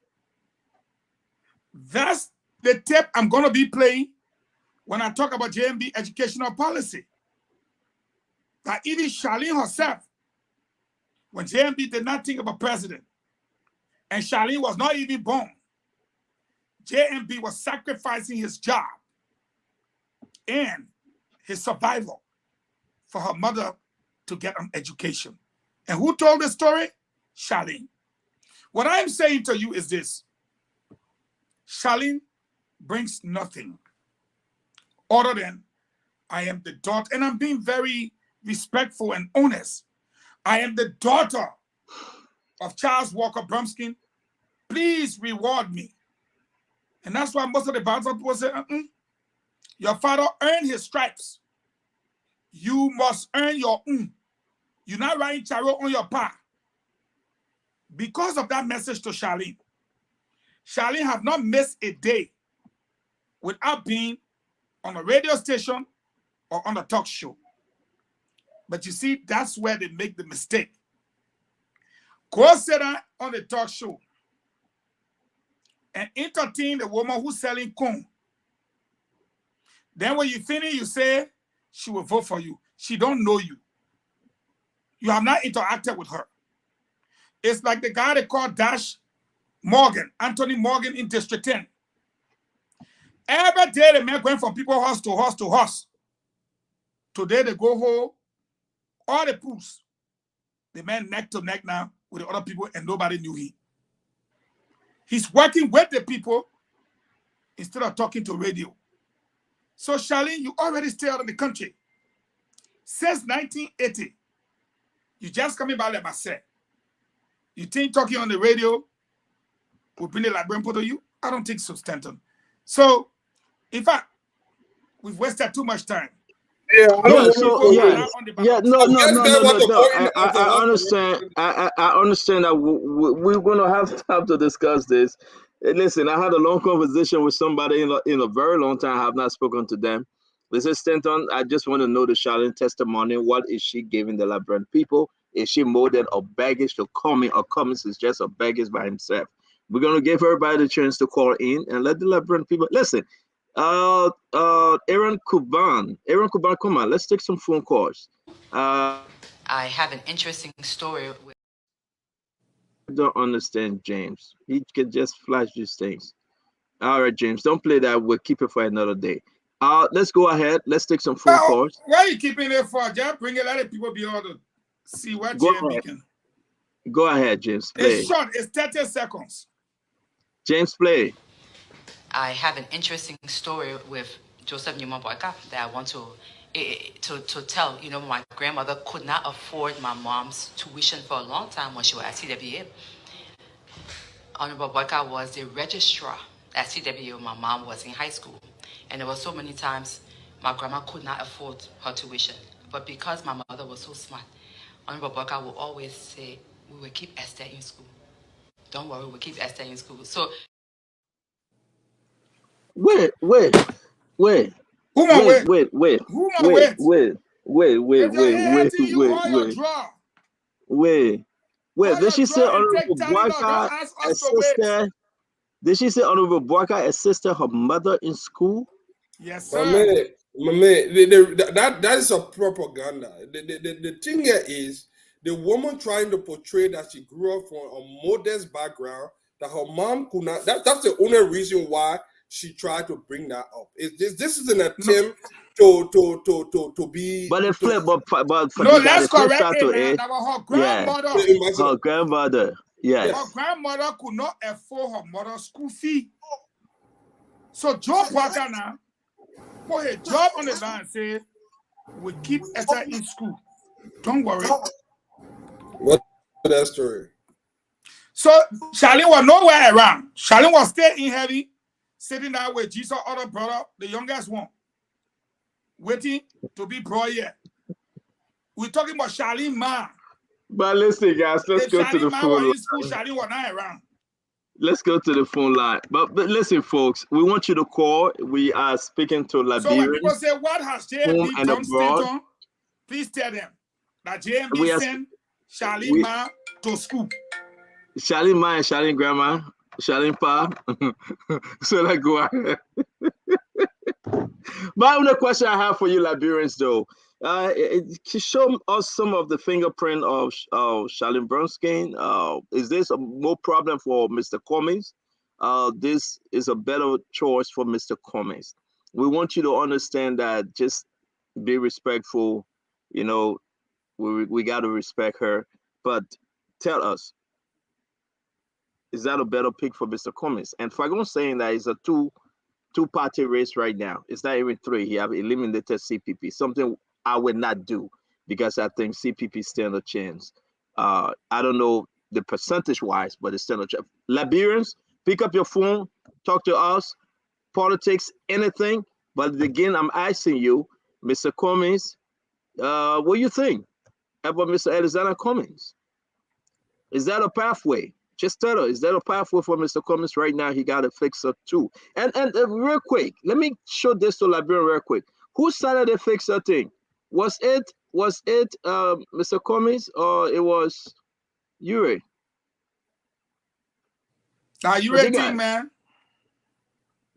That's the tape I'm going to be playing when I talk about JMB educational policy. That even Charlene herself, when JMB did not think about president, and Charlene was not even born, JMB was sacrificing his job and his survival for her mother to get an education. And who told the story? Charlene. What I'm saying to you is this. Charlene brings nothing other than I am the daughter, and I'm being very respectful and honest. I am the daughter of Charles Walker Brumskin. Please reward me. And that's why most of the Bible people say, your father earned his stripes. You must earn your own. You're not riding chariot on your path. Because of that message to Charlene, Charlene have not missed a day without being on a radio station or on a talk show. But you see, that's where they make the mistake. Go sit down on the talk show and entertain the woman who's selling corn. Then when you finish, you say she will vote for you. She don't know you. You have not interacted with her. It's like the guy they call Dash Morgan, Anthony Morgan in District 10. Every day the man going from people house to house to house. Today they go home, all the proofs. The man neck to neck now with the other people and nobody knew him. He's working with the people instead of talking to radio. So Charlene, you already stay out of the country. Since 1980, you just coming back like I said. You think talking on the radio will bring the librarian to you? I don't think so, Stanton. So, in fact, we've wasted too much time. Yeah, no. I understand. I understand that we're gonna have time to discuss this. Listen, I had a long conversation with somebody in a very long time. I have not spoken to them. This is Stanton. I just want to know the Charlene testimony. What is she giving the Liberian people? Is she more than a baggage to Cummings, or Cummings is just a baggage by himself? We're gonna give everybody the chance to call in and let the Liberian people listen. Aaron Kuban, come on, let's take some phone calls. I have an interesting story. I don't understand James. He can just flash these things. All right, James, don't play that. We'll keep it for another day. Let's go ahead. Let's take some phone calls. Why are you keeping it for? Just bring it, let the people be able to see what James can. Go ahead, James. Play. It's short. It's 30 seconds. James, play. I have an interesting story with Joseph Newman Boyka that I want to tell. You know, my grandmother could not afford my mom's tuition for a long time when she was at CWA. Honorable Boyka was the registrar at CWA when my mom was in high school. And there were so many times my grandma could not afford her tuition. But because my mother was so smart, Honorable Boyka would always say, we will keep Esther in school. Don't worry, we'll keep Esther in school. So Wait. Wait. Did she say Honorable Boyka assisted? Did she say Honorable Boyka assisted her mother in school? Yes, sir. My man, that is a propaganda. The thing here is the woman trying to portray that she grew up from a modest background, that her mom could not. That's the only reason why she tried to bring that up. This is an attempt to be. But it flipped. But let's correct it. That was her grandmother. Yeah. Her grandmother. Yes. Her grandmother could not afford her mother's school fee. So Joe Boyka now put a job on the line and say, we keep Esther in school. Don't worry. What's that story? So Charlene was nowhere around. Charlene was still in heavy, sitting there with Jesus' other brother, the youngest one, waiting to be brought here. We're talking about Charlene Ma. But listen, guys, let's go to the phone line. Charlene was not around. Let's go to the phone line. But listen, folks, we want you to call. We are speaking to Liberians. So when people say, what has JMB done, Stanton, please tell them that JMB sent Charlene Ma to school. Charlene Ma and Charlene Grandma, Charlene Pa. So let's go ahead. But the question I have for you, Liberians, though, to show us some of the fingerprint of Charlene Bernstein. Is this a more problem for Mr. Cummings? This is a better choice for Mr. Cummings. We want you to understand that. Just be respectful. You know, we got to respect her. But tell us, is that a better pick for Mr. Cummings? And Fagon saying that it's a two-party race right now. It's not even three. He have eliminated CPP, something I would not do because I think CPP stand a chance. I don't know the percentage-wise, but it's still a chance. Liberians, pick up your phone, talk to us, politics, anything. But again, I'm asking you, Mr. Cummings, what do you think? about Mr. Alexander Cummings? Is that a pathway? Just tell her, is that a pathway for Mr. Cummings right now? He got a fixer too. And real quick, let me show this to Liberian real quick. Who started the fixer thing? Was it Mr. Cummings or it was Ure? Now Ure thing, man.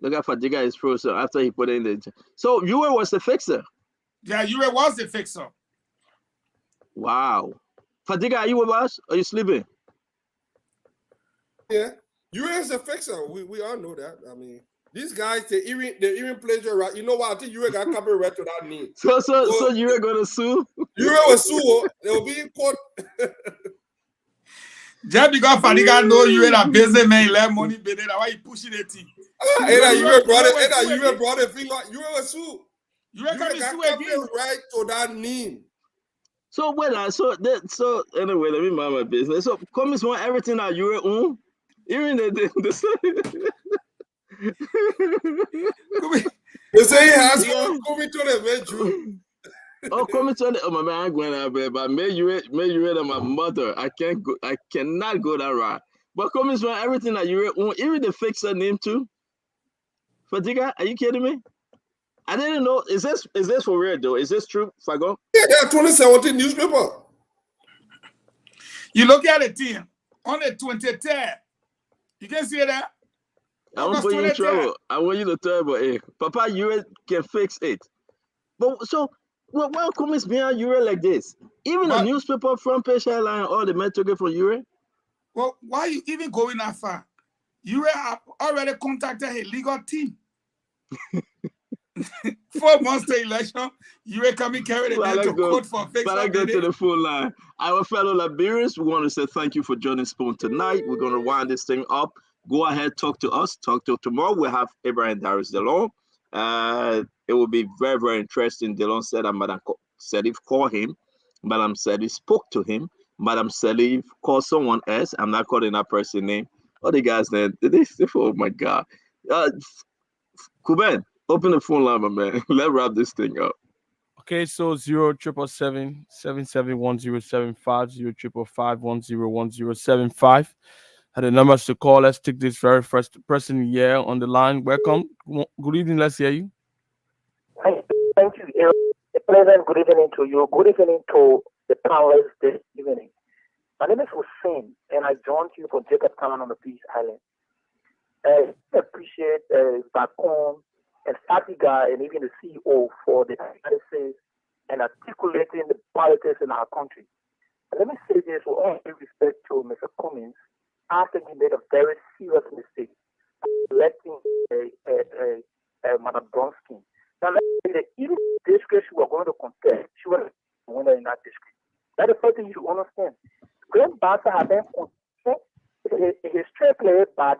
Look at Fadiga is frozen after he put in the. So Ure was the fixer. Yeah, Ure was the fixer. Wow. Fadiga, are you with us? Are you sleeping? Yeah, Ure is a fixer. We all know that. I mean, these guys, they even play your right. You know what? I think Ure got copyright to that name. So Ure gonna sue? Ure will sue. They'll be in court. Just because Fadiga know Ure a businessman, let money be there. Why you pushing it? Ure brought a finger. Ure will sue. Ure got copyright to that name. So so anyway, let me mind my business. So Cummings want everything that Ure own. Even the they say he has coming to the venture. Oh, coming to the my man going out there, but may you read my mother. I cannot go that route. But Cummings want everything that Ure own, even the fixer name too. Fadiga, are you kidding me? I didn't know. Is this for real though? Is this true, Fago? Yeah, 2017 newspaper. You look at the team on the 23rd. You can see that. I won't put you in trouble. I want you to tell me, Papa, Ure can fix it. But so, why Cummings behind Ure like this? Even the newspaper front page headline, all the men took it from Ure. Well, why are you even going that far? Ure have already contacted a legal team. 4 months to election, Ure coming carry the day to court for fix. But I go to the phone line. Our fellow Liberians, we want to say thank you for joining Spoon tonight. We're going to wind this thing up. Go ahead, talk to us. Talk to tomorrow. We'll have Abraham Darius Delon. It will be very, very interesting. Delon said that Madam Salif called him. Madam Salif spoke to him. Madam Salif called someone else. I'm not calling that person's name. All the guys there, oh my God. Kuben, open the phone line, my man. Let's wrap this thing up. Okay, so 077771075, 05551011075. And the numbers to call. Let's take this very first person here on the line. Welcome. Good evening. Let's hear you. Thank you. A pleasant good evening to you. Good evening to the panelists this evening. My name is Hussein, and I joined you from Jacob Town on the Peace Island. I appreciate Vacon and Fatiga and even the CEO for the analysis and articulating the politics in our country. And let me say this with all due respect to Mr. Cummings. After he made a very serious mistake, electing Madam Bronsky. Now, let's say that even the district she was going to contest, she was the winner in that district. That's the first thing you should understand. Graham Bassa had been his straight play by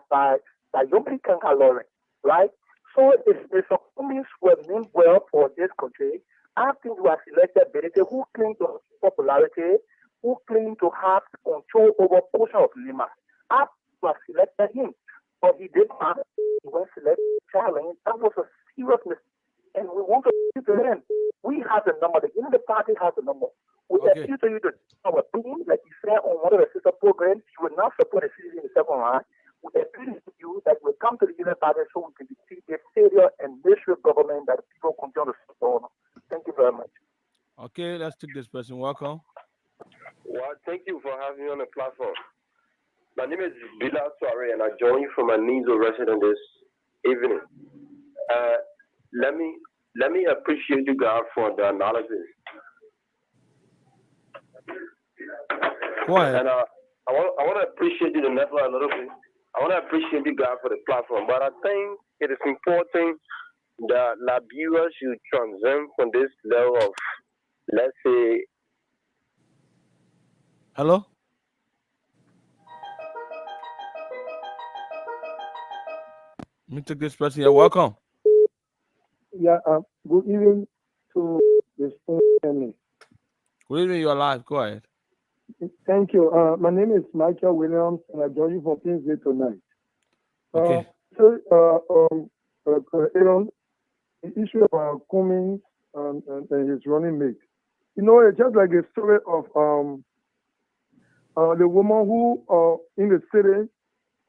Yomri Kanka Lawrence, right? So if Mr. Cummings were named well for this country, after he was elected, Benete, who claimed to have popularity, who claimed to have control over a portion of Lima. After was selected him, but he did not. He was selected challenge. That was a serious mistake, and we want to appeal to him. We have the number. The the party has the number. We appeal to you to our opinion, like you said on one of the sister programs. You will not support the citizen in the second round. We appeal to you that we come to the Union Party so we can defeat the failure and miserable government that people continue to support. Thank you very much. Okay, let's take this person. Welcome. Well, thank you for having me on the platform. My name is Bilal Soare, and I join you from a Nizo resident this evening. Let me appreciate you guys for the analysis. Go ahead. And I want to appreciate you the network a little bit. I want to appreciate you guys for the platform, but I think it is important that Liberia should transcend from this level of, let's say. Hello. Let me take this person here. Welcome. Yeah, good evening to the family. Good evening, you're live. Go ahead. Thank you. My name is Michael Williams, and I join you from Kingsway tonight. Okay. Aaron, the issue of Cummings and his running mate. You know, it's just like a story of the woman who in the city,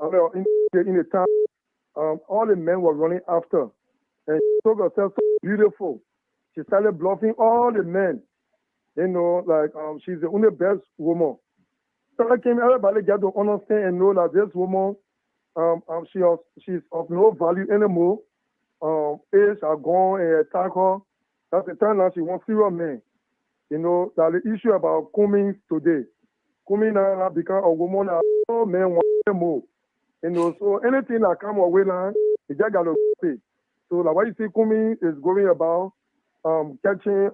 in the town, all the men were running after, and she took herself so beautiful. She started bluffing all the men. You know, like she's the only best woman. So everybody got to understand and know that this woman, she's of no value anymore. Age are gone and attack her. That's the time that she wants serious men. You know, that the issue about Kumi today. Kumi now become a woman that all men want more. You know, so anything that come away now, you just got to pay. So like what you see Kumi is going about catching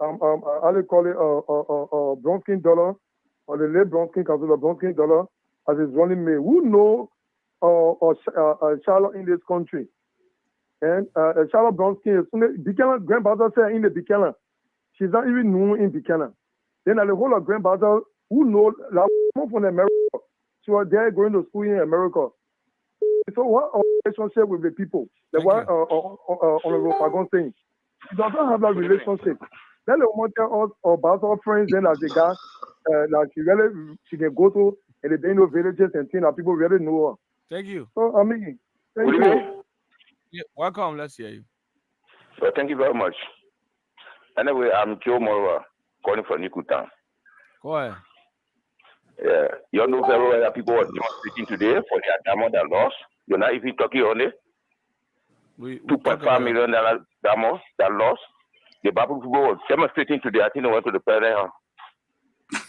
how they call it Bronskin dollar, or the late Bronskin consider Bronskin dollar as his running mate. Who know Charlotte in this country? And Charlotte Bronskin is Buchanan, grandfather said in the Buchanan. She's not even known in Buchanan. Then the whole of grandfather who know that from America. She was there going to school in America. So what our relationship with the people? The one Honorable Fagon saying. She doesn't have that relationship. Then the woman tell us about our friends then as a guy that she can go to and they know villages and things that people really know her. Thank you. So I mean, thank you. Yeah, welcome. Let's hear you. Well, thank you very much. Anyway, I'm Joe Morwa, calling from Nikutan. Go ahead. Yeah, you know very well that people are demonstrating today for their diamond that lost. You're not even talking on it. $2.5 million diamond that lost. The Bible people were demonstrating today. I think they went to the parent.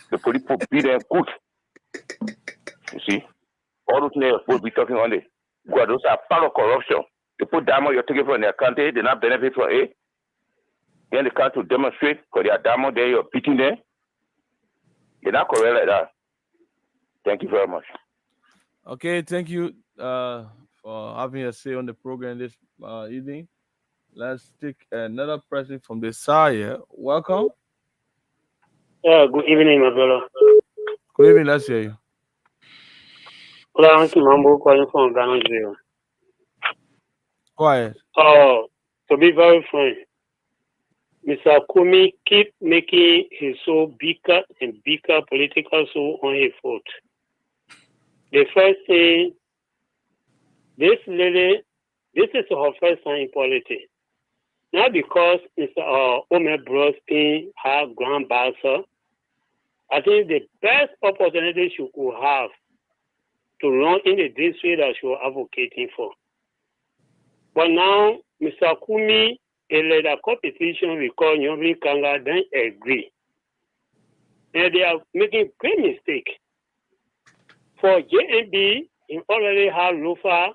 The police beat them good. You see, all those names will be talking on it. Because those are part of corruption. They put diamond you're taking from their country, they not benefit from it. Then they come to demonstrate for their diamond, there you're beating them. They're not correct like that. Thank you very much. Okay, thank you for having a say on the program this evening. Let's take another person from the side here. Welcome. Yeah, good evening, my brother. Good evening, let's hear you. Hello, I'm Mambo calling from Ghana, Jail. Go ahead. To be very frank, Mr. Kumi keep making his soul bigger and bigger political soul on his foot. The first thing, this lady, this is her first time in politics. Not because Mr. Omer Bronskin had Grand Bassa. I think the best opportunity she could have to run in the district that she was advocating for. But now, Mr. Kumi, led a competition we call Nyomri Kanga, then agree. And they are making great mistake. For JNB, he already have Lufa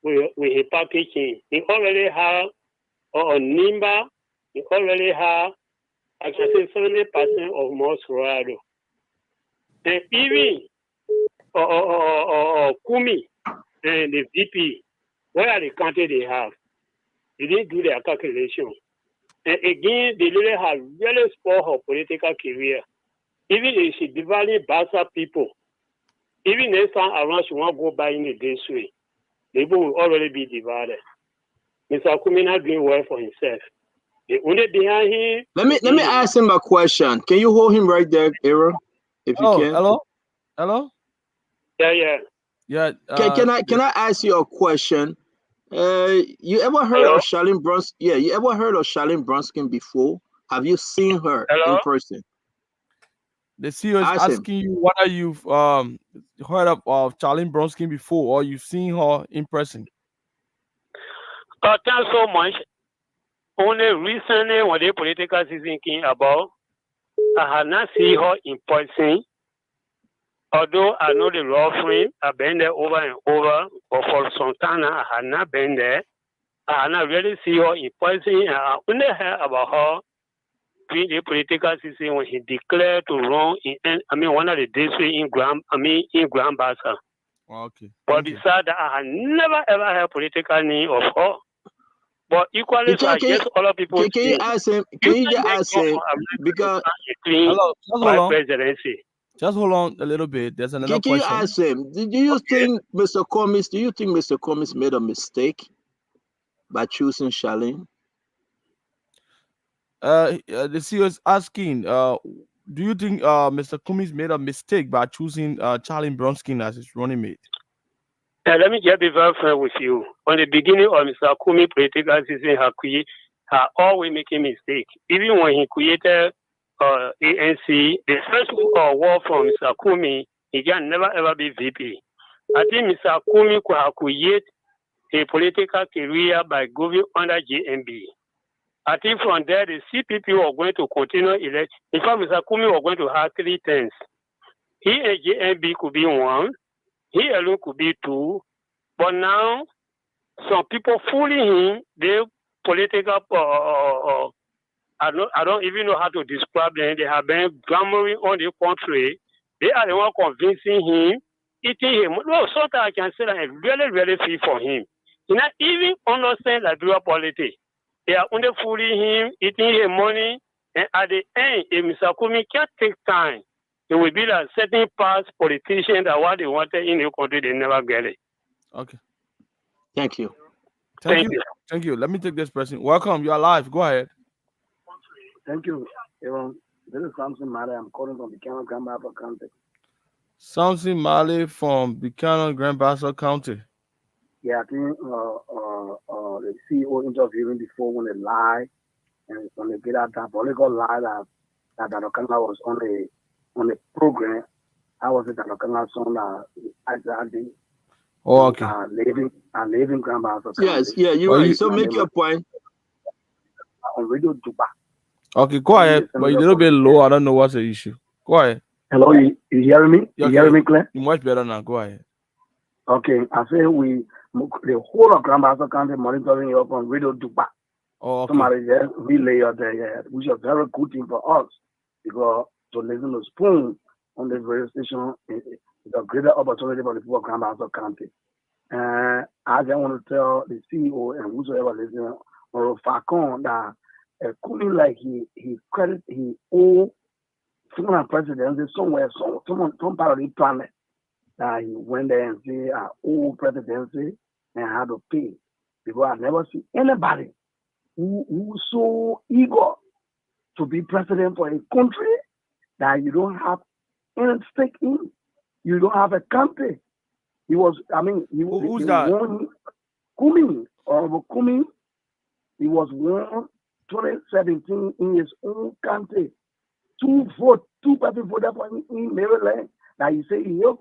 with a packaging. He already have Nimba. He already have, I can say, 70% of most Colorado. And even Kumi and the VP, what are the country they have? They didn't do their calculation. And again, they really have really spoiled her political career. Even if she divided Bassa people, even next time around she won't go by in the district, the people will already be divided. Mr. Kumi not doing well for himself. The only behind him. Let me ask him a question. Can you hold him right there, Aaron? If you can. Hello? Yeah. Can I ask you a question? You ever heard of Charlene Bronskin? Yeah, you ever heard of Charlene Bronskin before? Have you seen her in person? The CEO is asking you whether you've heard of Charlene Bronskin before or you've seen her in person. Thanks so much. Only recently when the political season came about, I had not seen her in person. Although I know the law frame, I've been there over and over, but for some time I had not been there. I had not really seen her in person. I only heard about her during the political season when he declared to run in, one of the districts in Grand Bassa. Okay. But besides that, I had never ever heard political name of her. But equally, I guess other people. Can you ask him? Can you just ask him? Because presidency. Just hold on a little bit. There's another question. Can you ask him? Do you think Mr. Cummings? Do you think Mr. Cummings made a mistake by choosing Charlene? The CEO is asking, do you think Mr. Kumi's made a mistake by choosing Charlie Bronskin as his running mate? Let me just be very frank with you. On the beginning of Mr. Kumi political season, he always making mistake. Even when he created ANC, the first word from Mr. Kumi, he can never ever be VP. I think Mr. Kumi could have created a political career by going under JMB. I think from there, the CPP were going to continue elect. In fact, Mr. Kumi was going to have 3 terms. He and JMB could be 1. He alone could be 2. But now, some people fooling him, they political, I don't even know how to describe them. They have been glamoring on the country. They are the one convincing him, eating him. No, sometimes I can say that I really, really feel for him. He not even understand Liberia politics. They are only fooling him, eating his money, and at the end, if Mr. Kumi can't take time, it will be like certain past politicians that what they wanted in the country, they never get it. Okay. Thank you. Thank you. Thank you. Let me take this person. Welcome. You are live. Go ahead. Thank you, Aaron. This is Samson Male. I'm calling from Buchanan, Grand Bassa County. Samson Male from Buchanan, Grand Bassa County. Yeah, I think the CEO interviewing before when they lie and when they get out that political lie that Okanga was on the program. I was at Okanga son I did. Oh, okay. I live in Grand Bassa. Yes, yeah, you're right. So make your point. On Radio Duba. Okay, go ahead. But you're a little bit low. I don't know what's the issue. Go ahead. Hello, you hearing me? You hearing me clear? You're much better now. Go ahead. Okay, I say the whole of Grand Bassa County monitoring you up on Radio Duba. Oh, okay. Somebody just relay out there, which is a very good thing for us because to listen to Spoon on the radio station is a greater opportunity for the people of Grand Bassa County. I just want to tell the CEO and whosoever listening or Falcon that Kumi like he owe former presidency somewhere, some part of the planet that he went there and say I owe presidency and had to pay. Because I never see anybody who so eager to be president for a country that you don't have any stake in. You don't have a country. He was, I mean, who's that? Kumi, Honorable Kumi. He was born 2017 in his own country. 2 people voted for him in Maryland. Now you say you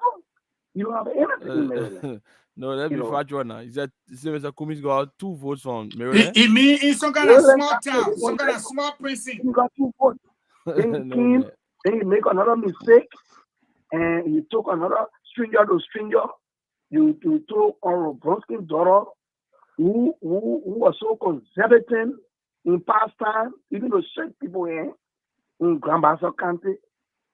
don't have anything in Maryland. No, that'd be factual now. Is that Mr. Kumi's got 2 votes from Maryland? It means in some kind of small town, some kind of small precinct. He got 2 votes. Then he make another mistake, and he took another stranger to stranger. You took Honorable Bronskin's daughter, who was so conservative in past time, even to shake people in Grand Bassa County.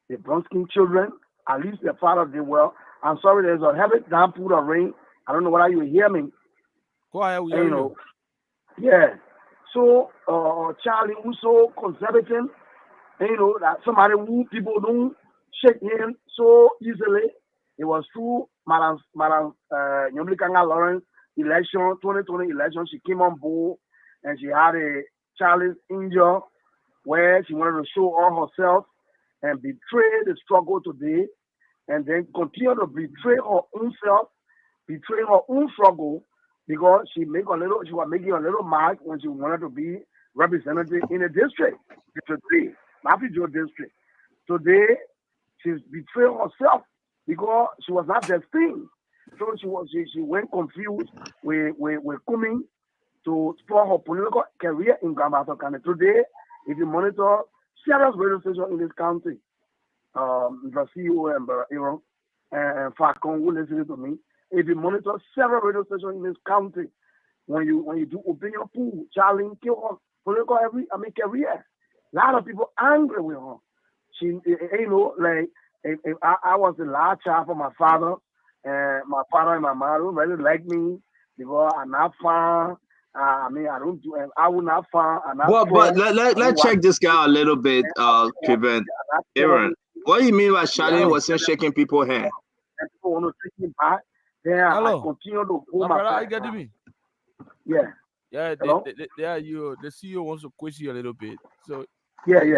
The Bronskin children, at least their father did well. I'm sorry, there's a heavy downpour of rain. I don't know whether you hear me. Go ahead, we hear you. Yeah. So Charlie was so conservative, that somebody who people don't shake him so easily. It was through Madam Nyomlikanga Lawrence election, 2020 election. She came on board and she had a Charlie's injury where she wanted to show all herself and betray the struggle today, and then continue to betray her own self, betray her own struggle, because she was making a little mark when she wanted to be representative in a district, District 3, Matthew Joe District. Today, she's betrayed herself because she was not destined. So she went confused with coming to explore her political career in Grand Bassa County. Today, if you monitor serious radio stations in this county, the CEO and Aaron and Falcon will listen to me. If you monitor several radio stations in this county, when you do opinion poll, Charlie kill her political career. A lot of people angry with her. She, I was the last child for my father, and my father and my mother don't really like me because I'm not fine. I don't do. I will not find. But let's check this guy a little bit, Kevin. Aaron, what do you mean by Charlene wasn't shaking people's hand? People want to take me back. Then I continue to hold my brother, you get me? Yeah. Yeah, Hello? The CEO wants to quiz you a little bit. So Yeah.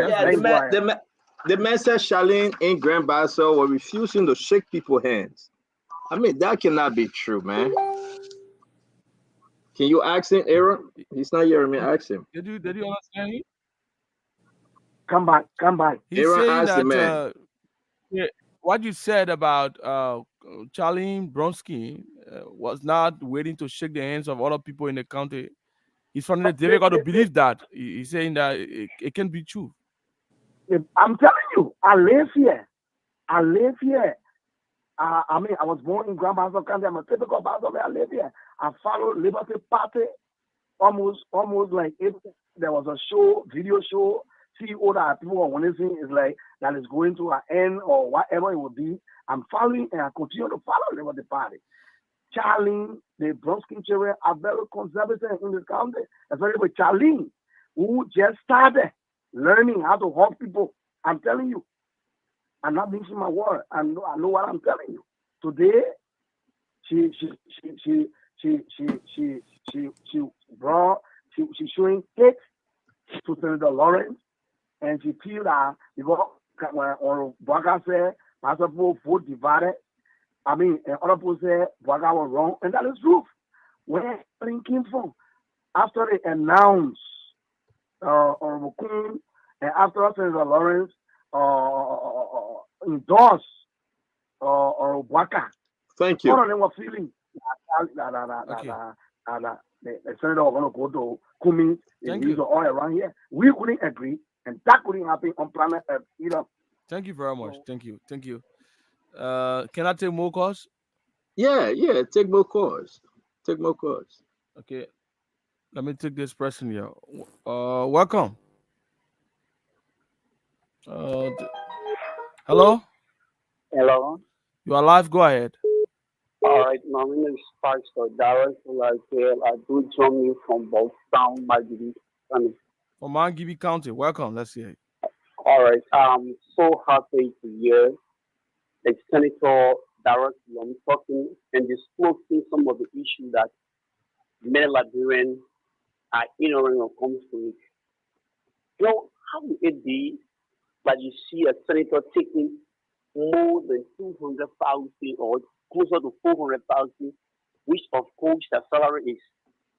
The man said Charlene and Grand Bassa were refusing to shake people's hands. I mean, that cannot be true, man. Can you ask him, Aaron? He's not hearing me. Ask him. Did you understand me? Come back. He's Aaron saying asked the man. What you said about Charlene Bronski was not waiting to shake the hands of other people in the county. He's finding it difficult to believe that. He's saying that it can be true. I'm telling you, I live here. I was born in Grand Bassa County. I'm a typical Bassa man. I live here. I follow Liberty Party almost like if there was a video show, CEO that people are witnessing is like that is going to an end or whatever it would be. I'm following and I continue to follow Liberty Party. Charlene, the Bronski children are very conservative in this county, especially with Charlene, who just started learning how to hug people. I'm telling you, I'm not mixing my word. I know what I'm telling you. Today, she's showing cake to Senator Lawrence, and she feel that because when Bwaka said, Pastor Paul vote divided. I mean, and other people say Bwaka was wrong, and that is true. Where it came from, after they announced Honorable Kuhn, and after Senator Lawrence endorsed Bwaka. Thank you. All of them were feeling that the senator was going to go to Cummings. He's all around here. We couldn't agree, and that couldn't happen on planet Earth either. Thank you very much. Thank you. Can I take more calls? Yeah. Take more calls. Okay. Let me take this person here. Welcome. Hello? Hello. You are live. Go ahead. All right. My name is Pastor Darrell. I do join you from Boston, Margibi County. From Margibi County. Welcome. Let's hear it. All right. I'm so happy to hear the Senator Darrell talking and disclosing some of the issues that many Liberians are ignoring when it comes to it. You know, how would it be that you see a senator taking more than 200,000 or closer to 400,000, which of course the salary is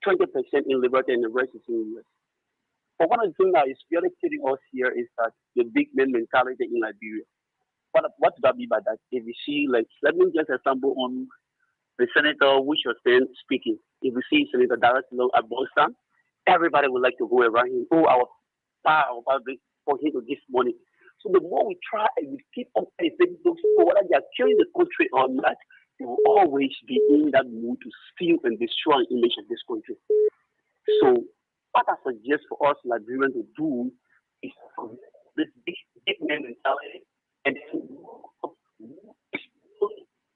20% in Liberty and the rest is in US. But one of the things that is really killing us here is that the big man mentality in Liberia. What do that mean by that? If you see, like, let me just example on the senator which was then speaking. If we see Senator Darrell at Boston, everybody would like to go around him. Oh, our power for him to give money. So the more we try and we keep on elevating those people, whether they are killing the country or not, they will always be in that mood to steal and destroy the image of this country. So what I suggest for us Liberians to do is this big man mentality and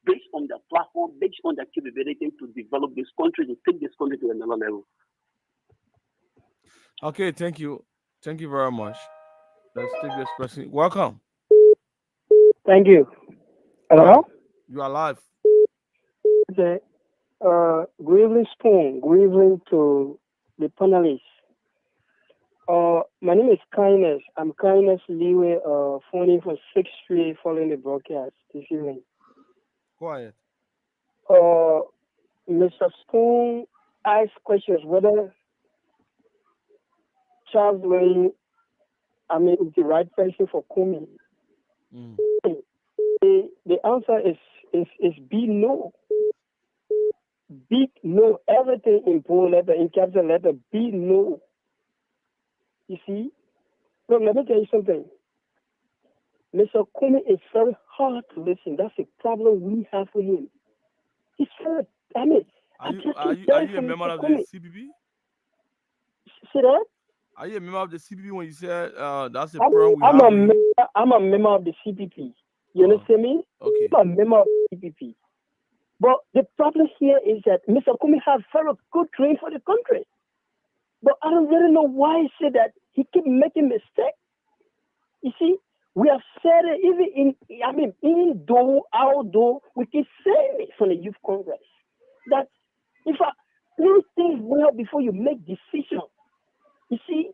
based on the platform, based on the capability to develop this country, to take this country to another level. Okay, thank you. Thank you very much. Let's take this person. Welcome. Thank you. Hello? You are live. Okay. Good evening, Spoon. Good evening to the panelists. My name is Kindness. I'm Kindness Leeway, phoning from 6th Street following the broadcast this evening. Quiet. Mr. Spoon asked questions whether Charles Wayne is the right person for Kumi. The answer is B, no. Big no. Everything in bold letter, in capital letter, B, no. You see? Look, let me tell you something. Mr. Kumi is very hard to listen. That's the problem we have with him. He's very, Are you a member of the CPP? See that? Are you a member of the CPP when you said that's the problem we have? I'm a member of the CPP. You understand me? Okay. I'm a member of the CPP. But the problem here is that Mr. Kumi has very good dream for the country. But I don't really know why he said that. He keep making mistakes. You see, we have said it even outdoor, we keep saying it from the Youth Congress. That think things well before you make decisions. You see,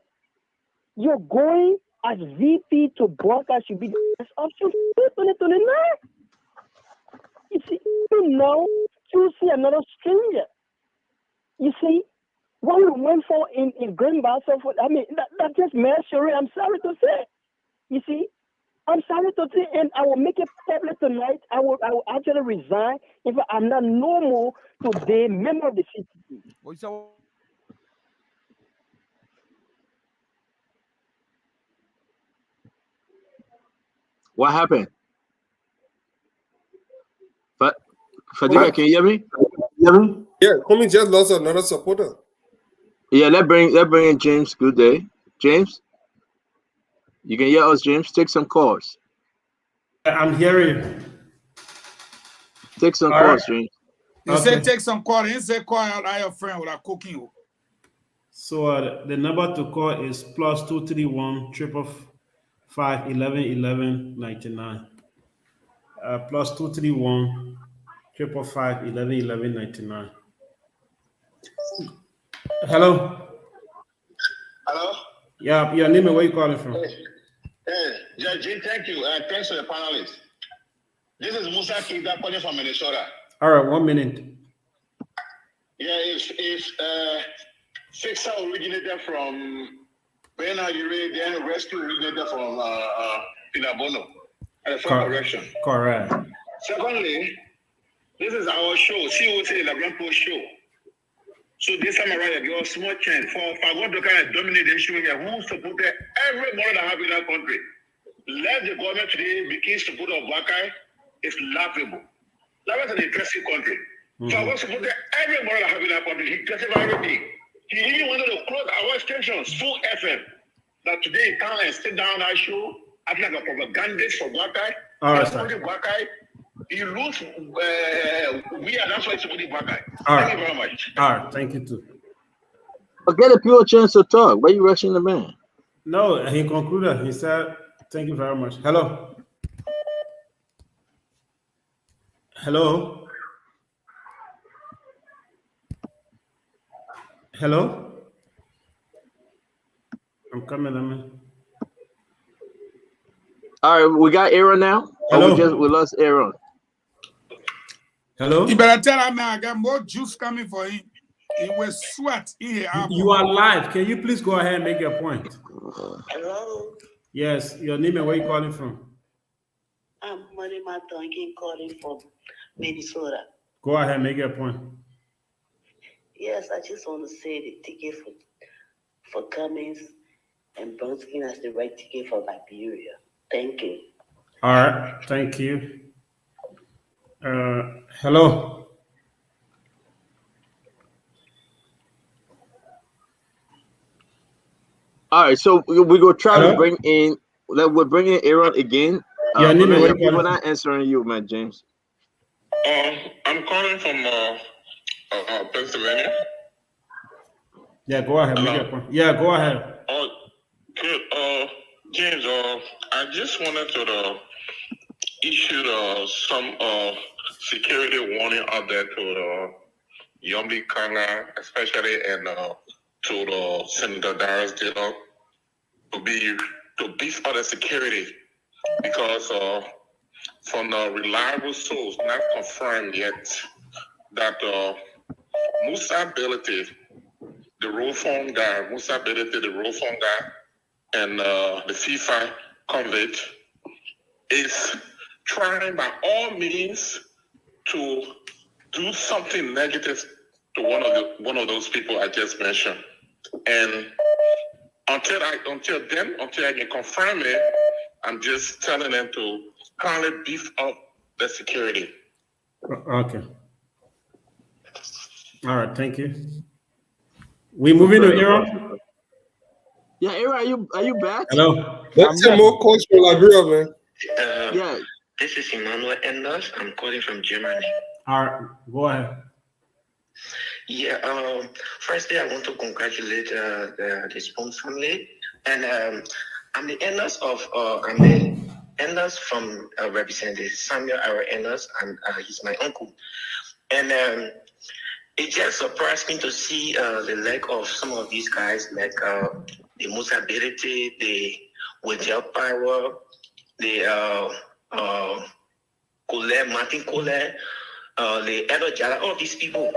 you're going as VP to broadcast should be the best option for 2029. You see, you know, you see another stranger. You see, what we went for in Grand Bassa, that just mess Sherry, I'm sorry to say. You see, I'm sorry to say, and I will make it public tonight. I will actually resign if I'm not no more today member of the CTP. What happened? Fadiga, can you hear me? Yeah, Kwame just lost another supporter. Yeah, let's bring in James. Good day, James. You can hear us, James. Take some calls. I'm hearing. Take some calls, James. You say take some call. You say call out your friend without cooking you. So the number to call is +231 555 11 11 99. +231 555 11 11 99. Hello. Hello. Yeah, your name and where you calling from? Hey, Judge, thank you. Thanks to the panelists. This is Musa Kita calling from Minnesota. All right, 1 minute. Yeah, if Fixer originated from Bernard Ure, then Rescue originated from Pinabono. And the first correction. Correct. Secondly, this is our show, COT, the Grand Post show. So this time around, I give a small chance for God to kind of dominate the issue here. Who supported every mother that have in our country? Let the government today begin support of Wakai. It's laughable. That was an interesting country. So I was supported every mother that have in our country. He justified everything. He even wanted to close our stations, full FM. That today he come and sit down our show, acting like a propagandist for Wakai. All right, Wakai. You lose, that's why it's supporting Wakai. All Thank you very much. All right, thank you too. But get a pure chance to talk. Why are you rushing the man? No, he concluded. He said, thank you very much. Hello. Hello. Hello. I'm coming, man. All right, we got Aaron now. Hello. We lost Aaron. Hello. You better tell him now. I got more juice coming for him. He will sweat in here. You are live. Can you please go ahead and make your point? Hello. Yes, your name and where you calling from? I'm Money Matonkin calling from Minnesota. Go ahead, make your point. Yes, I just want to say the ticket for Cummings and Brunskin as the right ticket for Liberia. Thank you. All right, thank you. Hello. All right, so we go try to bring in. We're bringing Aaron again. We're not answering you, man, James. I'm calling from Pennsylvania. Yeah, go ahead. Make your point. Yeah, go ahead. Good. James, I just wanted to issue some security warning out there to the Yombi Kanga, especially, and to the Senator Darius Dillon to beef up the security, because from the reliable source, not confirmed yet, that Musa Belete, the role form guy, and the FIFA convict is trying by all means to do something negative to one of those people I just mentioned. And until I can confirm it, I'm just telling them to kindly beef up the security. Okay. All right, thank you. We moving to Aaron? Yeah, Aaron, are you back? Hello. Let's get more calls from Liberia, man. Yeah. This is Emmanuel Enders. I'm calling from Germany. All right, go ahead. Yeah. Firstly, I want to congratulate the Spoon family, and I'm the Enders from Representative Samuel R. Enders, and he's my uncle. And it just surprised me to see the lack of some of these guys, like the Musa Berete, the Wajel Power, the Kole, Martin Kole, the Edo Jala, all these people.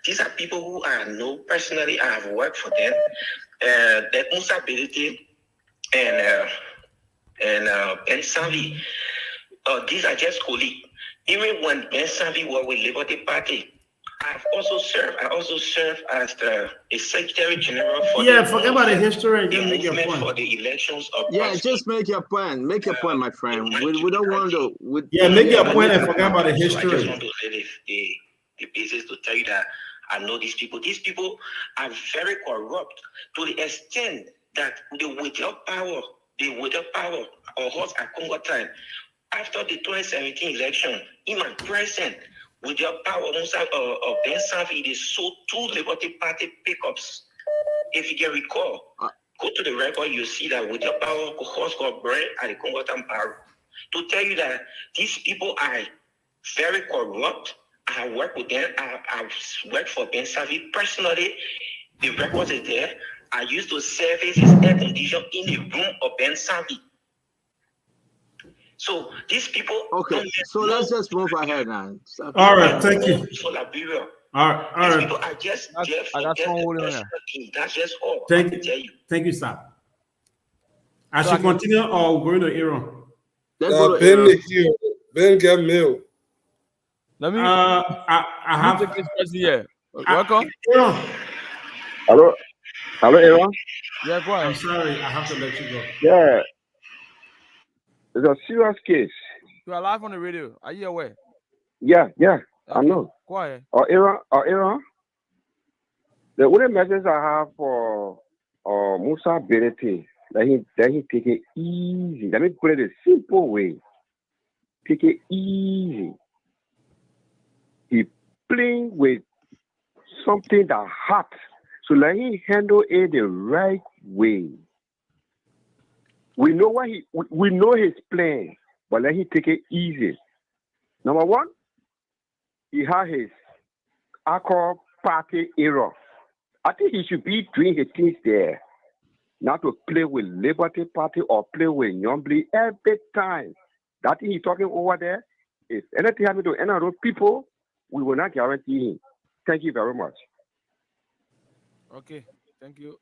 These are people who I know personally. I have worked for them. That Musa Berete and Savi, these are just colleagues. Even when Ben Savi was with Liberty Party, I also served as a Secretary General for forget about the history. Just make your point. For the elections of just make your point. Make your point, my friend. We don't want to. Make your point and forget about the history. So I just want to lay the basis to tell you that I know these people. These people are very corrupt to the extent that they without power or horse at Congo time. After the 2017 election, even present with their power of Ben Savi, they sold 2 Liberty Party pickups. If you can recall, go to the record, you see that with their power, horse got burned at the Congo time power. To tell you that these people are very corrupt. I have worked with them. I've worked for Ben Savi personally. The record is there. I used to service his air condition in the room of Ben Savi. So these people. Okay, so let's just move ahead now. All right, thank you. For Liberia. All right. People are just that's just all. Thank you. Thank you, sir. I should continue or go to Aaron? Ben get mail. Let me. I have to take this here. Welcome. Hello, Aaron. Yeah, go ahead. I'm sorry, I have to let you go. Yeah. It's a serious case. You are live on the radio. Are you aware? Yeah, okay. I know. Go ahead. Aaron, the only message I have for Musa Berete, that he take it easy. Let me put it a simple way. Take it easy. He playing with something that hot. So let him handle it the right way. We know we know his plan, but let him take it easy. Number one, he had his Accra party era. I think he should be doing his things there, not to play with Liberty Party or play with Nyombli every time. That thing he's talking over there, if anything happens to any of those people, we will not guarantee him. Thank you very much. Okay, thank you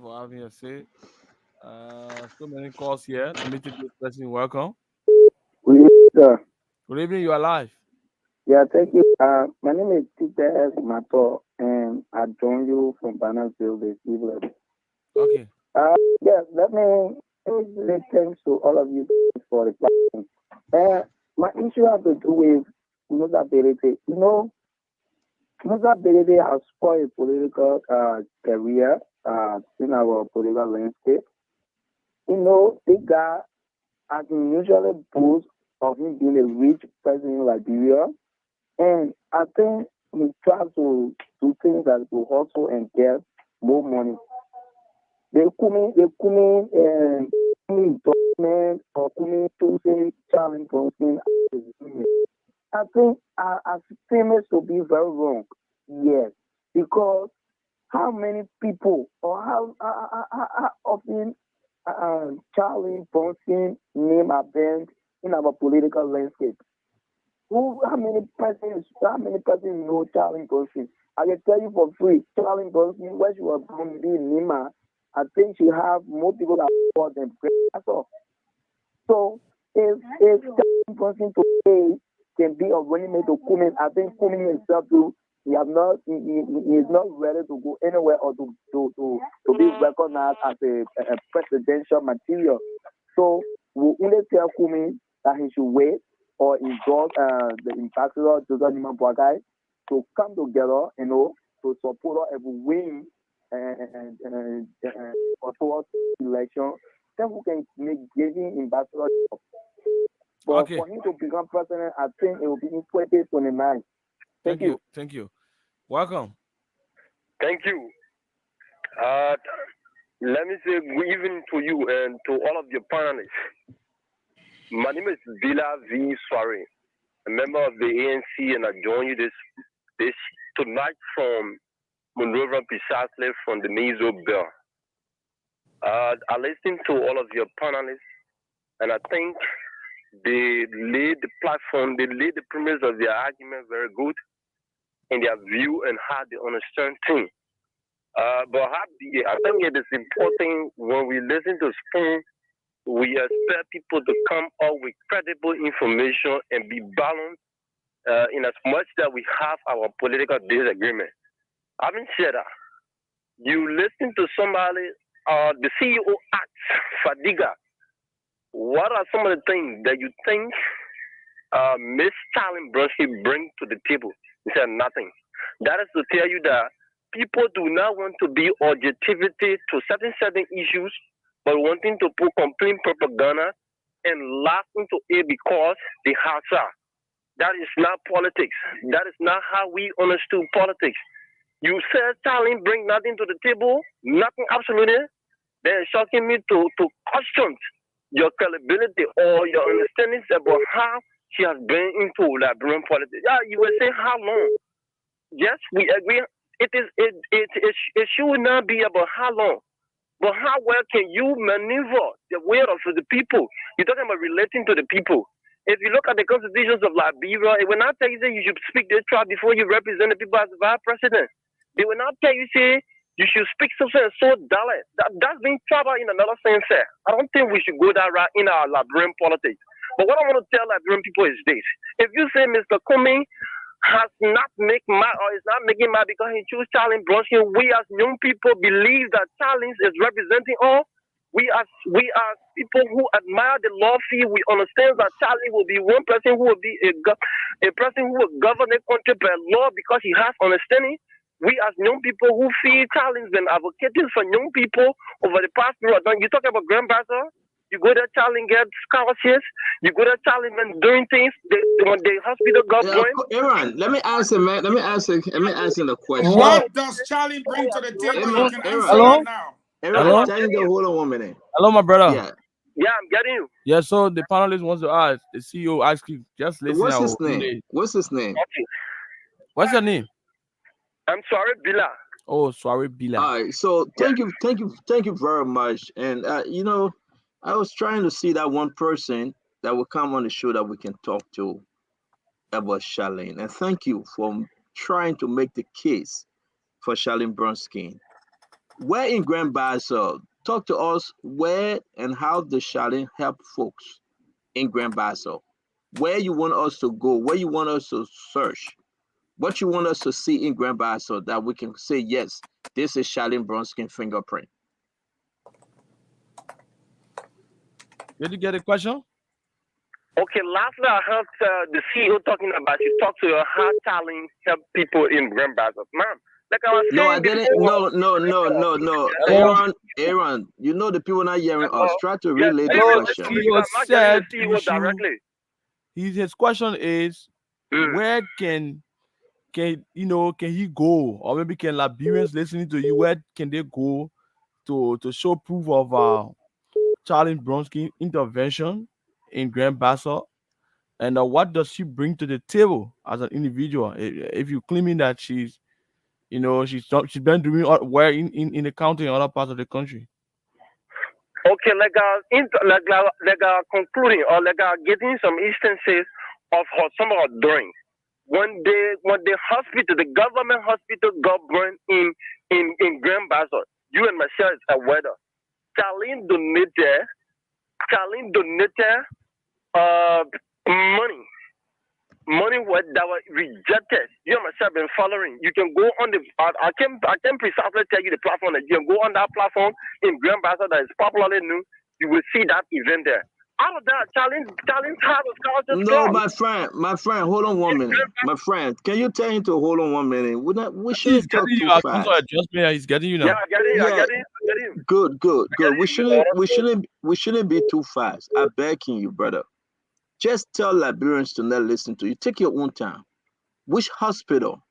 for having us say. So many calls here. Let me take this person. Welcome. Good evening, sir. Good evening. You are live. Yeah, thank you. My name is Tite Mato, and I join you from Bannersville this evening. Okay. Let me say thanks to all of you for the platform. My issue has to do with Musa Berete. Musa Berete has spoiled political career in our political landscape. This guy has been usually boast of him being a rich person in Liberia. And I think he tries to do things that will hustle and get more money. They come in endorsement or come to say challenge Bronson. I think I think it to be very wrong. Yes, because how many people or how often Charlie Bronson name are banned in our political landscape? How many persons know Charlie Bronson? I can tell you for free, Charlie Bronson, where she was born in Nima, I think she have more people that support them. That's all. So if Charlie Bronson today can be a running mate to Kumin, I think Kumin himself too. He is not ready to go anywhere or to be recognized as a presidential material. So we only tell Kumi that he should wait or endorse the ambassador Joseph Nima Boakai to come together, to support every win and towards election. Then we can make giving ambassador. But for him to become president, I think it will be in 2029. Thank you. Welcome. Thank you. Let me say good evening to you and to all of your panelists. My name is Bila V. Soare, a member of the ANC, and I join you this this tonight from Monrovia, precisely from the Nizo Bill. I listened to all of your panelists, and I think they laid the platform, they laid the premise of their argument very good in their view and how they understand things. But I think it is important when we listen to Spoon, we expect people to come up with credible information and be balanced in as much that we have our political disagreement. Having said that, you listen to somebody, the CEO asks Fadiga, what are some of the things that you think Ms. Charlene Bronsky brings to the table? He said nothing. That is to tell you that people do not want to be objectivity to certain issues, but wanting to put complete propaganda and laugh into it because they have that. That is not politics. That is not how we understood politics. You said Charlene bring nothing to the table, nothing absolutely. Then it's shocking me to question your credibility or your understanding about how she has been into Liberian politics. Yeah, you will say how long. Yes, we agree. It should not be about how long, but how well can you maneuver the will of the people? You're talking about relating to the people. If you look at the constitutions of Liberia, it will not tell you that you should speak this tribe before you represent the people as the vice president. They will not tell you, say, you should speak so dialect. That's being tribal in another sense. I don't think we should go that route in our Liberian politics. But what I want to tell Liberian people is this. If you say Mr. Comey has not made mad or is not making mad because he chose Charlene Bronsky, we as young people believe that Charlene is representing all. We are people who admire the law field. We understand that Charlie will be one person who will be a person who will govern the country by law because he has understanding. We as young people who feel Charlie's been advocating for young people over the past period. You talk about Grand Bazaar, you go there, Charlie gets scholarships. You go there, Charlie been doing things. When the hospital got going. Aaron, let me answer, man. Let me answer the question. What does Charlie bring to the table? You can answer Hello? that now. Aaron, tell you to hold on 1 minute. Hello, my brother. Yeah, I'm getting you. Yeah, so the panelist wants to ask, the CEO ask you, just listen. What's his name? What's his name? Okay. What's your name? I'm sorry, Bila. Oh, sorry, Bila. All right, so thank you very much. And I was trying to see that one person that will come on the show that we can talk to about Charlene. And thank you for trying to make the case for Charlene Bronsky. Where in Grand Bassa, talk to us where and how does Charlene help folks in Grand Bassa? Where you want us to go, where you want us to search, what you want us to see in Grand Bassa that we can say, yes, this is Charlene Bronsky fingerprint. Did you get a question? Okay, lastly, I heard the CEO talking about you talk to how Charlene help people in Grand Bassa. Ma'am, like I was saying. No, I didn't. No. Aaron, you know the people not hearing us. Try to relay the question. His question is, where can he go, or maybe can Liberians listening to you, where can they go to show proof of Charlene Bronsky intervention in Grand Bassa, and what does she bring to the table as an individual? If you're claiming that she's been doing well in the county and other parts of the country. Okay, concluding or getting some instances of some of her doing. When the hospital, the government hospital got burned in Grand Bassa, you and Michelle is aware. Charlene donated money that was rejected. You and myself been following. You can go on I can precisely tell you the platform that you can go on that platform in Grand Bassa that is popularly known. You will see that event there. Out of that, Charlene's had a scholarship. No, my friend, hold on 1 minute. My friend, can you tell him to hold on 1 minute? We shouldn't talk too fast. He's getting you now. Yeah, I get it. Good. We shouldn't be too fast. I'm begging you, brother. Just tell Liberians to not listen to you. Take your own time. Which hospital?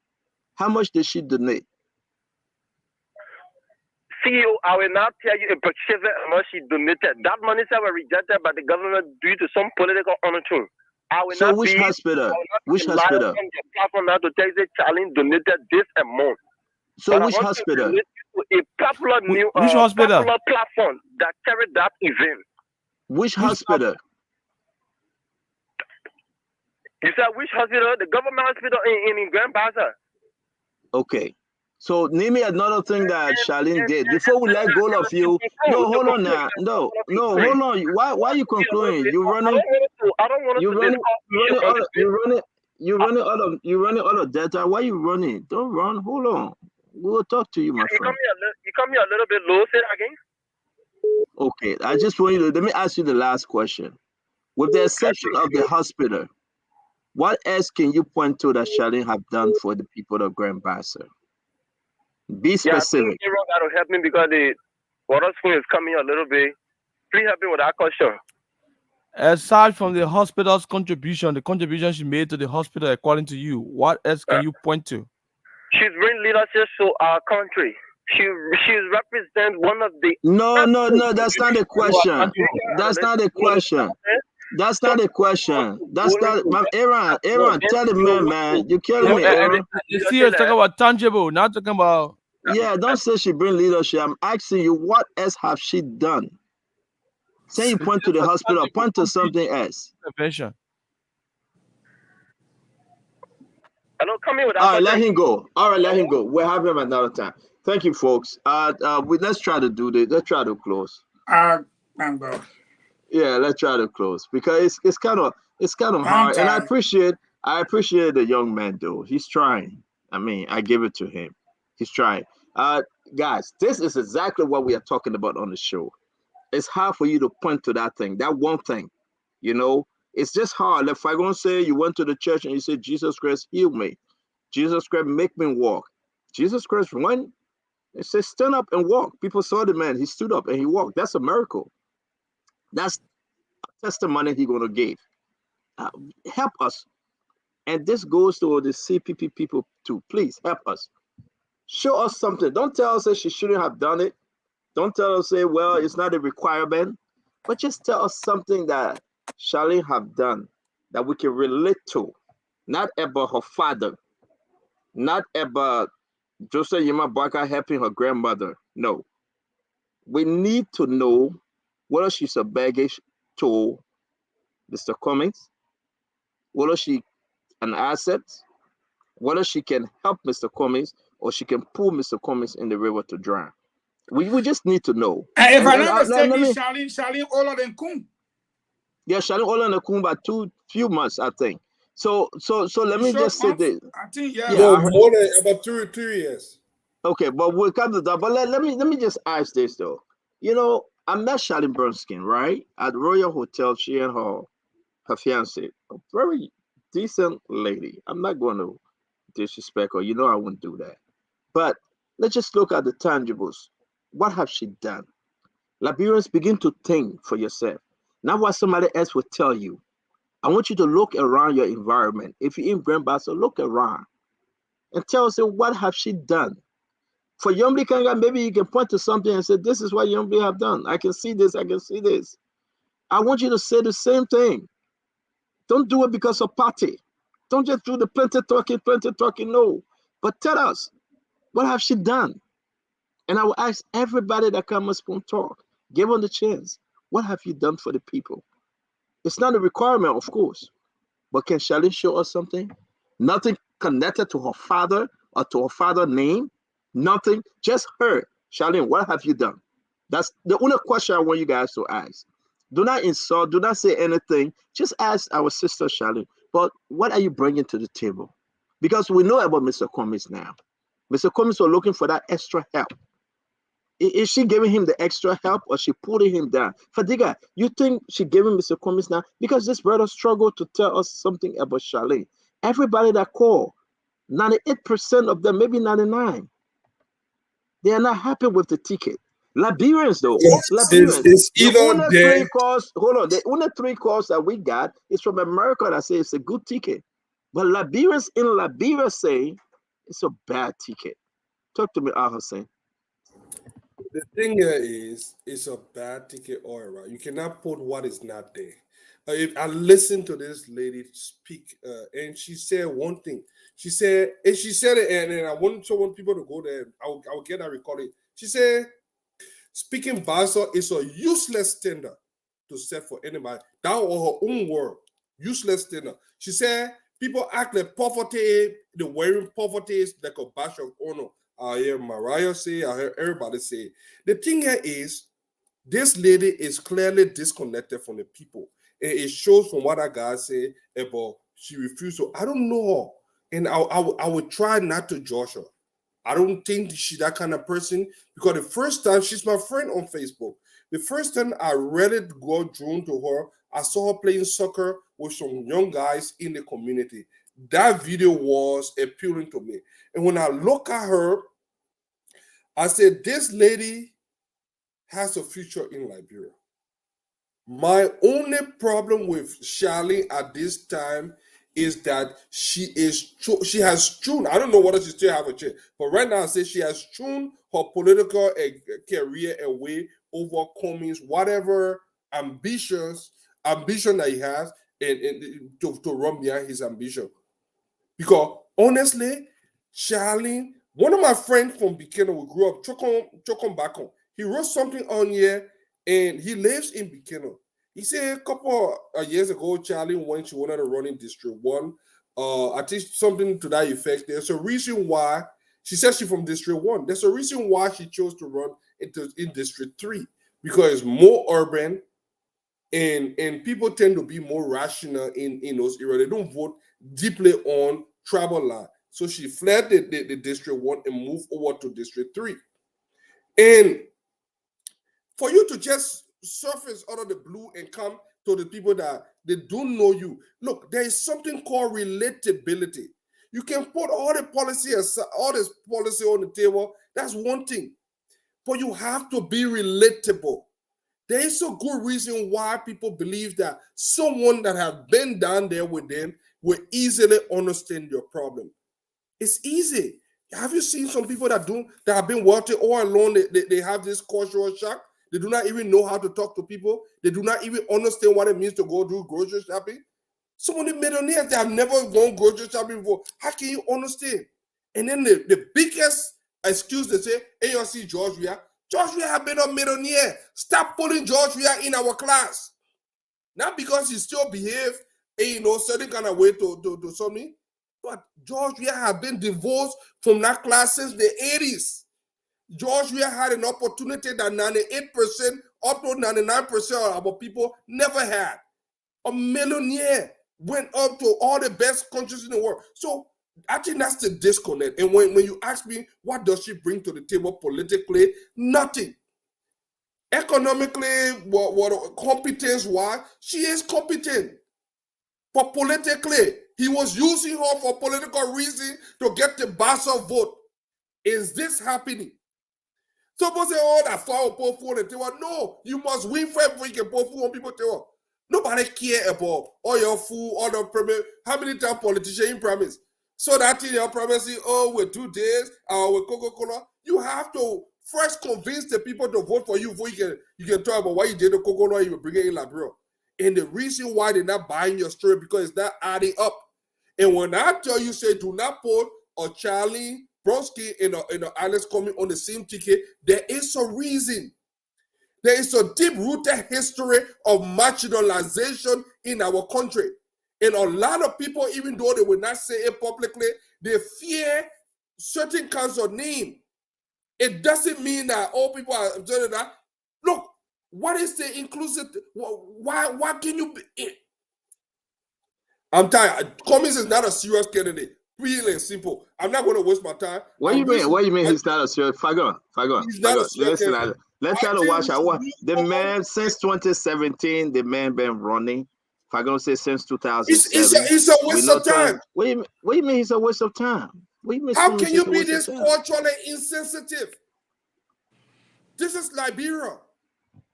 How much did she donate? CEO, I will not tell you in particular how much she donated. That money was rejected by the government due to some political undertone. I will So not which be. hospital? I will not Which be lying hospital? on the platform now to tell you that Charlie donated this amount. So But I which want hospital? to relate you to a popular new Which hospital? popular platform that carried that event. Which hospital? You said which hospital? The government hospital in Grand Baza. Okay. So name me another thing that Charlene did before we let go of you. No, hold on now. No, hold on. Why are you concluding? You running? I don't want to. You running out of data. Why you running? Don't run. Hold on. We'll talk to you, my friend. You come here a little bit low. Say that again. Okay. I just want you to let me ask you the last question. With the exception of the hospital, what else can you point to that Charlene have done for the people of Grand Bassa? Be specific. Yeah, I think got to help me because the water spoon is coming a little bit. Please help me with that question. Aside from the hospital's contribution, the contribution she made to the hospital, according to you, what else can you point to? She's bringing leadership to our country. She's represent one of the. No, that's not the question. That's not the question. That's not the question. That's not. Aaron, tell the man, you killing me, Aaron. You see, you're talking about tangible, not talking about. Yeah, don't say she bring leadership. I'm asking you, what else have she done? Say you point to the hospital, point to something else. Intervention. I don't come here with that. All right, let him go. All right, let him go. We'll have him another time. Thank you, folks. Let's try to do this. Let's try to close. Thank God. Yeah, let's try to close because it's kind of hard. And I appreciate the young man though. He's trying. I mean, I give it to him. He's trying. Guys, this is exactly what we are talking about on the show. It's hard for you to point to that thing, that one thing. You know, it's just hard. If I'm gonna say you went to the church and you said, Jesus Christ, heal me. Jesus Christ, make me walk. Jesus Christ went and said, stand up and walk. People saw the man. He stood up and he walked. That's a miracle. That's a testimony he's gonna give. Help us. And this goes to the CPP people too. Please help us. Show us something. Don't tell us that she shouldn't have done it. Don't tell us, say, well, it's not a requirement. But just tell us something that Charlene have done that we can relate to. Not about her father. Not about Joseph Yema Boakai helping her grandmother. No. We need to know whether she's a baggage to Mr. Cummings, whether she an asset, whether she can help Mr. Cummings or she can pull Mr. Cummings in the river to drown. We just need to know. And if I'm not mistaken, Charlene older than Kun. Yeah, Charlene older than Kun by few months, I think. So let me just say this. I think no, more than about 2 years. Okay, but we'll come to that. But let me just ask this though. You know, I met Charlene Bernstein, right? At Royal Hotel, she and her fiance, a very decent lady. I'm not going to disrespect her. You know I wouldn't do that. But let's just look at the tangibles. What have she done? Liberians, begin to think for yourself. Not what somebody else will tell you. I want you to look around your environment. If you're in Grand Bassa, look around and tell us what have she done. For Yombli Kanga, maybe you can point to something and say, this is what Yombli have done. I can see this, I can see this. I want you to say the same thing. Don't do it because of party. Don't just do the plenty talking, no. But tell us, what have she done? And I will ask everybody that comes and talk, give them the chance. What have you done for the people? It's not a requirement, of course. But can Charlene show us something? Nothing connected to her father or to her father's name? Nothing, just her. Charlene, what have you done? That's the only question I want you guys to ask. Do not insult, do not say anything. Just ask our sister Charlene, but what are you bringing to the table? Because we know about Mr. Cummings now. Mr. Cummings was looking for that extra help. Is she giving him the extra help or she putting him down? Fadiga, you think she giving Mr. Cummings now? Because this brother struggled to tell us something about Charlene. Everybody that called, 98% of them, maybe 99%, they are not happy with the ticket. Liberians, though, Liberians. It's either the only 3 calls that we got is from America that say it's a good ticket. But Liberians in Liberia say it's a bad ticket. Talk to me, Al-Hussein. The thing here is, it's a bad ticket all around. You cannot put what is not there. If I listened to this lady speak, and she said one thing. She said it, and I want people to go there. I'll get that recording. She said, speaking Bassa is a useless standard to set for anybody. That was her own word. Useless standard. She said, people act like poverty, the wearing poverty is like a badge of honor. I hear Mariah say, I hear everybody say. The thing here is, this lady is clearly disconnected from the people. And it shows from what that guy said about she refused to. I don't know her. And I would try not to judge her. I don't think she's that kind of person, because the first time, she's my friend on Facebook. The first time I really got drawn to her, I saw her playing soccer with some young guys in the community. That video was appealing to me. And when I look at her, I said, this lady has a future in Liberia. My only problem with Charlene at this time is that she has strewn, I don't know whether she still have a chair, but right now I say she has strewn her political career away over Cummings, whatever ambition that he has, and to run behind his ambition. Because honestly, Charlene, one of my friends from Bikino, we grew up, Chokon Bakon, he wrote something on here, and he lives in Bikino. He said a couple of years ago, Charlene, when she wanted to run in District 1, I think something to that effect. There's a reason why, she said she's from District 1. There's a reason why she chose to run in District 3, because it's more urban, and people tend to be more rational in those areas. They don't vote deeply on tribal line. So she fled the District 1 and moved over to District 3. And for you to just surface out of the blue and come to the people that they don't know you, look, there is something called relatability. You can put all this policy on the table. That's one thing. But you have to be relatable. There is a good reason why people believe that someone that has been down there with them will easily understand your problem. It's easy. Have you seen some people that have been wealthy all along? They have this cultural shock. They do not even know how to talk to people. They do not even understand what it means to go do grocery shopping. Some of the millionaires that have never gone grocery shopping before, how can you understand? And then the biggest excuse they say, ARC George Weah. George Weah have been a millionaire. Stop putting George Weah in our class. Not because he still behave certain kind of way to something, but George Weah have been divorced from that class since the 80s. George Weah had an opportunity that 98% up to 99% of our people never had. A millionaire went up to all the best countries in the world. So I think that's the disconnect. And when you ask me, what does she bring to the table politically? Nothing. Economically, what competence-wise, she is competent. But politically, he was using her for political reason to get the Bassa vote. Is this happening? So people say, oh, that far put food on the table. No, you must win first before you can put food on people's table. Nobody care about all your food, all the promise. How many times politicians promise? So that in your promise, oh, we'll do this, with Coca-Cola. You have to first convince the people to vote for you before you can talk about why you did the Coca-Cola, you will bring it in Liberia. And the reason why they're not buying your story, because it's not adding up. And when I tell you, say, do not put a Charlie Bronski and Alex Cummings on the same ticket, there is a reason. There is a deep-rooted history of marginalization in our country. And a lot of people, even though they will not say it publicly, they fear certain kinds of name. It doesn't mean that all people are saying that. Look, what is the inclusive? Why can you be? I'm tired. Cummings is not a serious candidate. Really and simple. I'm not going to waste my time. What do you mean? What do you mean he's not a serious? Fagon. Listen, let's try to watch out. The man, since 2017, the man been running. Fagon say since 2007. It's a waste of time. What do you mean he's a waste of time? How can you be this culturally insensitive? This is Liberia.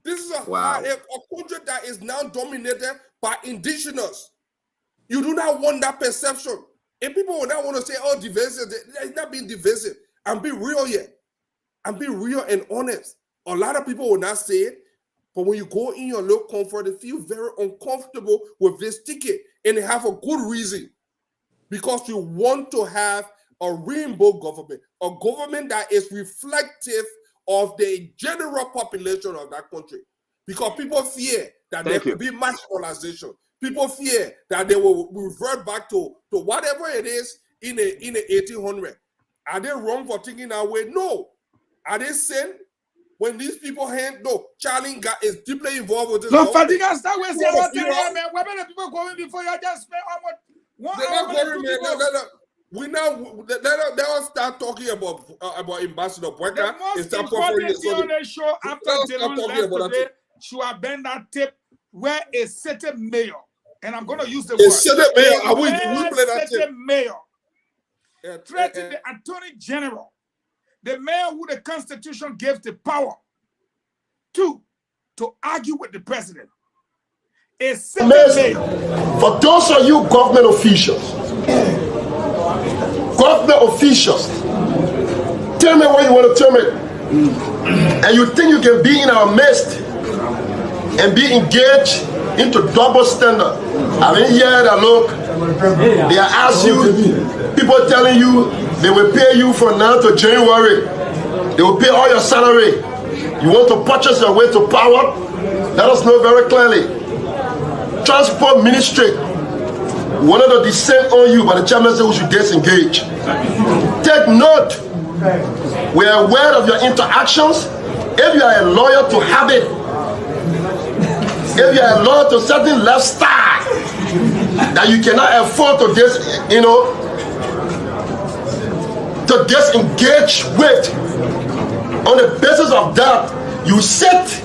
This is a country that is now dominated by indigenous. You do not want that perception. And people will not want to say, oh, divisive. It's not being divisive. I'm being real here. I'm being real and honest. A lot of people will not say it. But when you go in your little comfort, they feel very uncomfortable with this ticket, and they have a good reason. Because you want to have a rainbow government, a government that is reflective of the general population of that country. Because people fear that there could be mass polarization. People fear that they will revert back to whatever it is in the 1800s. Are they wrong for thinking that way? No. Are they sin? When these people no, Charlie is deeply involved with this. No, Fadigas, that was the man. Where the people going before you just spend almost 1 hour? We now let us start talking about Ambassador Boyka. The most important thing on the show after Dylan left today, she have been that tip where a certain mayor, and I'm going to use the word. Certain mayor. Mayor threatened the Attorney General, the mayor who the Constitution gave the power to argue with the president. A certain mayor. For those of you government officials, tell me what you want to tell me. And you think you can be in our midst and be engaged into double standard. I mean, here that look, they are asking you, people telling you they will pay you from now to January. They will pay all your salary. You want to purchase your way to power? Let us know very clearly. Transport Ministry wanted to descend on you, but the chairman said we should disengage. Take note. We are aware of your interactions. If you are a lawyer to habit, if you are a lawyer to certain lifestyle that you cannot afford to to disengage with, on the basis of that, you sit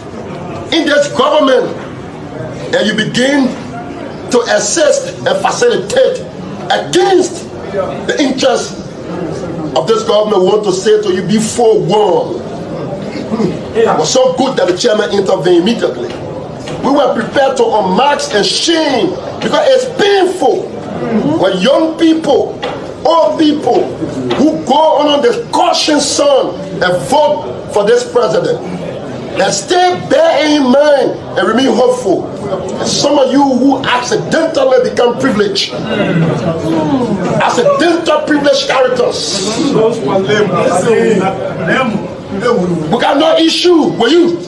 in this government and you begin to assist and facilitate against the interests of this government. Want to say to you, be forewarned. It was so good that the chairman intervened immediately. We were prepared to unmask and shame because it's painful when young people, old people who go on the caution sun and vote for this president and stay bare in mind and remain hopeful. And some of you who accidentally become privileged, accidental privileged characters, we got no issue with you,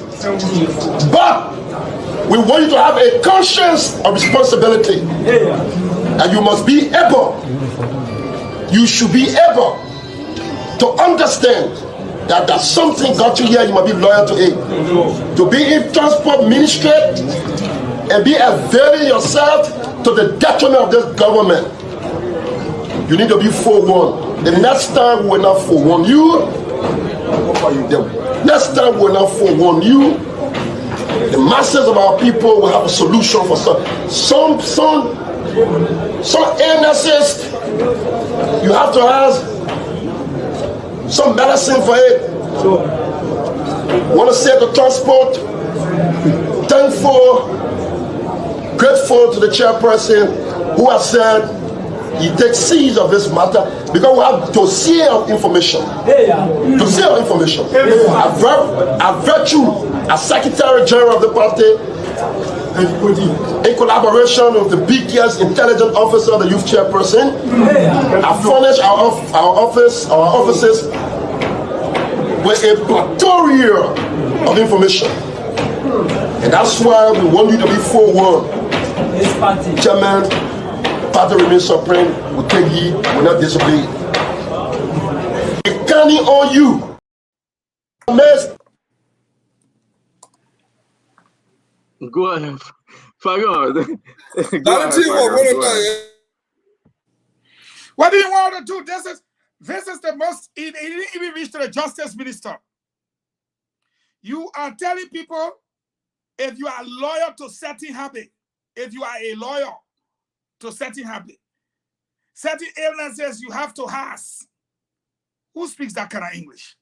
but we want you to have a conscience of responsibility, and you must be able, you should be able to understand that there's something got you here, you must be loyal to it. To be in transport ministry and be availing yourself to the detriment of this government, you need to be forewarned. The next time we will not forewarn you. The next time we will not forewarn you. The masses of our people will have a solution for some illnesses. You have to have some medicine for it. I want to say to transport, thankful, grateful to the chairperson who has said he takes seize of this matter because we have dossier of information. Dossier of information. A virtue as Secretary General of the party, in collaboration with the biggest intelligence officer, the youth chairperson, I furnish our offices with a plethora of information. And that's why we want you to be forewarned. Chairman, party remains supreme, we take heed, we not disobey. It's counting on you. Go ahead. What do you want to do? This is the most, it didn't even reach to the justice minister. You are telling people, if you are loyal to certain habit, if you are a lawyer to certain habit, certain illnesses you have to ask. Who speaks that kind of English?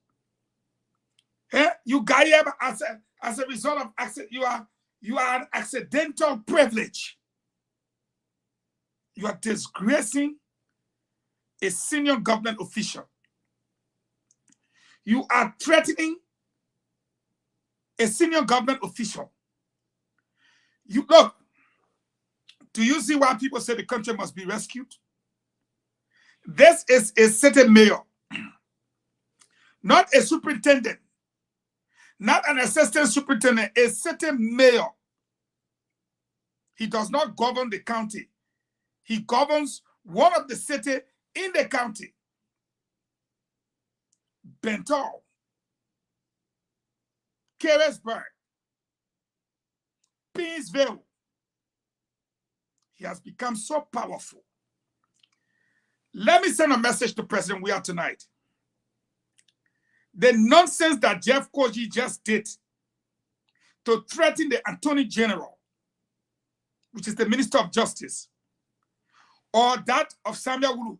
You got here as a result of accident. You are an accidental privilege. You are disgracing a senior government official. You are threatening a senior government official You look, do you see why people say the country must be rescued? This is a city mayor, not a superintendent, not an assistant superintendent, a city mayor. He does not govern the county. He governs one of the cities in the county. Bentall, Carisburg, Painesville. He has become so powerful. Let me send a message to President Weah tonight. The nonsense that Jeff Kogi just did to threaten the Attorney General, which is the Minister of Justice, or that of Samuel Wulu.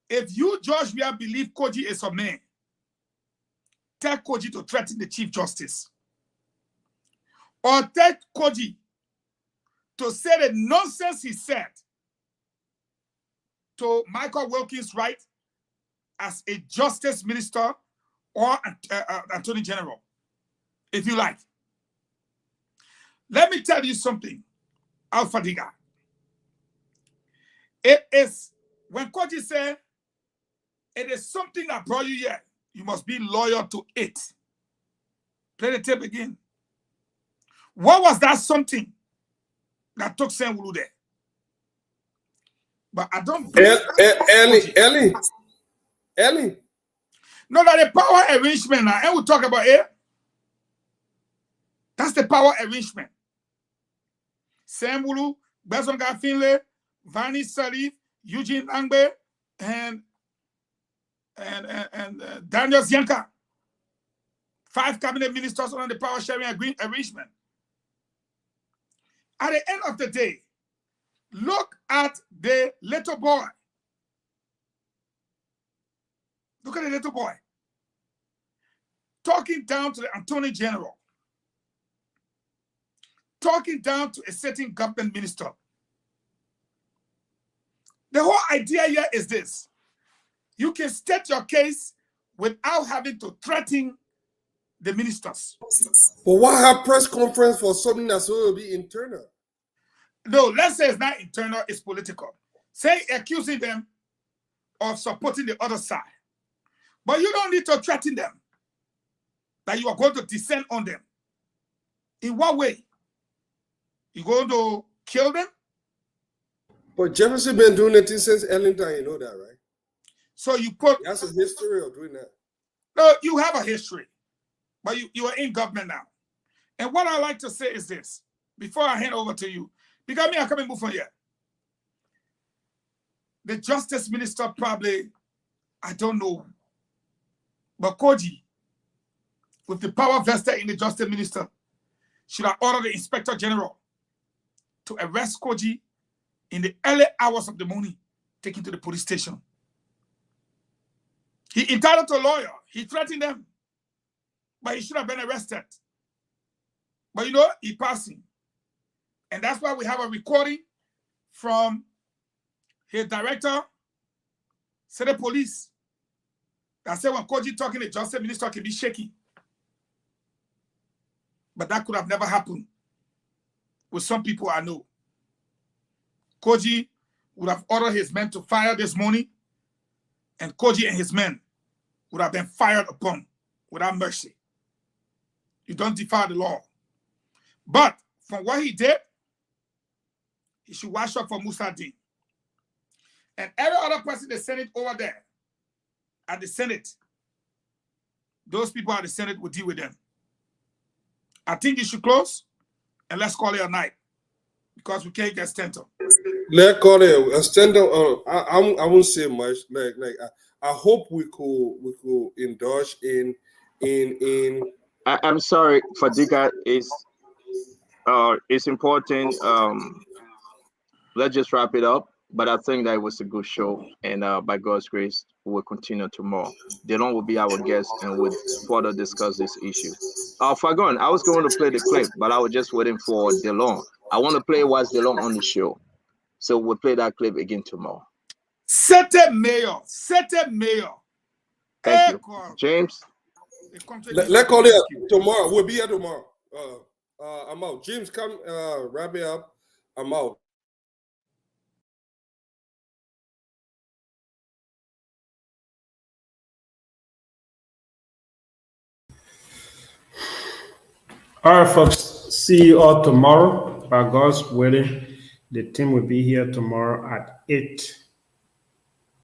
If you, George Weah, believe Kogi is a man, tell Kogi to threaten the Chief Justice. Or tell Kogi to say the nonsense he said to Michael Wilkins Wright as a Justice Minister or Attorney General, if you like. Let me tell you something, Alpha Diga. It is, when Kogi said, it is something that brought you here, you must be loyal to it. Play the tape again. What was that something that took Sam Wulu there? But I don't believe Ellie. No, that the power arrangement now, and we'll talk about it. That's the power arrangement. Sam Wulu, Besonga Finlay, Vani Salif, Eugene Angbe, and Daniel Zianka. 5 cabinet ministers on the power sharing arrangement. At the end of the day, look at the little boy. Look at the little boy talking down to the Attorney General, talking down to a certain government minister. The whole idea here is this. You can state your case without having to threaten the ministers. But why have press conference for something that's going to be internal? No, let's say it's not internal, it's political. Say accusing them of supporting the other side. But you don't need to threaten them that you are going to descend on them. In what way? You going to kill them? But Jefferson been doing it since Ellington, you know that, right? So you put... That's a history of doing that. No, you have a history. But you are in government now. And what I like to say is this, before I hand over to you, because me, I come and move from here. The Justice Minister probably, I don't know, but Kogi, with the power vested in the Justice Minister, should have ordered the Inspector General to arrest Kogi in the early hours of the morning, take him to the police station. He entitled to a lawyer. He threatened them. But he should have been arrested. But you know, he passing. And that's why we have a recording from his director, City Police, that said when Kogi talking, the Justice Minister can be shaky. But that could have never happened with some people I know. Kogi would have ordered his men to fire this morning, and Kogi and his men would have been fired upon without mercy. You don't defy the law. But from what he did, he should wash up for Musa Din. And every other person in the Senate over there, at the Senate, those people at the Senate will deal with them. I think you should close, and let's call it a night, because we can't get Stenton. Let's call it a Stenton. I won't say much. I hope we could indulge in. I'm sorry, Fadiga, it's important. Let's just wrap it up. But I think that it was a good show, and by God's grace, we will continue tomorrow. Delon will be our guest, and we'll further discuss this issue. Fagon, I was going to play the clip, but I was just waiting for Delon. I want to play what's Delon on the show, so we'll play that clip again tomorrow. Sete Mayor. Thank you, James. Let's call it tomorrow. We'll be here tomorrow. I'm out. James, come wrap it up. I'm out. All right, folks. See you all tomorrow. By God's willing, the team will be here tomorrow at 8